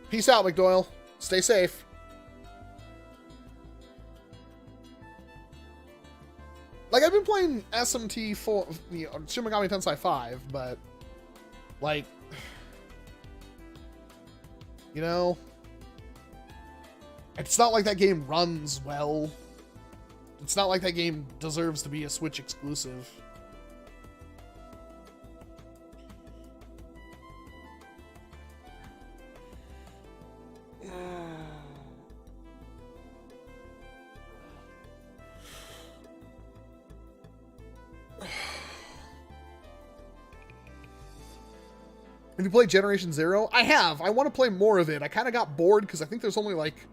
Peace out, McDoyle. Stay safe. Like, I've been playing SMT 4, Shin Megami Tensei 5, but, like, you know, it's not like that game runs well. It's not like that game deserves to be a Switch exclusive. Have you played Generation Zero? I have. I want to play more of it. I kind of got bored because I think there's only like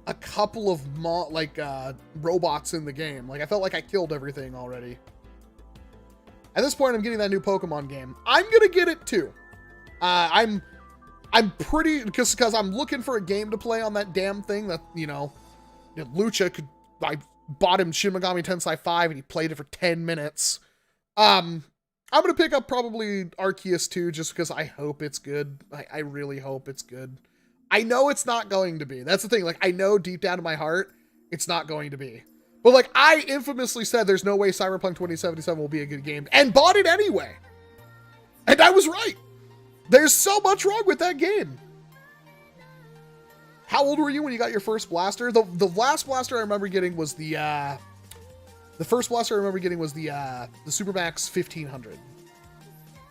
a couple of robots in the game. Like I felt like I killed everything already. At this point, I'm getting that new Pokemon game. I'm gonna get it too. I'm pretty because I'm looking for a game to play on that damn thing that, you know, Lucha could. I bought him Shin Megami Tensei 5 and he played it for 10 minutes. I'm going to pick up probably Arceus 2 just because I hope it's good. I really hope it's good. I know it's not going to be. That's the thing. Like, I know deep down in my heart, it's not going to be. But, like, I infamously said there's no way Cyberpunk 2077 will be a good game, and bought it anyway. And I was right. There's so much wrong with that game. How old were you when you got your first blaster? The last blaster I remember getting was the first blaster I remember getting was the Supermax 1500.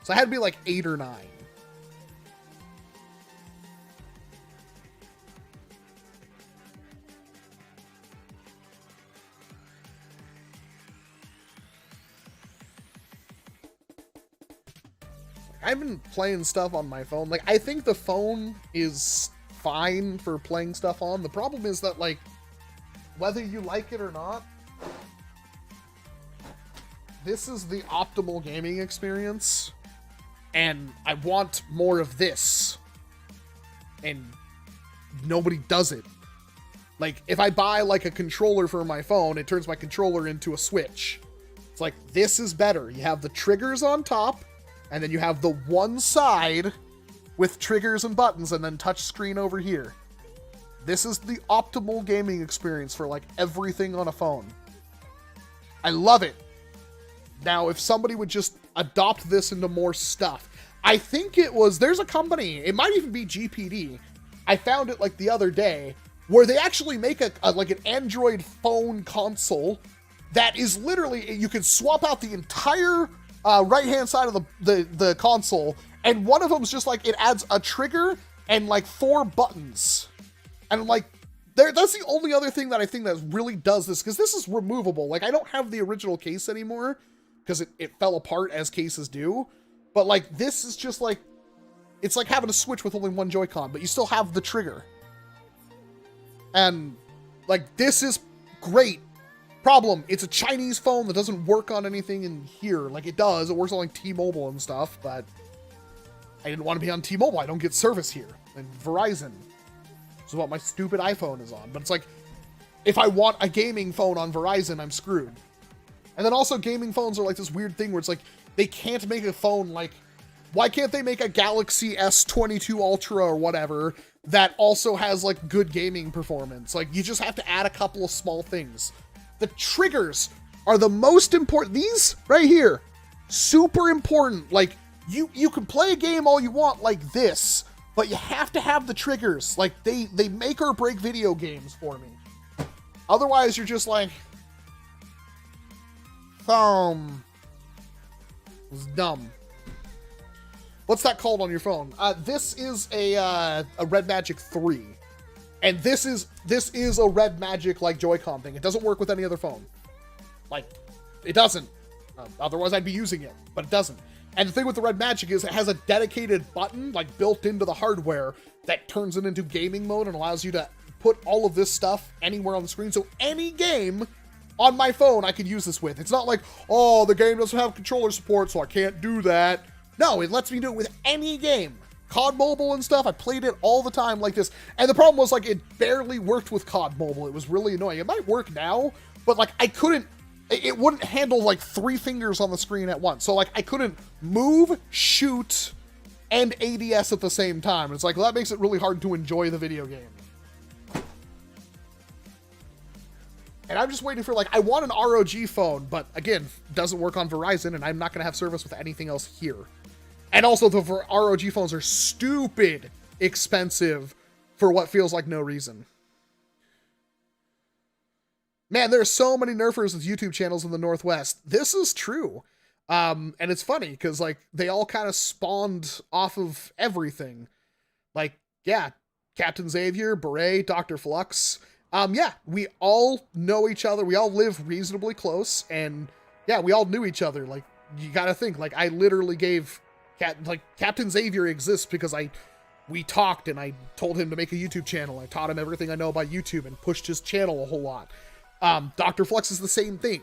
So I had to be like 8 or 9. I've been playing stuff on my phone. Like, I think the phone is fine for playing stuff on. The problem is that, like, whether you like it or not, this is the optimal gaming experience, and I want more of this, and nobody does it. Like, if I buy, like, a controller for my phone, it turns my controller into a Switch. It's like, this is better. You have the triggers on top, and then you have the one side with triggers and buttons, and then touch screen over here. This is the optimal gaming experience for, like, everything on a phone. I love it. Now, if somebody would just adopt this into more stuff. I think it was, there's a company, it might even be GPD. I found it, like, the other day, where they actually make like an Android phone console that is literally, you can swap out the entire right-hand side of the console, and one of them is just like, it adds a trigger and like 4 buttons. And like, that's the only other thing that I think that really does this, because this is removable. Like, I don't have the original case anymore, because it fell apart as cases do. But like, this is just like, it's like having a Switch with only one Joy-Con, but you still have the trigger. And like, this is great. Problem, it's a Chinese phone that doesn't work on anything in here. Like, it does. It works on like T-Mobile and stuff, but I didn't want to be on T-Mobile. I don't get service here. And Verizon. This is what my stupid iPhone is on. But it's like, if I want a gaming phone on Verizon, I'm screwed. And then also, gaming phones are like this weird thing where it's like, they can't make a phone like, why can't they make a Galaxy S22 Ultra or whatever that also has like good gaming performance? Like, you just have to add a couple of small things. The triggers are the most important. These right here, super important. Like, you can play a game all you want like this, but you have to have the triggers. Like, they make or break video games for me. Otherwise, you're just like, it's dumb. What's that called on your phone? This is a Red Magic 3. And this is a Red Magic like Joy-Con thing. It doesn't work with any other phone. Like, it doesn't. Otherwise, I'd be using it, but it doesn't. And the thing with the Red Magic is it has a dedicated button, like, built into the hardware that turns it into gaming mode and allows you to put all of this stuff anywhere on the screen. So any game on my phone I could use this with. It's not like, oh, the game doesn't have controller support, so I can't do that. No, it lets me do it with any game. COD Mobile and stuff, I played it all the time like this. And the problem was, like, it barely worked with COD Mobile. It was really annoying. It might work now, but, like, I couldn't, it wouldn't handle, like, 3 fingers on the screen at once. So, like, I couldn't move, shoot, and ADS at the same time. It's like, well, that makes it really hard to enjoy the video game. And I'm just waiting for, like, I want an ROG phone, but, again, doesn't work on Verizon, and I'm not going to have service with anything else here. And also, the ROG phones are stupid expensive for what feels like no reason. Man, there are so many nerfers with YouTube channels in the Northwest. This is true. And it's funny, because, like, they all kind of spawned off of everything. Like, yeah, Captain Xavier, Beret, Dr. Flux. Yeah, we all know each other. We all live reasonably close. And, yeah, we all knew each other. Like, you gotta think, like, I literally gave... Captain Xavier exists because we talked and I told him to make a YouTube channel. I taught him everything I know about YouTube and pushed his channel a whole lot. Dr. Flux is the same thing.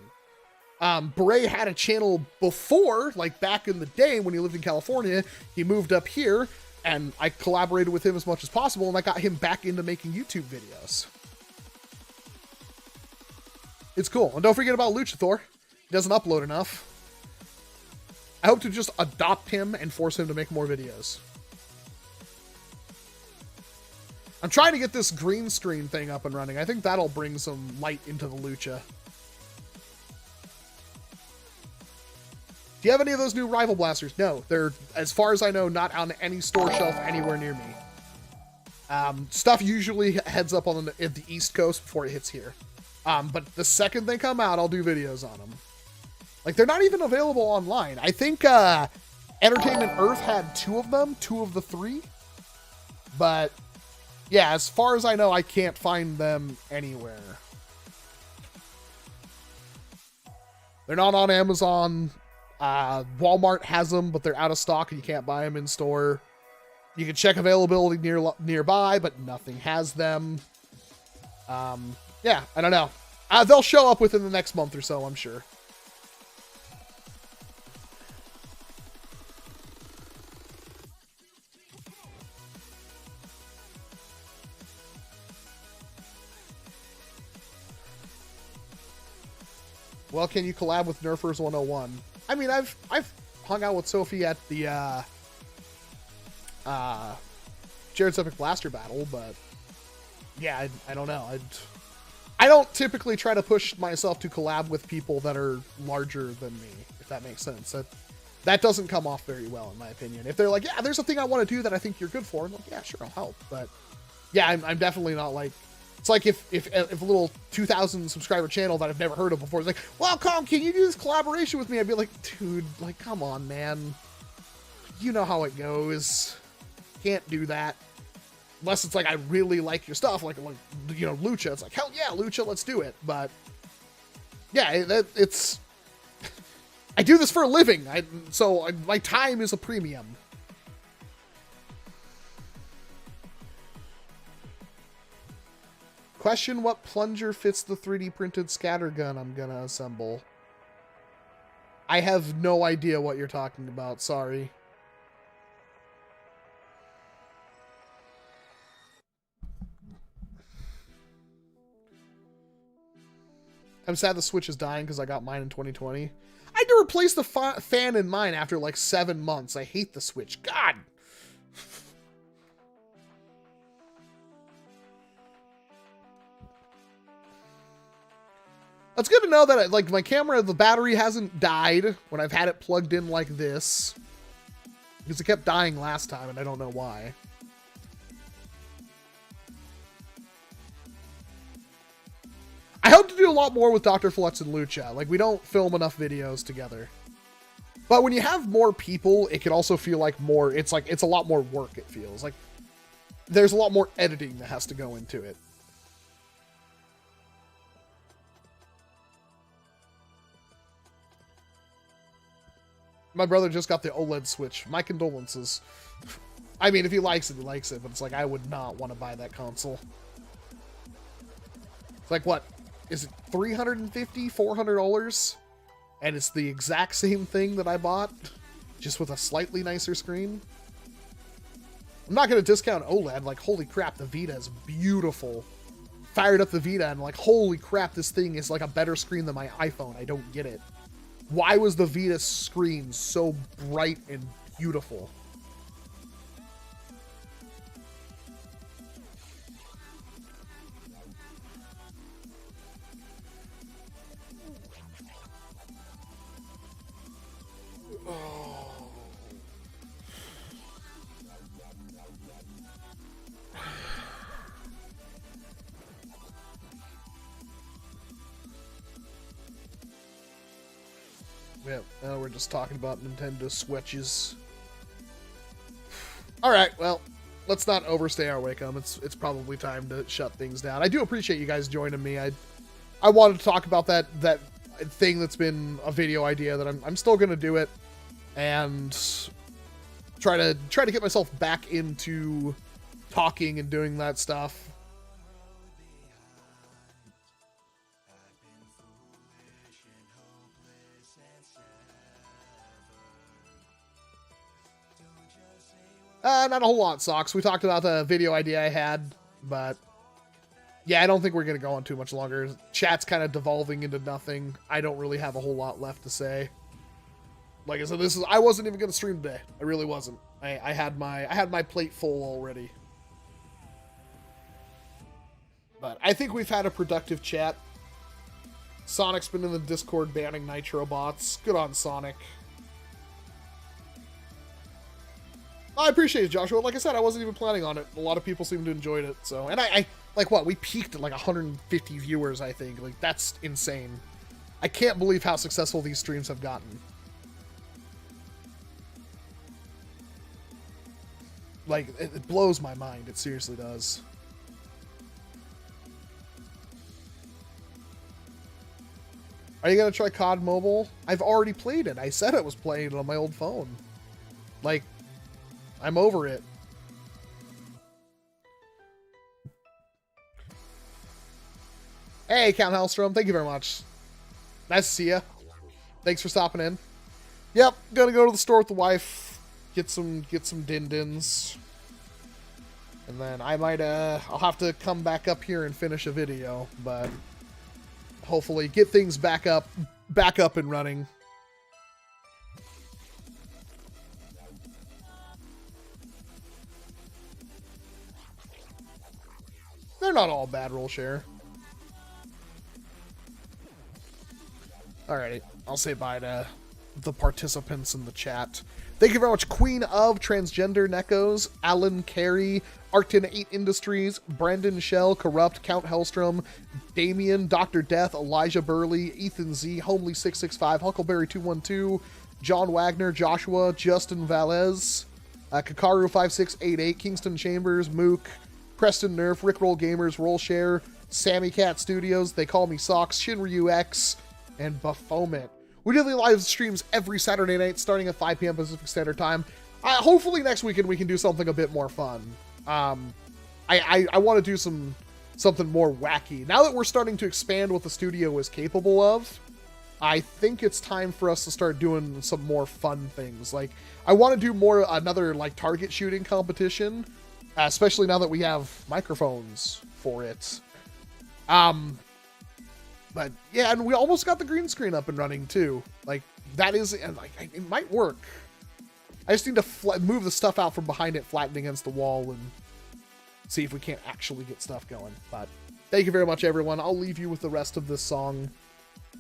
Beret had a channel before, like back in the day when he lived in California. He moved up here and I collaborated with him as much as possible, and I got him back into making YouTube videos. It's cool. And don't forget about Luchathor. He doesn't upload enough. I hope to just adopt him and force him to make more videos. I'm trying to get this green screen thing up and running. I think that'll bring some light into the Lucha. Do you have any of those new Rival Blasters? No, they're, as far as I know, not on any store shelf anywhere near me. Stuff usually heads up on the East Coast before it hits here. But the second they come out, I'll do videos on them. Like, they're not even available online. I think Entertainment Earth had 2 of them, 2 of the 3. But yeah, as far as I know, I can't find them anywhere. They're not on Amazon. Walmart has them, but they're out of stock and you can't buy them in store. You can check availability nearby, but nothing has them. Yeah, I don't know. They'll show up within the next month or so, I'm sure. Well, can you collab with Nerfers 101? I mean, I've hung out with Sophie at the Jared's Epic Blaster Battle, but yeah, I don't know. I don't typically try to push myself to collab with people that are larger than me, if that makes sense. That doesn't come off very well, in my opinion. If they're like, yeah, there's a thing I want to do that I think you're good for, I'm like, yeah, sure, I'll help. But yeah, I'm definitely not like, it's like if a little 2,000 subscriber channel that I've never heard of before is like, well, Calm, can you do this collaboration with me? I'd be like, dude, like, come on, man. You know how it goes. Can't do that. Unless it's like, I really like your stuff, like you know, Lucha. It's like, hell yeah, Lucha, let's do it. But yeah, it's I do this for a living. So my time is a premium. Question, what plunger fits the 3D printed scatter gun I'm gonna assemble? I have no idea what you're talking about, sorry. I'm sad the Switch is dying because I got mine in 2020. I had to replace the fan in mine after like 7 months. I hate the Switch. God! It's good to know that like my camera, the battery hasn't died when I've had it plugged in like this. Because it kept dying last time and I don't know why. I hope to do a lot more with Dr. Flux and Lucha. Like, we don't film enough videos together. But when you have more people, it can also feel like more, it's a lot more work, it feels. Like, there's a lot more editing that has to go into it. My brother just got the OLED Switch. My condolences. I mean, if he likes it, he likes it. But it's like, I would not want to buy that console. It's like, what? Is it $350, $400? And it's the exact same thing that I bought, just with a slightly nicer screen. I'm not going to discount OLED. Like, holy crap, the Vita is beautiful. Fired up the Vita and like, holy crap, this thing is like a better screen than my iPhone. I don't get it. Why was the Vita screen so bright and beautiful? Yep, now we're just talking about Nintendo Switches. Alright, well, let's not overstay our welcome. It's probably time to shut things down. I do appreciate you guys joining me. I wanted to talk about that thing that's been a video idea that I'm still gonna do it and try to get myself back into talking and doing that stuff. Not a whole lot, Socks. We talked about the video idea I had, but Yeah, I don't think we're going to go on too much longer. Chat's kind of devolving into nothing. I don't really have a whole lot left to say. Like I said, I wasn't even going to stream today. I really wasn't. I had my plate full already. But I think we've had a productive chat. Sonic's been in the Discord banning Nitro bots. Good on Sonic. I appreciate it, Joshua. Like I said, I wasn't even planning on it. A lot of people seem to enjoy it. So, and I like what? We peaked at like 150 viewers, I think. Like, that's insane. I can't believe how successful these streams have gotten. Like, it blows my mind. It seriously does. Are you going to try COD Mobile? I've already played it. I said I was playing it on my old phone. Like, I'm over it. Hey, Count Hellstrom. Thank you very much. Nice to see you. Thanks for stopping in. Yep, gonna go to the store with the wife. Get some din-dins. And then I might, I'll have to come back up here and finish a video, but hopefully get things back up and running. They're not all bad, roll share. Alrighty, I'll say bye to the participants in the chat. Thank you very much, Queen of Transgender Nekos, Alan Carey, Arcton 8 Industries, Brandon Shell, Corrupt, Count Hellstrom, Damien, Dr. Death, Elijah Burley, Ethan Z, Homely665, Huckleberry 212, John Wagner, Joshua, Justin Valez, Kakaru 5688, Kingston Chambers, Mook, Preston Nerf, Rickroll Gamers, Roll Share, Sammy Cat Studios, They Call Me Socks, Shinryu X, and Baphomet. We do the live streams every Saturday night starting at 5 p.m. Pacific Standard Time. Hopefully next weekend we can do something a bit more fun. I want to do something more wacky. Now that we're starting to expand what the studio is capable of, I think it's time for us to start doing some more fun things. Like, I want to do another like target shooting competition, especially now that we have microphones for it. But yeah, and we almost got the green screen up and running too. Like, that is, and like, it might work. I just need to move the stuff out from behind it, flatten against the wall, and see if we can't actually get stuff going. But thank you very much, everyone. I'll leave you with the rest of this song,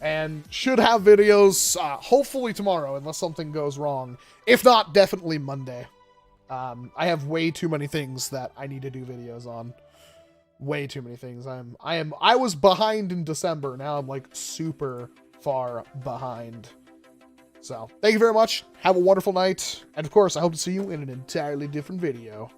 and should have videos hopefully tomorrow, unless something goes wrong. If not, definitely Monday. I have way too many things that I need to do videos on. Way too many things. I was behind in December. Now I'm like super far behind. So thank you very much. Have a wonderful night. And of course, I hope to see you in an entirely different video.